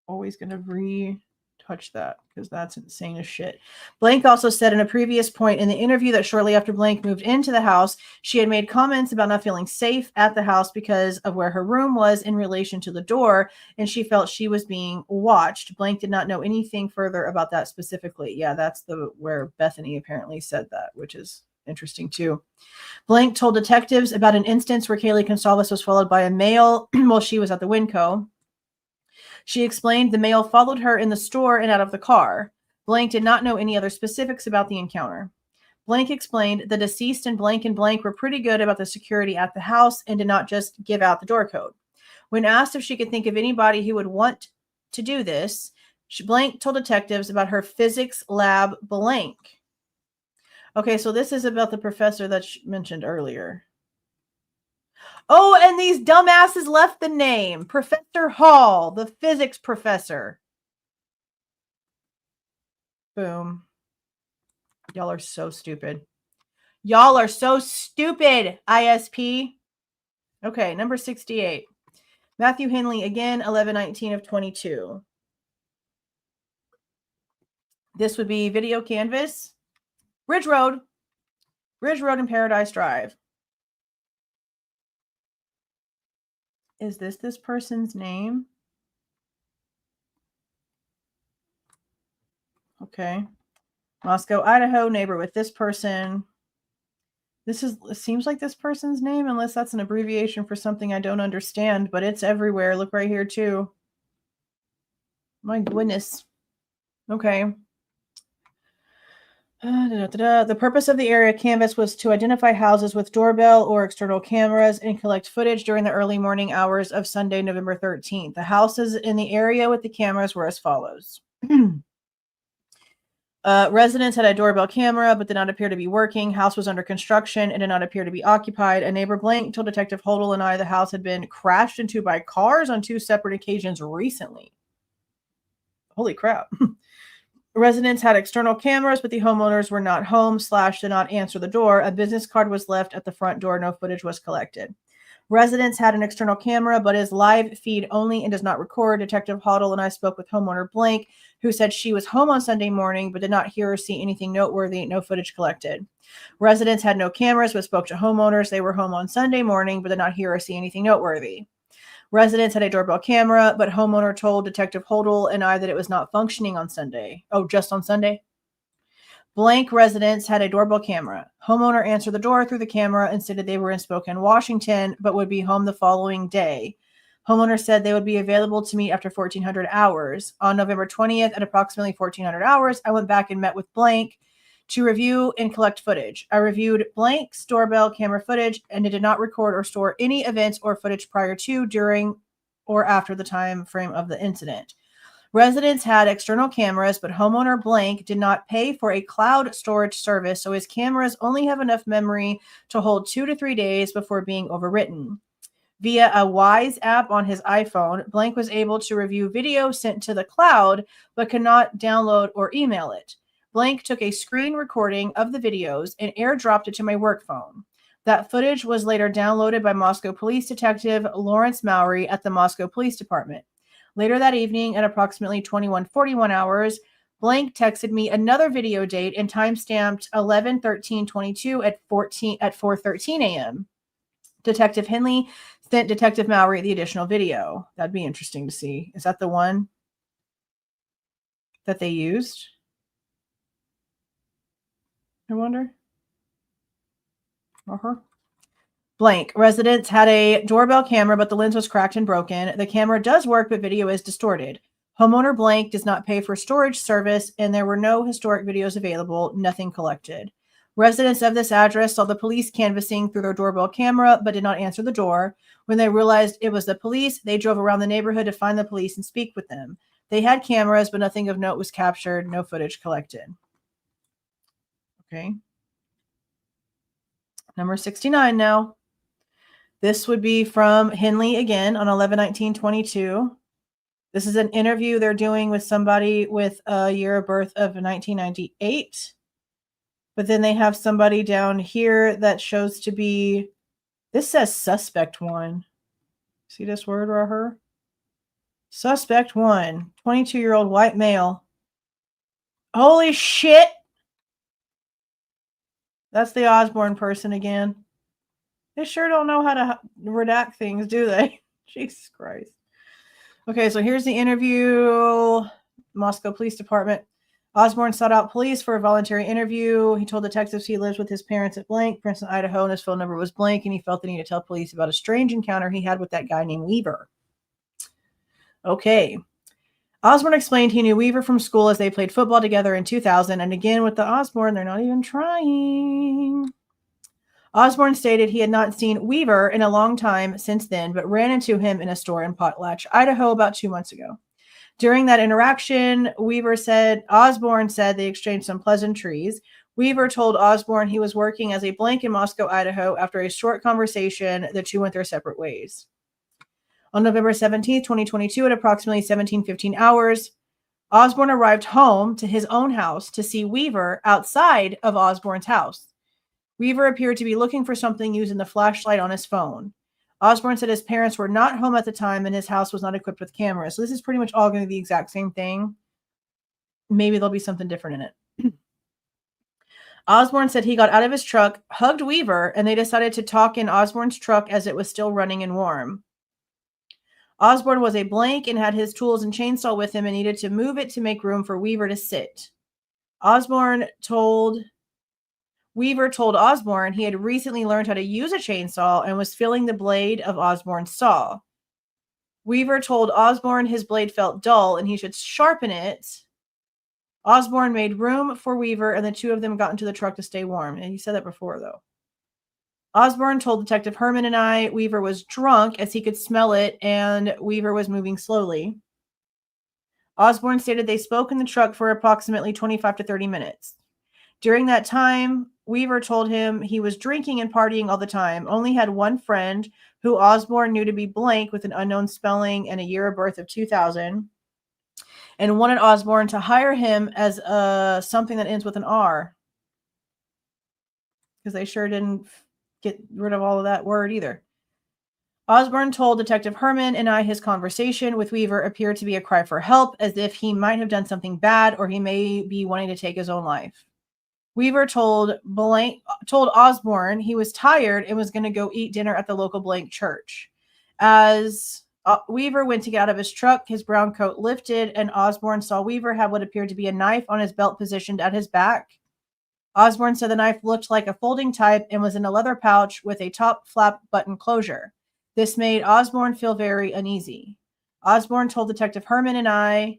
Always going to retouch that because that's insane as shit. Blank also said in a previous point in the interview that shortly after blank moved into the house, she had made comments about not feeling safe at the house because of where her room was in relation to the door, and she felt she was being watched. Blank did not know anything further about that specifically. Yeah, that's where Bethany apparently said that, which is interesting too. Blank told detectives about an instance where Kaylee Goncalves was followed by a male while she was at the Winco. She explained the male followed her in the store and out of the car. Blank did not know any other specifics about the encounter. Blank explained the deceased and were pretty good about the security at the house and did not just give out the door code. When asked if she could think of anybody who would want to do this, Blank told detectives about her physics lab blank. Okay, so this is about the professor that she mentioned earlier. Oh, and these dumbasses left the name. Professor Hall, the physics professor. Boom. Y'all are so stupid. Y'all are so stupid, ISP. Okay, number 68. Matthew Henley, again, 11/19 of 22. This would be video canvas. Ridge Road and Paradise Drive. Is this person's name? Okay. Moscow, Idaho, neighbor with this person. It seems like this person's name, unless that's an abbreviation for something I don't understand, but it's everywhere. Look right here too. My goodness. Okay. The purpose of the area canvas was to identify houses with doorbell or external cameras and collect footage during the early morning hours of Sunday, November 13th. The houses in the area with the cameras were as follows. Residents had a doorbell camera, but did not appear to be working. House was under construction and did not appear to be occupied. A neighbor blank told Detective Hodel and I the house had been crashed into by cars on 2 separate occasions recently. Holy crap. Residents had external cameras, but the homeowners were not home / did not answer the door. A business card was left at the front door. No footage was collected. Residents had an external camera, but is live feed only and does not record. Detective Hodel and I spoke with homeowner blank, who said she was home on Sunday morning, but did not hear or see anything noteworthy. No footage collected. Residents had no cameras, but spoke to homeowners. They were home on Sunday morning, but did not hear or see anything noteworthy. Residents had a doorbell camera, but homeowner told Detective Hodel and I that it was not functioning on Sunday. Oh, just on Sunday? Blank residents had a doorbell camera. Homeowner answered the door through the camera and stated they were in Spokane, Washington, but would be home the following day. Homeowner said they would be available to meet after 1400 hours. On November 20th at approximately 1400 hours, I went back and met with blank to review and collect footage. I reviewed blank's doorbell camera footage and it did not record or store any events or footage prior to, during, or after the time frame of the incident. Residents had external cameras, but homeowner blank did not pay for a cloud storage service, so his cameras only have enough memory to hold 2 to 3 days before being overwritten. Via a Wise app on his iPhone, blank was able to review video sent to the cloud, but could not download or email it. Blank took a screen recording of the videos and airdropped it to my work phone. That footage was later downloaded by Moscow Police Detective Lawrence Mowry at the Moscow Police Department. Later that evening at approximately 21:41 hours, blank texted me another video date and timestamped 11/13/22 at 4:13 a.m. Detective Henley sent Detective Mowry the additional video. That'd be interesting to see. Is that the one that they used? I wonder. Uh-huh. Blank. Residents had a doorbell camera, but the lens was cracked and broken. The camera does work, but video is distorted. Homeowner blank does not pay for storage service, and there were no historic videos available. Nothing collected. Residents of this address saw the police canvassing through their doorbell camera, but did not answer the door. When they realized it was the police, they drove around the neighborhood to find the police and speak with them. They had cameras, but nothing of note was captured. No footage collected. Okay. Number 69 now. This would be from Henley again on 11/19/22. This is an interview they're doing with somebody with a year of birth of 1998. But then they have somebody down here that shows to be, this says suspect one. See this word right here? Suspect one, 22-year-old white male. Holy shit. That's the Osborne person again. They sure don't know how to redact things, do they? Jesus Christ. Okay, so here's the interview. Moscow Police Department. Osborne sought out police for a voluntary interview. He told detectives he lives with his parents at blank, Princeton, Idaho, and his phone number was blank, and he felt the need to tell police about a strange encounter he had with that guy named Weaver. Okay. Osborne explained he knew Weaver from school as they played football together in 2000, and again with the Osborne, they're not even trying. Osborne stated he had not seen Weaver in a long time since then, but ran into him in a store in Potlatch, Idaho about 2 months ago. During that interaction, Osborne said they exchanged some pleasantries. Weaver told Osborne he was working as a blank in Moscow, Idaho. After a short conversation, the two went their separate ways. On November 17, 2022, at approximately 17:15 hours, Osborne arrived home to his own house to see Weaver outside of Osborne's house. Weaver appeared to be looking for something using the flashlight on his phone. Osborne said his parents were not home at the time and his house was not equipped with cameras. So this is pretty much all going to be the exact same thing. Maybe there'll be something different in it. Osborne said he got out of his truck, hugged Weaver, and they decided to talk in Osborne's truck as it was still running and warm. Osborne was a blank and had his tools and chainsaw with him and needed to move it to make room for Weaver to sit. Weaver told Osborne he had recently learned how to use a chainsaw and was feeling the blade of Osborne's saw. Weaver told Osborne his blade felt dull and he should sharpen it. Osborne made room for Weaver and the two of them got into the truck to stay warm. And he said that before, though. Osborne told Detective Herman and I Weaver was drunk as he could smell it and Weaver was moving slowly. Osborne stated they spoke in the truck for approximately 25 to 30 minutes. During that time, Weaver told him he was drinking and partying all the time, only had one friend who Osborne knew to be blank with an unknown spelling and a year of birth of 2000, and wanted Osborne to hire him as something that ends with an R, because they sure didn't get rid of all of that word either. Osborne told Detective Herman and I his conversation with Weaver appeared to be a cry for help, as if he might have done something bad or he may be wanting to take his own life. Weaver told Osborne he was tired and was going to go eat dinner at the local blank church. As Weaver went to get out of his truck, his brown coat lifted, and Osborne saw Weaver have what appeared to be a knife on his belt positioned at his back. Osborne said the knife looked like a folding type and was in a leather pouch with a top flap button closure. This made Osborne feel very uneasy. Osborne told Detective Herman and I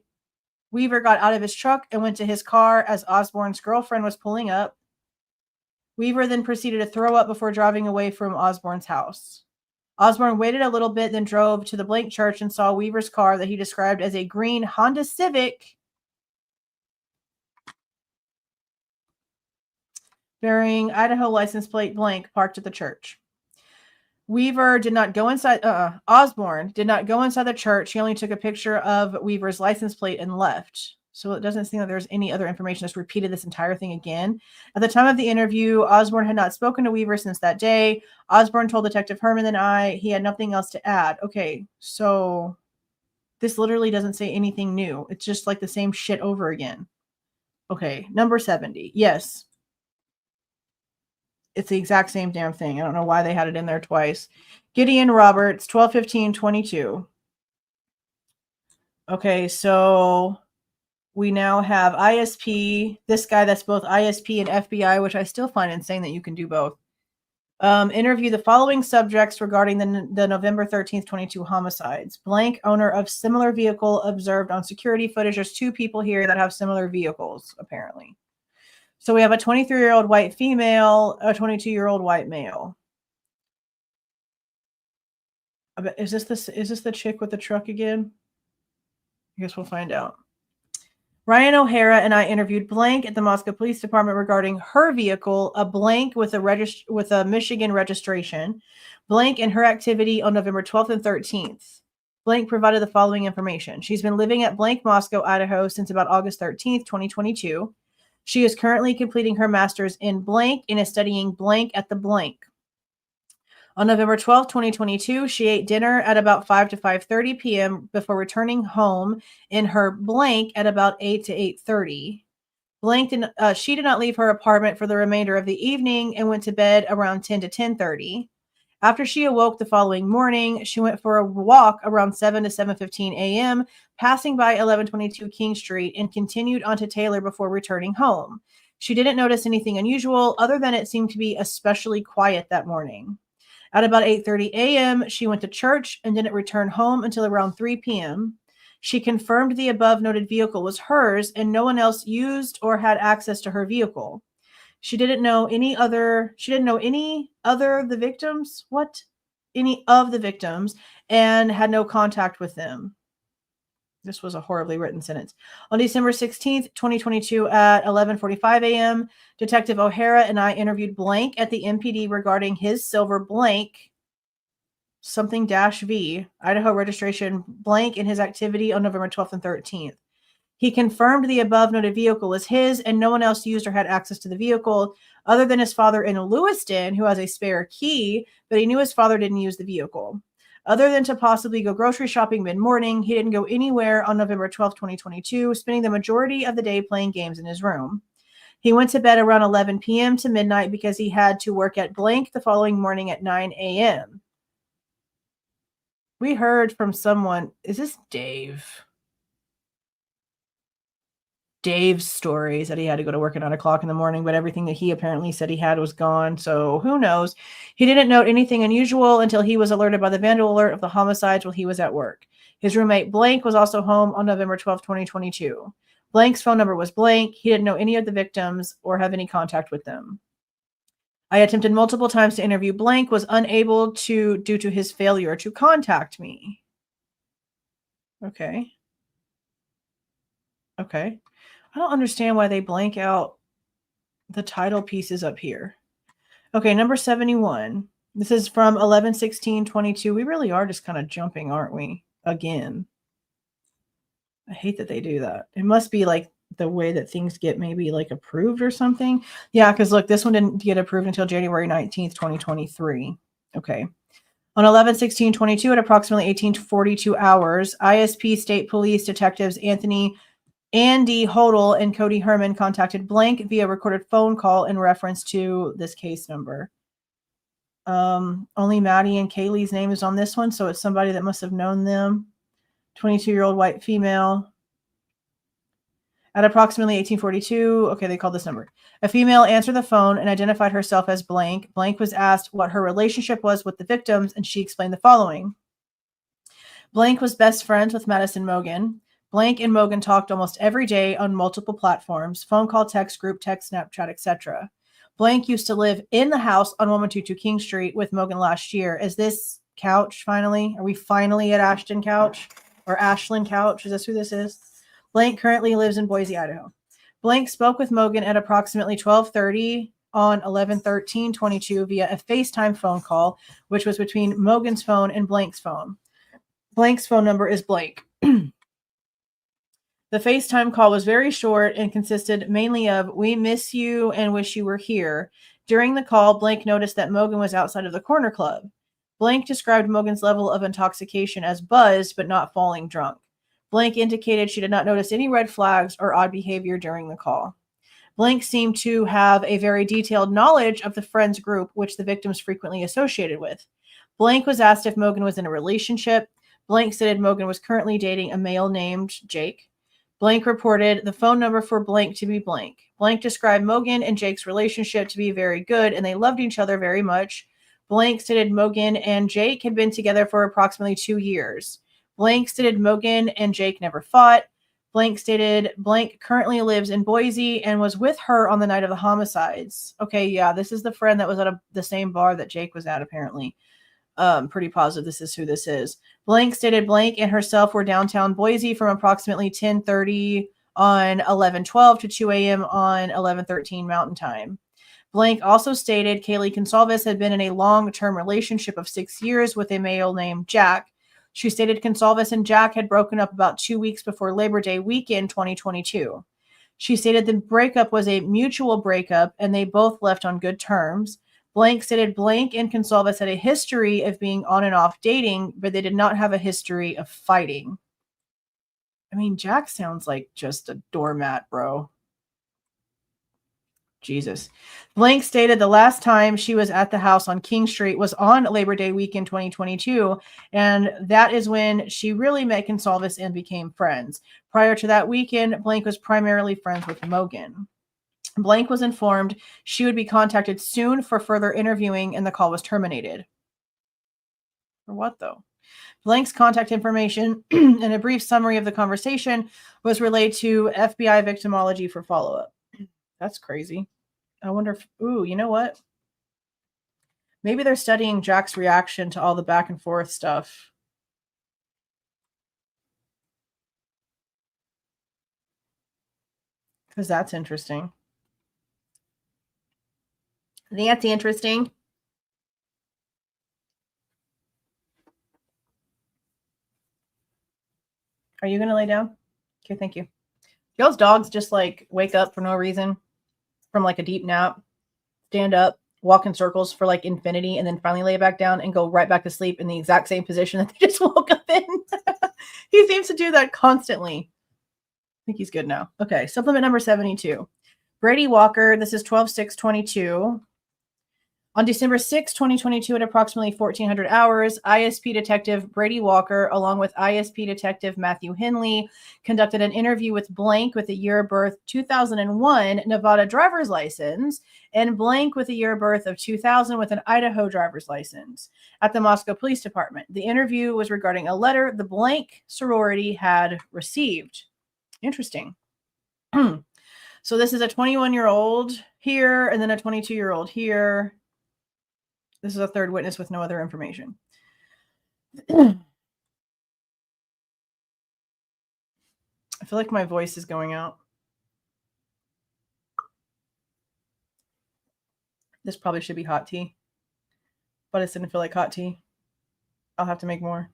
Weaver got out of his truck and went to his car as Osborne's girlfriend was pulling up. Weaver then proceeded to throw up before driving away from Osborne's house. Osborne waited a little bit, then drove to the blank church and saw Weaver's car that he described as a green Honda Civic bearing Idaho license plate blank parked at the church. Osborne did not go inside the church. He only took a picture of Weaver's license plate and left. So it doesn't seem that there's any other information. Just repeated this entire thing again. At the time of the interview, Osborne had not spoken to Weaver since that day. Osborne told Detective Herman and I he had nothing else to add. Okay, so this literally doesn't say anything new. It's just like the same shit over again. Okay, number 70. Yes. It's the exact same damn thing. I don't know why they had it in there twice. Gideon Roberts, 12/15/22. Okay, so we now have ISP, this guy that's both ISP and FBI, which I still find insane that you can do both. Interview the following subjects regarding the November 13th, 22 homicides. Blank, owner of similar vehicle observed on security footage. There's two people here that have similar vehicles, apparently. So we have a 23-year-old white female, a 22-year-old white male. Is this the chick with the truck again? I guess we'll find out. Ryan O'Hara and I interviewed Blank at the Moscow Police Department regarding her vehicle, a Blank with a Michigan registration, Blank and her activity on November 12th and 13th. Blank provided the following information. She's been living at Blank, Moscow, Idaho since about August 13th, 2022. She is currently completing her master's in Blank and is studying Blank at the Blank. On November 12, 2022, she ate dinner at about 5 to 5:30 p.m. before returning home in her Blank at about 8 to 8:30. She did not leave her apartment for the remainder of the evening and went to bed around 10 to 10:30. After she awoke the following morning, she went for a walk around 7 to 7:15 a.m., passing by 1122 King Street and continued onto Taylor before returning home. She didn't notice anything unusual other than it seemed to be especially quiet that morning. At about 8:30 a.m., she went to church and didn't return home until around 3 p.m. She confirmed the above noted vehicle was hers and no one else used or had access to her vehicle. She didn't know any of the victims and had no contact with them. This was a horribly written sentence. On December 16th, 2022 at 11:45 a.m., Detective O'Hara and I interviewed Blank at the MPD regarding his silver Blank something -V, Idaho registration Blank, and his activity on November 12th and 13th. He confirmed the above noted vehicle was his and no one else used or had access to the vehicle other than his father in Lewiston, who has a spare key, but he knew his father didn't use the vehicle. Other than to possibly go grocery shopping mid-morning, he didn't go anywhere on November 12, 2022, spending the majority of the day playing games in his room. He went to bed around 11 p.m. to midnight because he had to work at Blank the following morning at 9 a.m. We heard from someone, is this Dave? Dave's stories that he had to go to work at 9 o'clock in the morning, but everything that he apparently said he had was gone. So who knows? He didn't note anything unusual until he was alerted by the vandal alert of the homicides while he was at work. His roommate Blank was also home on November 12, 2022. Blank's phone number was Blank. He didn't know any of the victims or have any contact with them. I attempted multiple times to interview Blank, was unable to due to his failure to contact me. Okay. I don't understand why they blank out the title pieces up here. Okay, number 71. This is from 11/16/22. We really are just kind of jumping, aren't we? Again. I hate that they do that. It must be like the way that things get maybe like approved or something. Yeah, because look, this one didn't get approved until January 19th, 2023. Okay. On 11/16/22 at approximately 18:42 hours, ISP State Police Detectives Andy Hodel and Cody Herman contacted Blank via recorded phone call in reference to this case number. Only Maddie and Kaylee's name is on this one, so it's somebody that must have known them. 22-year-old white female. At approximately 18:42, okay, they called this number. A female answered the phone and identified herself as Blank. Blank was asked what her relationship was with the victims, and she explained the following. Blank was best friends with Maddie Mogen. Blank and Mogen talked almost every day on multiple platforms, phone call, text, group text, Snapchat, etc. Blank used to live in the house on 1122 King Street with Mogen last year. Is this Couch finally? Are we finally at Ashton Couch or Ashland Couch? Is this who this is? Blank currently lives in Boise, Idaho. Blank spoke with Mogen at approximately 12:30 on 11/13/22 via a FaceTime phone call, which was between Mogen's phone and Blank's phone. Blank's phone number is Blank. The FaceTime call was very short and consisted mainly of, "We miss you and wish you were here." During the call, Blank noticed that Mogen was outside of the corner club. Blank described Mogen's level of intoxication as buzzed but not falling drunk. Blank indicated she did not notice any red flags or odd behavior during the call. Blank seemed to have a very detailed knowledge of the friends group which the victims frequently associated with. Blank was asked if Mogen was in a relationship. Blank stated Mogen was currently dating a male named Jake. Blank reported the phone number for Blank to be blank. Blank described Mogen and Jake's relationship to be very good, and they loved each other very much. Blank stated Mogen and Jake had been together for approximately 2 years. Blank stated Mogen and Jake never fought. Blank stated Blank currently lives in Boise and was with her on the night of the homicides. Okay, yeah, this is the friend that was at the same bar that Jake was at, apparently. Pretty positive this is who this is. Blank stated Blank and herself were downtown Boise from approximately 10:30 on 11/12 to 2 a.m. on 11/13 Mountain Time. Blank also stated Kaylee Goncalves had been in a long-term relationship of 6 years with a male named Jack. She stated Goncalves and Jack had broken up about 2 weeks before Labor Day weekend 2022. She stated the breakup was a mutual breakup and they both left on good terms. Blank stated Blank and Goncalves had a history of being on and off dating, but they did not have a history of fighting. I mean, Jack sounds like just a doormat, bro. Jesus. Blank stated the last time she was at the house on King Street was on Labor Day weekend 2022, and that is when she really met Goncalves and became friends. Prior to that weekend, Blank was primarily friends with Mogen. Blank was informed she would be contacted soon for further interviewing, and the call was terminated. For what, though? Blank's contact information and a brief summary of the conversation was relayed to FBI victimology for follow-up. That's crazy. I wonder if, you know what? Maybe they're studying Jack's reaction to all the back and forth stuff. Because that's interesting. That's interesting. Are you going to lay down? Okay, thank you. Y'all's dogs just like wake up for no reason from like a deep nap, stand up, walk in circles for like infinity, and then finally lay back down and go right back to sleep in the exact same position that they just woke up in. He seems to do that constantly. I think he's good now. Okay, supplement number 72. Brady Walker, this is 12/6/22. On December 6, 2022, at approximately 1400 hours, ISP Detective Brady Walker, along with ISP Detective Matthew Henley, conducted an interview with Blank with a year of birth 2001 Nevada driver's license and Blank with a year of birth of 2000 with an Idaho driver's license at the Moscow Police Department. The interview was regarding a letter the Blank sorority had received. Interesting. So this is a 21-year-old here and then a 22-year-old here. This is a third witness with no other information. I feel like my voice is going out. This probably should be hot tea, but it didn't feel like hot tea. I'll have to make more.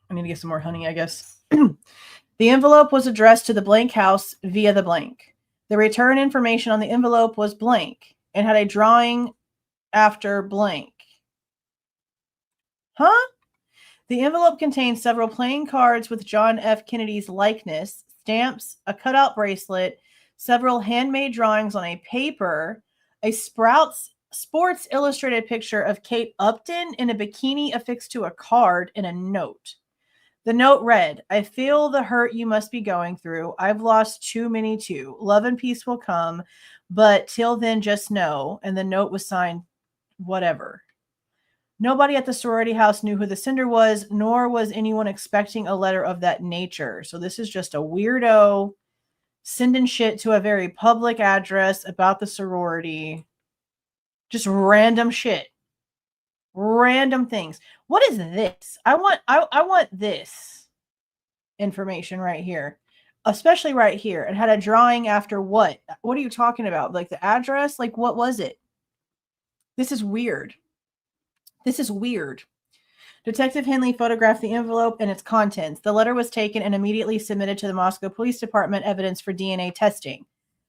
I need to get some more honey, I guess. The envelope was addressed to the Blank house via the Blank. The return information on the envelope was blank and had a drawing after blank. Huh? The envelope contained several playing cards with John F. Kennedy's likeness, stamps, a cutout bracelet, several handmade drawings on a paper, a Sports Illustrated picture of Kate Upton in a bikini affixed to a card, and a note. The note read, "I feel the hurt you must be going through. I've lost too many too. Love and peace will come, but till then, just know." And the note was signed, whatever. Nobody at the sorority house knew who the sender was, nor was anyone expecting a letter of that nature. So this is just a weirdo sending shit to a very public address about the sorority. Just random shit. Random things. What is this? I want this information right here. Especially right here. It had a drawing after what? What are you talking about? Like the address? Like what was it? This is weird. This is weird. Detective Henley photographed the envelope and its contents. The letter was taken and immediately submitted to the Moscow Police Department evidence for DNA testing.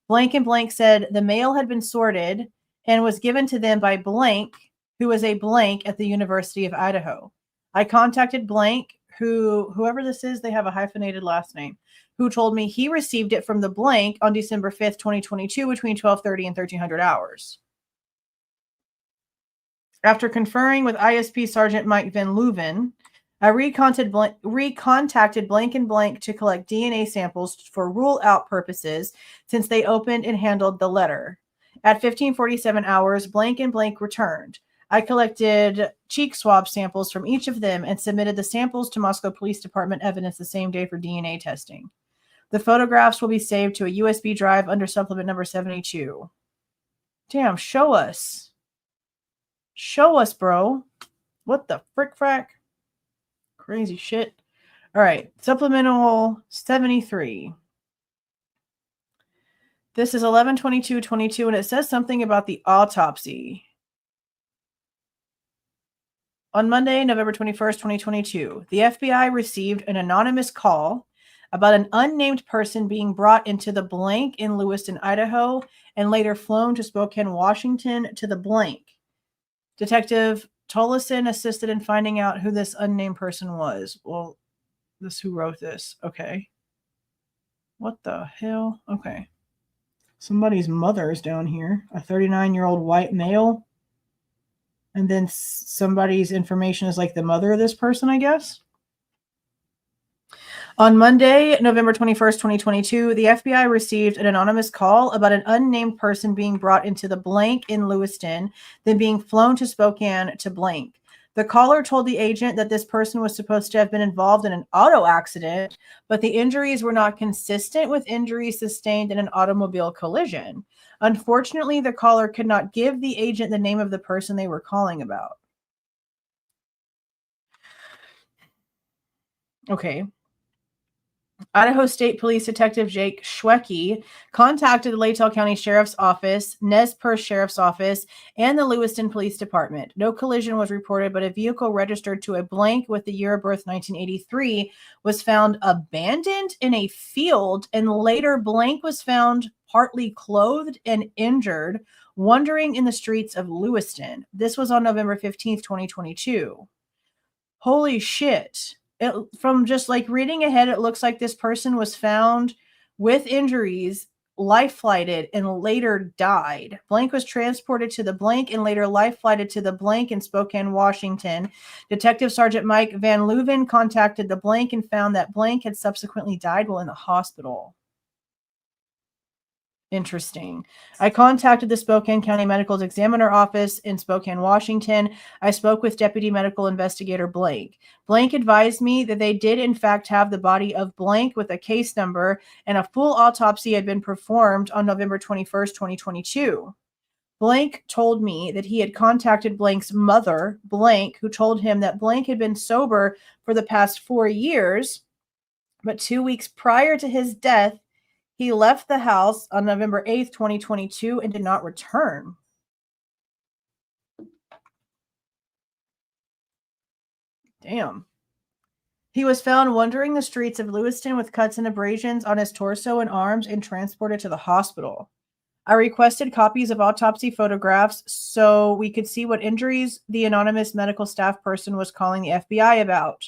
Blank and Blank said the mail had been sorted and was given to them by Blank, who was a Blank at the University of Idaho. I contacted Blank, whoever this is, they have a hyphenated last name, who told me he received it from the Blank on December 5th, 2022, between 12:30 and 1300 hours. After conferring with ISP Sergeant Mike Van Leuven, I recontacted Blank and Blank to collect DNA samples for rule-out purposes since they opened and handled the letter. At 15:47 hours, Blank and Blank returned. I collected cheek swab samples from each of them and submitted the samples to Moscow Police Department evidence the same day for DNA testing. The photographs will be saved to a USB drive under supplement number 72. Damn, show us. Show us, bro. What the frick frack? Crazy shit. All right, supplemental 73. This is 11/22/22, and it says something about the autopsy. On Monday, November 21st, 2022, the FBI received an anonymous call about an unnamed person being brought into the blank in Lewiston, Idaho, and later flown to Spokane, Washington to the blank. Detective Tollison assisted in finding out who this unnamed person was. Well, this who wrote this. Okay. What the hell? Okay. Somebody's mother is down here. A 39-year-old white male. And then somebody's information is like the mother of this person, I guess. On Monday, November 21st, 2022, the FBI received an anonymous call about an unnamed person being brought into the blank in Lewiston, then being flown to Spokane to blank. The caller told the agent that this person was supposed to have been involved in an auto accident, but the injuries were not consistent with injuries sustained in an automobile collision. Unfortunately, the caller could not give the agent the name of the person they were calling about. Okay. Idaho State Police Detective Jake Schwecke contacted the Latell County Sheriff's Office, Nez Perce Sheriff's Office, and the Lewiston Police Department. No collision was reported, but a vehicle registered to a blank with the year of birth 1983 was found abandoned in a field, and later blank was found partly clothed and injured, wandering in the streets of Lewiston. This was on November 15th, 2022. Holy shit. From just like reading ahead, it looks like this person was found with injuries, life flighted, and later died. Blank was transported to the blank and later life flighted to the blank in Spokane, Washington. Detective Sergeant Mike Van Leuven contacted the blank and found that blank had subsequently died while in the hospital. Interesting. I contacted the Spokane County Medical Examiner Office in Spokane, Washington. I spoke with Deputy Medical Investigator Blank. Blank advised me that they did in fact have the body of blank with a case number, and a full autopsy had been performed on November 21st, 2022. Blank told me that he had contacted Blank's mother, Blank, who told him that Blank had been sober for the past 4 years, but 2 weeks prior to his death, he left the house on November 8th, 2022, and did not return. Damn. He was found wandering the streets of Lewiston with cuts and abrasions on his torso and arms and transported to the hospital. I requested copies of autopsy photographs so we could see what injuries the anonymous medical staff person was calling the FBI about.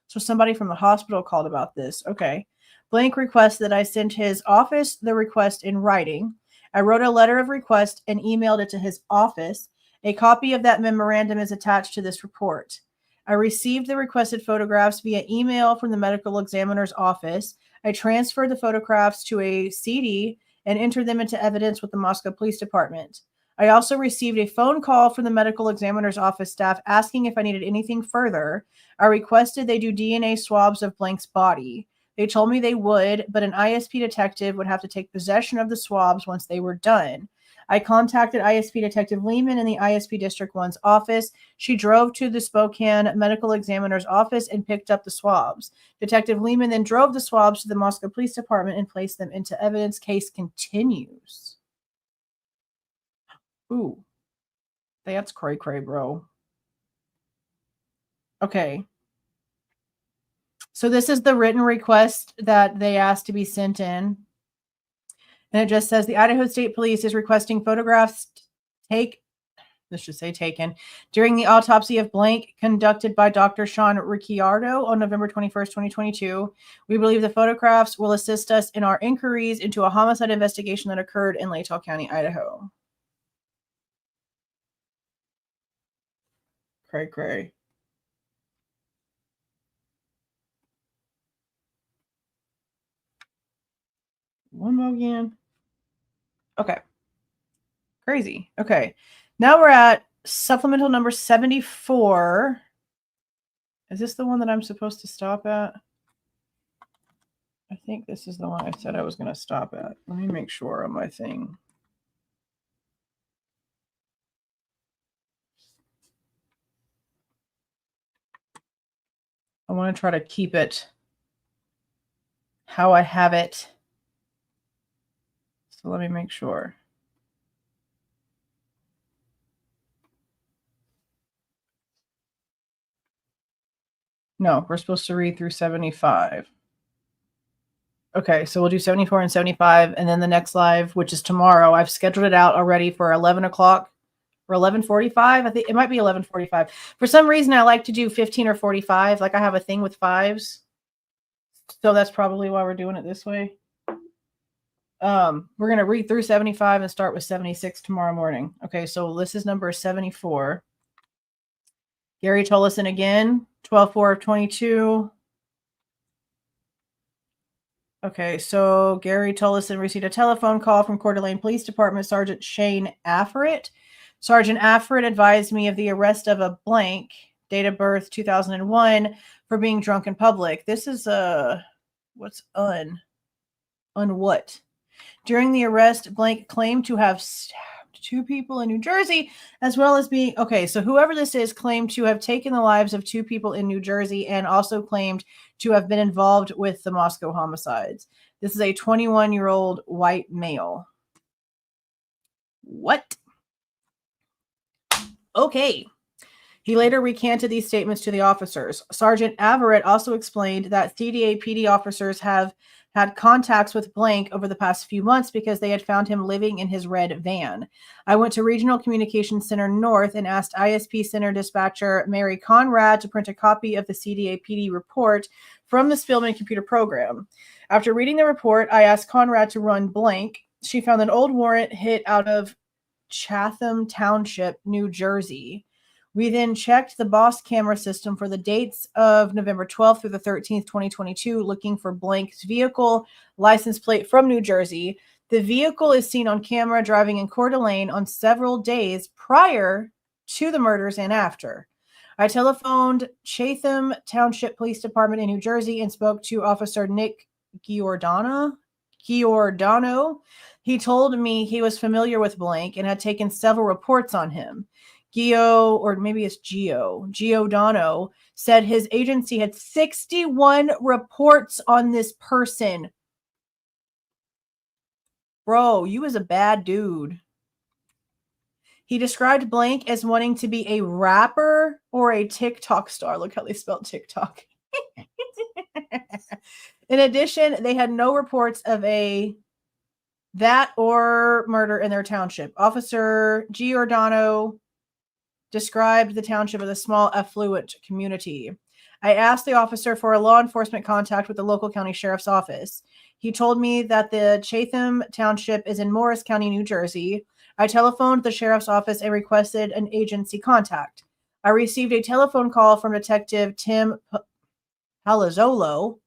So somebody from the hospital called about this. Okay. Blank requested that I send his office the request in writing. I wrote a letter of request and emailed it to his office. A copy of that memorandum is attached to this report. I received the requested photographs via email from the medical examiner's office. I transferred the photographs to a CD and entered them into evidence with the Moscow Police Department. I also received a phone call from the medical examiner's office staff asking if I needed anything further. I requested they do DNA swabs of Blank's body. They told me they would, but an ISP detective would have to take possession of the swabs once they were done. I contacted ISP Detective Lehman in the ISP District 1's office. She drove to the Spokane Medical Examiner's office and picked up the swabs. Detective Lehman then drove the swabs to the Moscow Police Department and placed them into evidence. Case continues. Ooh. That's cray-cray, bro. Okay. So this is the written request that they asked to be sent in. And it just says the Idaho State Police is requesting photographs taken during the autopsy of blank conducted by Dr. Sean Ricciardo on November 21st, 2022. We believe the photographs will assist us in our inquiries into a homicide investigation that occurred in Latell County, Idaho. Cray cray. One Mogen. Okay. Crazy. Okay. Now we're at supplemental number 74. Is this the one that I'm supposed to stop at? I think this is the one I said I was going to stop at. Let me make sure on my thing. I want to try to keep it how I have it. So let me make sure. No, we're supposed to read through 75. Okay, so we'll do 74 and 75, and then the next live, which is tomorrow, I've scheduled it out already for 11 o'clock or 11:45. I think it might be 11:45. For some reason, I like to do 15 or 45. Like I have a thing with fives. So that's probably why we're doing it this way. We're going to read through 75 and start with 76 tomorrow morning. Okay, so this is number 74. Gary Tollison again, 12/4 of 22. Okay, so Gary Tollison received a telephone call from Coeur d'Alene Police Department Sergeant Shane Afferett. Sergeant Afferett advised me of the arrest of a blank, date of birth 2001, for being drunk in public. This is what's what? During the arrest, blank claimed to have stabbed 2 people in New Jersey, as well as being, okay, so whoever this is claimed to have taken the lives of 2 people in New Jersey and also claimed to have been involved with the Moscow homicides. This is a 21-year-old white male. What? Okay. He later recanted these statements to the officers. Sergeant Afferett also explained that CDA PD officers have had contacts with blank over the past few months because they had found him living in his red van. I went to Regional Communications Center North and asked ISP Center dispatcher Mary Conrad to print a copy of the CDA PD report from the Spillman computer program. After reading the report, I asked Conrad to run blank. She found an old warrant hit out of Chatham Township, New Jersey. We then checked the Boss camera system for the dates of November 12th through the 13th, 2022, looking for blank's vehicle license plate from New Jersey. The vehicle is seen on camera driving in Coeur d'Alene on several days prior to the murders and after. I telephoned Chatham Township Police Department in New Jersey and spoke to Officer Nick Giordano. He told me he was familiar with blank and had taken several reports on him. Giordano said his agency had 61 reports on this person. Bro, you was a bad dude. He described blank as wanting to be a rapper or a TikTok star. Look how they spelled TikTok. In addition, they had no reports of that or murder in their township. Officer Giordano described the township as a small, affluent community. I asked the officer for a law enforcement contact with the local county sheriff's office. He told me that the Chatham Township is in Morris County, New Jersey. I telephoned the sheriff's office and requested an agency contact. I received a telephone call from Detective Tim Palazzolo.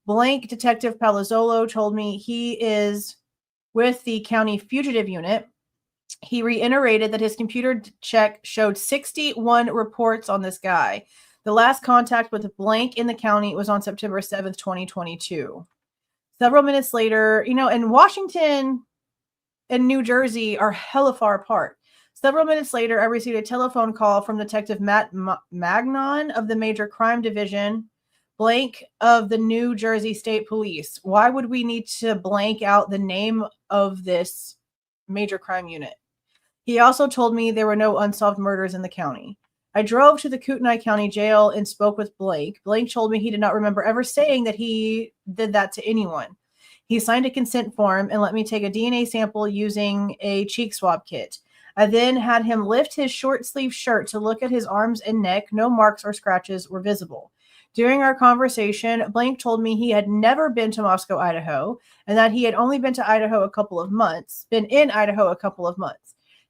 Blank Detective Palazzolo told me he is with the county fugitive unit. He reiterated that his computer check showed 61 reports on this guy. The last contact with blank in the county was on September 7th, 2022. Several minutes later, and Washington and New Jersey are hella far apart. Several minutes later, I received a telephone call from Detective Matt Magnon of the Major Crime Division, blank of the New Jersey State Police. Why would we need to blank out the name of this major crime unit? He also told me there were no unsolved murders in the county. I drove to the Kootenai County Jail and spoke with Blank. Blank told me he did not remember ever saying that he did that to anyone. He signed a consent form and let me take a DNA sample using a cheek swab kit. I then had him lift his short sleeve shirt to look at his arms and neck. No marks or scratches were visible. During our conversation, Blank told me he had never been to Moscow, Idaho, and that he had only been in Idaho a couple of months.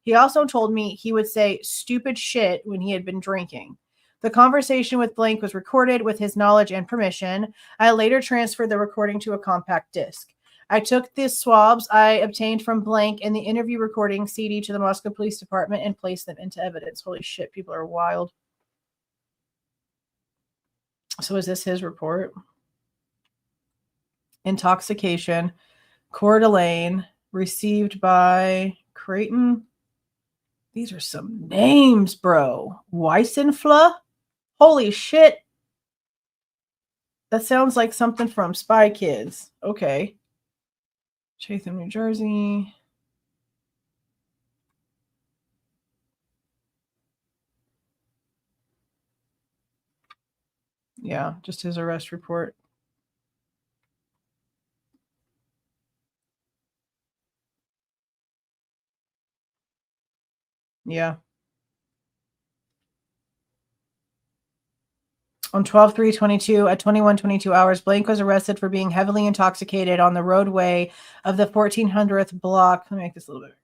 He also told me he would say stupid shit when he had been drinking. The conversation with Blank was recorded with his knowledge and permission. I later transferred the recording to a compact disc. I took the swabs I obtained from Blank and the interview recording CD to the Moscow Police Department and placed them into evidence. Holy shit, people are wild. So is this his report? Intoxication. Coeur d'Alene. Received by Creighton. These are some names, bro. Weissenfla? Holy shit. That sounds like something from Spy Kids. Okay. Chatham, New Jersey. Yeah, just his arrest report. Yeah. On 12/3/22 at 21:22 hours, Blank was arrested for being heavily intoxicated on the roadway of the 1400th block. Let me make this a little bit.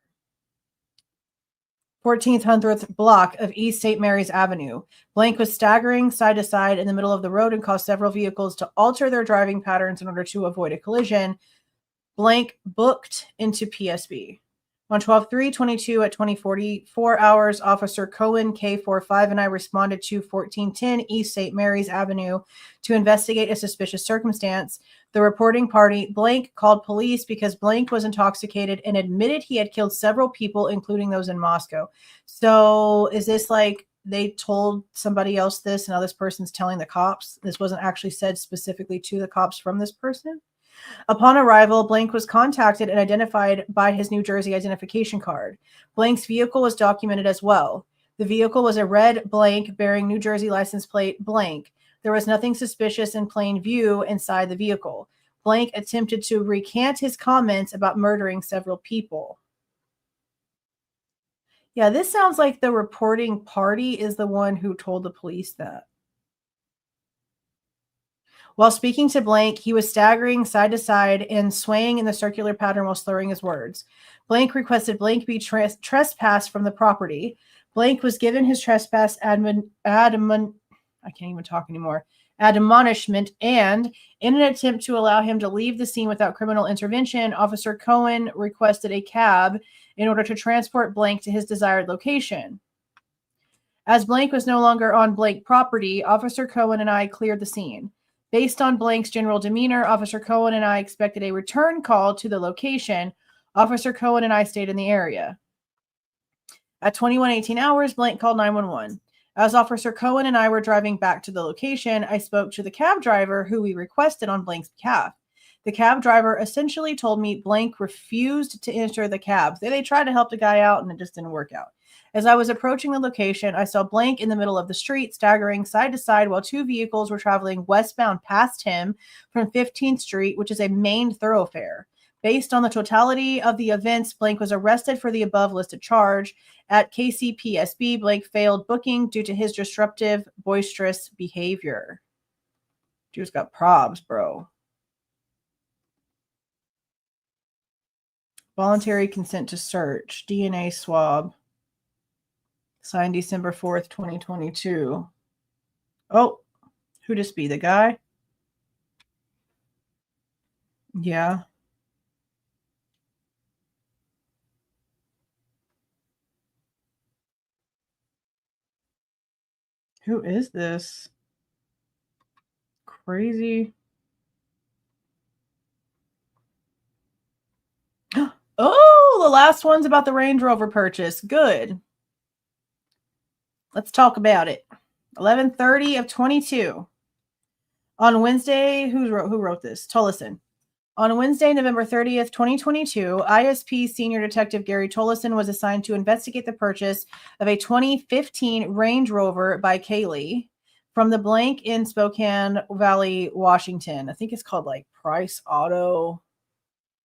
1400th block of East St. Mary's Avenue. Blank was staggering side to side in the middle of the road and caused several vehicles to alter their driving patterns in order to avoid a collision. Blank booked into PSB. On 12/3/22 at 20:44 hours, Officer Cohen K45 and I responded to 1410 East St. Mary's Avenue to investigate a suspicious circumstance. The reporting party, Blank, called police because Blank was intoxicated and admitted he had killed several people, including those in Moscow. So is this like they told somebody else this and now this person's telling the cops? This wasn't actually said specifically to the cops from this person? Upon arrival, Blank was contacted and identified by his New Jersey identification card. Blank's vehicle was documented as well. The vehicle was a red Blank bearing New Jersey license plate Blank. There was nothing suspicious in plain view inside the vehicle. Blank attempted to recant his comments about murdering several people. Yeah, this sounds like the reporting party is the one who told the police that. While speaking to Blank, he was staggering side to side and swaying in the circular pattern while slurring his words. Blank requested Blank be trespassed from the property. Blank was given his trespass I can't even talk anymore. Admonishment, and in an attempt to allow him to leave the scene without criminal intervention, Officer Cohen requested a cab in order to transport Blank to his desired location. As Blank was no longer on Blank property, Officer Cohen and I cleared the scene. Based on Blank's general demeanor, Officer Cohen and I expected a return call to the location. Officer Cohen and I stayed in the area. At 21:18 hours, Blank called 911. As Officer Cohen and I were driving back to the location, I spoke to the cab driver who we requested on Blank's behalf. The cab driver essentially told me Blank refused to enter the cab. They tried to help the guy out and it just didn't work out. As I was approaching the location, I saw Blank in the middle of the street, staggering side to side while two vehicles were traveling westbound past him from 15th Street, which is a main thoroughfare. Based on the totality of the events, Blank was arrested for the above listed charge. At KCPSB, Blank failed booking due to his disruptive, boisterous behavior. Dude's got probs, bro. Voluntary consent to search. DNA swab. Signed December 4th, 2022. Oh, who this be? The guy? Yeah. Who is this? Crazy. Oh, the last one's about the Range Rover purchase. Good. Let's talk about it. 11:30 of 22. On Wednesday, who wrote this? Tollison. On Wednesday, November 30th, 2022, ISP Senior Detective Gary Tollison was assigned to investigate the purchase of a 2015 Range Rover by Kaylee from the blank in Spokane Valley, Washington. I think it's called like Price Auto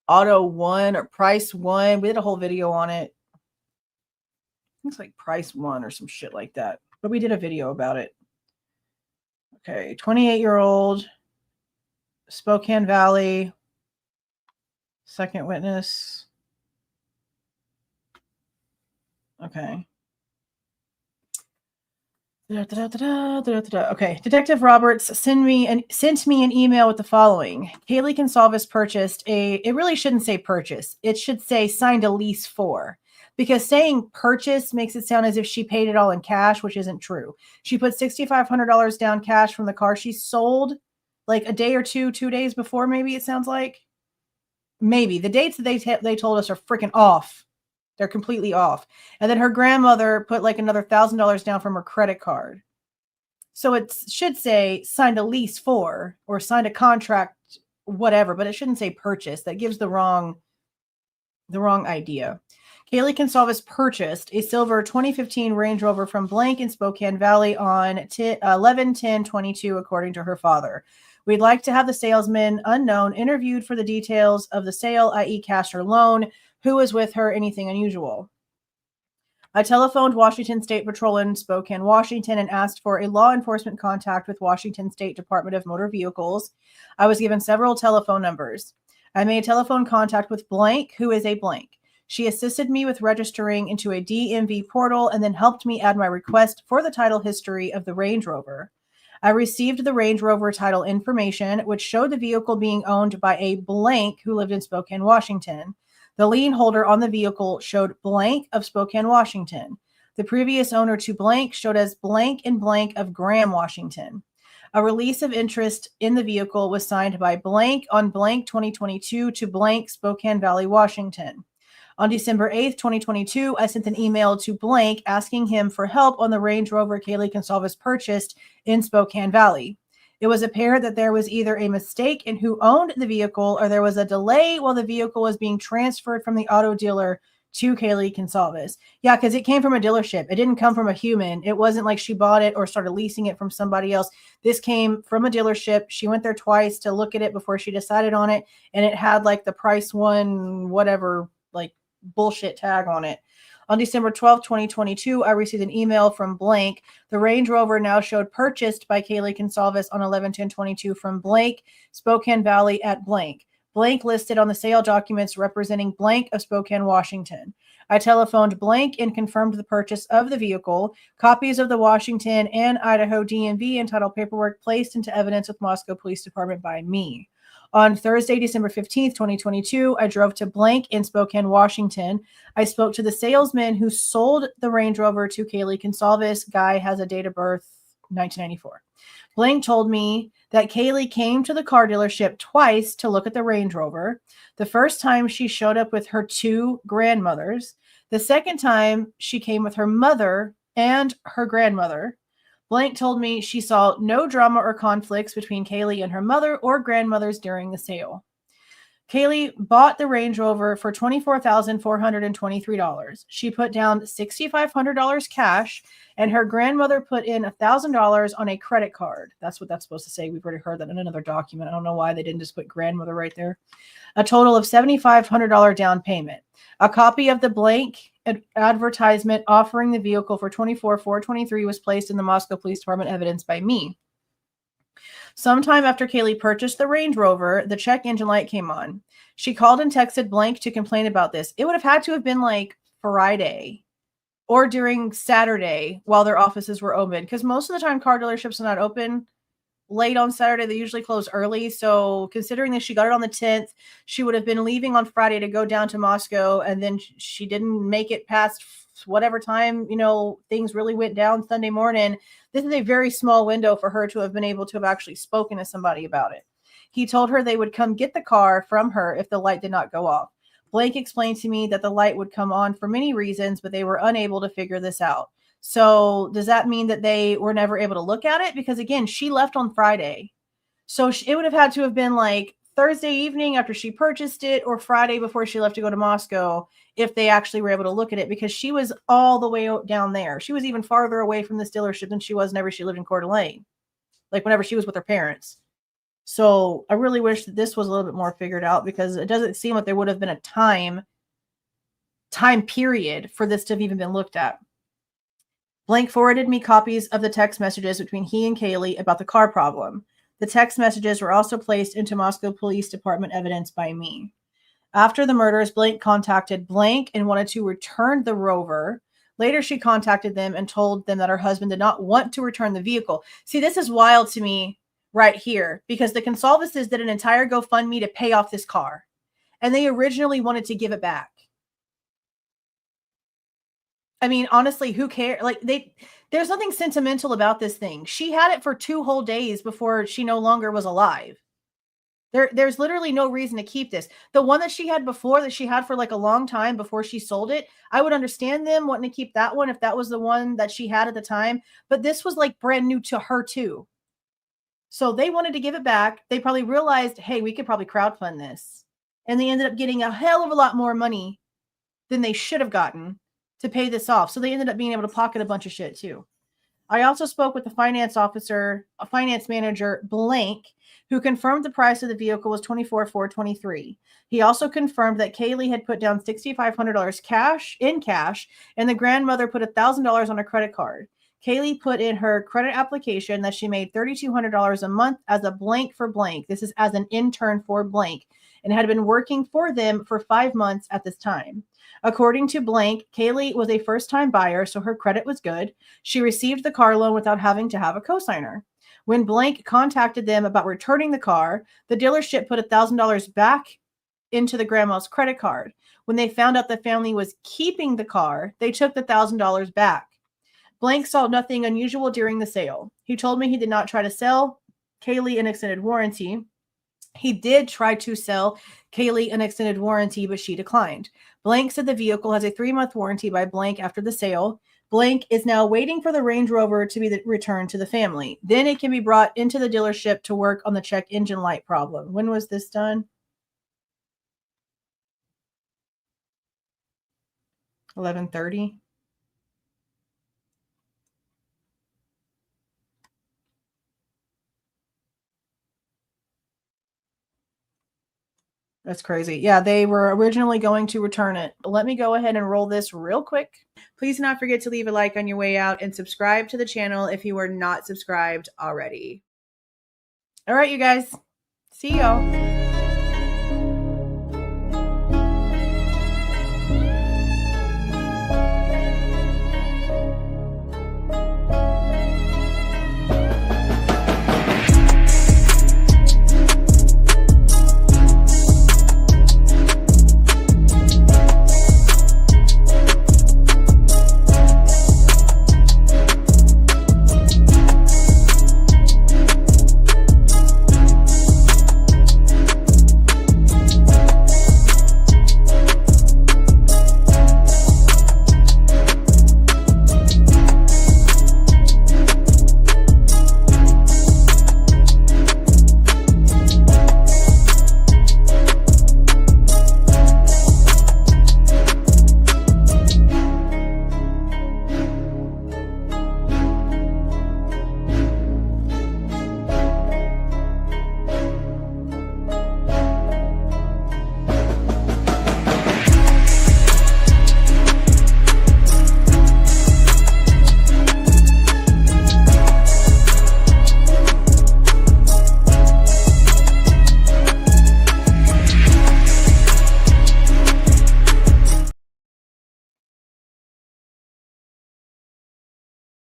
One or Price One. We did a whole video on it. It's like Price One or some shit like that. But we did a video about it. Okay, 28-year-old, Spokane Valley. Second witness. Okay. Okay. Detective Roberts sent me an email with the following. Kaylee Goncalves purchased it really shouldn't say purchase. It should say signed a lease for, because saying purchase makes it sound as if she paid it all in cash, which isn't true. She put $6,500 down cash from the car she sold like a day or 2 days before, maybe it sounds like. Maybe. The dates that they told us are freaking off. They're completely off. And then her grandmother put like another $1,000 down from her credit card. So it should say signed a lease for or signed a contract, whatever, but it shouldn't say purchase. That gives the wrong idea. Kaylee Goncalves purchased a silver 2015 Range Rover from blank in Spokane Valley on 11/10/22, according to her father. We'd like to have the salesman, unknown, interviewed for the details of the sale, i.e. cash or loan, who was with her, anything unusual. I telephoned Washington State Patrol in Spokane, Washington, and asked for a law enforcement contact with Washington State Department of Motor Vehicles. I was given several telephone numbers. I made telephone contact with blank, who is a blank. She assisted me with registering into a DMV portal and then helped me add my request for the title history of the Range Rover. I received the Range Rover title information, which showed the vehicle being owned by a blank who lived in Spokane, Washington. The lien holder on the vehicle showed blank of Spokane, Washington. The previous owner to blank showed as blank and blank of Graham, Washington. A release of interest in the vehicle was signed by blank on blank 2022 to blank Spokane Valley, Washington. On December 8th, 2022, I sent an email to blank asking him for help on the Range Rover Kaylee Goncalves purchased in Spokane Valley. It was apparent that there was either a mistake in who owned the vehicle or there was a delay while the vehicle was being transferred from the auto dealer to Kaylee Goncalves. Yeah, because it came from a dealership. It didn't come from a human. It wasn't like she bought it or started leasing it from somebody else. This came from a dealership. She went there twice to look at it before she decided on it, and it had like the price one, whatever, like bullshit tag on it. On December 12th, 2022, I received an email from blank. The Range Rover now showed purchased by Kaylee Goncalves on 11/10/22 from blank, Spokane Valley at blank. Blank listed on the sale documents representing blank of Spokane, Washington. I telephoned blank and confirmed the purchase of the vehicle. Copies of the Washington and Idaho DMV and title paperwork placed into evidence with Moscow Police Department by me. On Thursday, December 15th, 2022, I drove to blank in Spokane, Washington. I spoke to the salesman who sold the Range Rover to Kaylee Goncalves. Guy has a date of birth, 1994. Blank told me that Kaylee came to the car dealership twice to look at the Range Rover. The first time she showed up with her 2 grandmothers. The second time she came with her mother and her grandmother. Blank told me she saw no drama or conflicts between Kaylee and her mother or grandmothers during the sale. Kaylee bought the Range Rover for $24,423. She put down $6,500 cash, and her grandmother put in $1,000 on a credit card. That's what that's supposed to say. We've already heard that in another document. I don't know why they didn't just put grandmother right there. A total of $7,500 down payment. A copy of the blank advertisement offering the vehicle for $24,423 was placed in the Moscow Police Department evidence by me. Sometime after Kaylee purchased the Range Rover, the check engine light came on. She called and texted blank to complain about this. It would have had to have been like Friday or during Saturday while their offices were open, because most of the time car dealerships are not open late on Saturday. They usually close early. So considering that she got it on the 10th, she would have been leaving on Friday to go down to Moscow, and then she didn't make it past whatever time, things really went down Sunday morning. This is a very small window for her to have been able to have actually spoken to somebody about it. He told her they would come get the car from her if the light did not go off. Blake explained to me that the light would come on for many reasons, but they were unable to figure this out. So does that mean that they were never able to look at it? Because again, she left on Friday. So it would have had to have been like Thursday evening after she purchased it, or Friday before she left to go to Moscow, if they actually were able to look at it, because she was all the way down there. She was even farther away from this dealership than she was whenever she lived in Coeur d'Alene, like whenever she was with her parents. So I really wish that this was a little bit more figured out, because it doesn't seem like there would have been a time period for this to have even been looked at. Blank forwarded me copies of the text messages between he and Kaylee about the car problem. The text messages were also placed into Moscow Police Department evidence by me. After the murders, Blank contacted Blank and wanted to return the Rover. Later, she contacted them and told them that her husband did not want to return the vehicle. See, this is wild to me right here because the Goncalveses did an entire GoFundMe to pay off this car, and they originally wanted to give it back. I mean, honestly, who cares? Like, there's nothing sentimental about this thing. She had it for 2 whole days before she no longer was alive. There's literally no reason to keep this. The one that she had before, that she had for like a long time before she sold it, I would understand them wanting to keep that one if that was the one that she had at the time. But this was like brand new to her too. So they wanted to give it back. They probably realized, hey, we could probably crowdfund this. And they ended up getting a hell of a lot more money than they should have gotten to pay this off. So they ended up being able to pocket a bunch of shit too. I also spoke with the finance manager, Blank, who confirmed the price of the vehicle was $24,423. He also confirmed that Kaylee had put down $6,500 cash, and the grandmother put $1,000 on a credit card. Kaylee put in her credit application that she made $3,200 a month as a blank for Blank. This is as an intern for Blank, and had been working for them for 5 months at this time. According to Blank, Kaylee was a first-time buyer, so her credit was good. She received the car loan without having to have a cosigner. When Blank contacted them about returning the car, the dealership put $1,000 back into the grandma's credit card. When they found out the family was keeping the car, they took the $1,000 back. Blank saw nothing unusual during the sale. He told me he did not try to sell Kaylee an extended warranty. He did try to sell Kaylee an extended warranty, but she declined. Blank said the vehicle has a 3-month warranty by Blank after the sale. Blank is now waiting for the Range Rover to be returned to the family. Then it can be brought into the dealership to work on the check engine light problem. When was this done? 11:30. That's crazy. Yeah, they were originally going to return it. Let me go ahead and roll this real quick. Please do not forget to leave a like on your way out and subscribe to the channel if you are not subscribed already. All right, you guys. See y'all.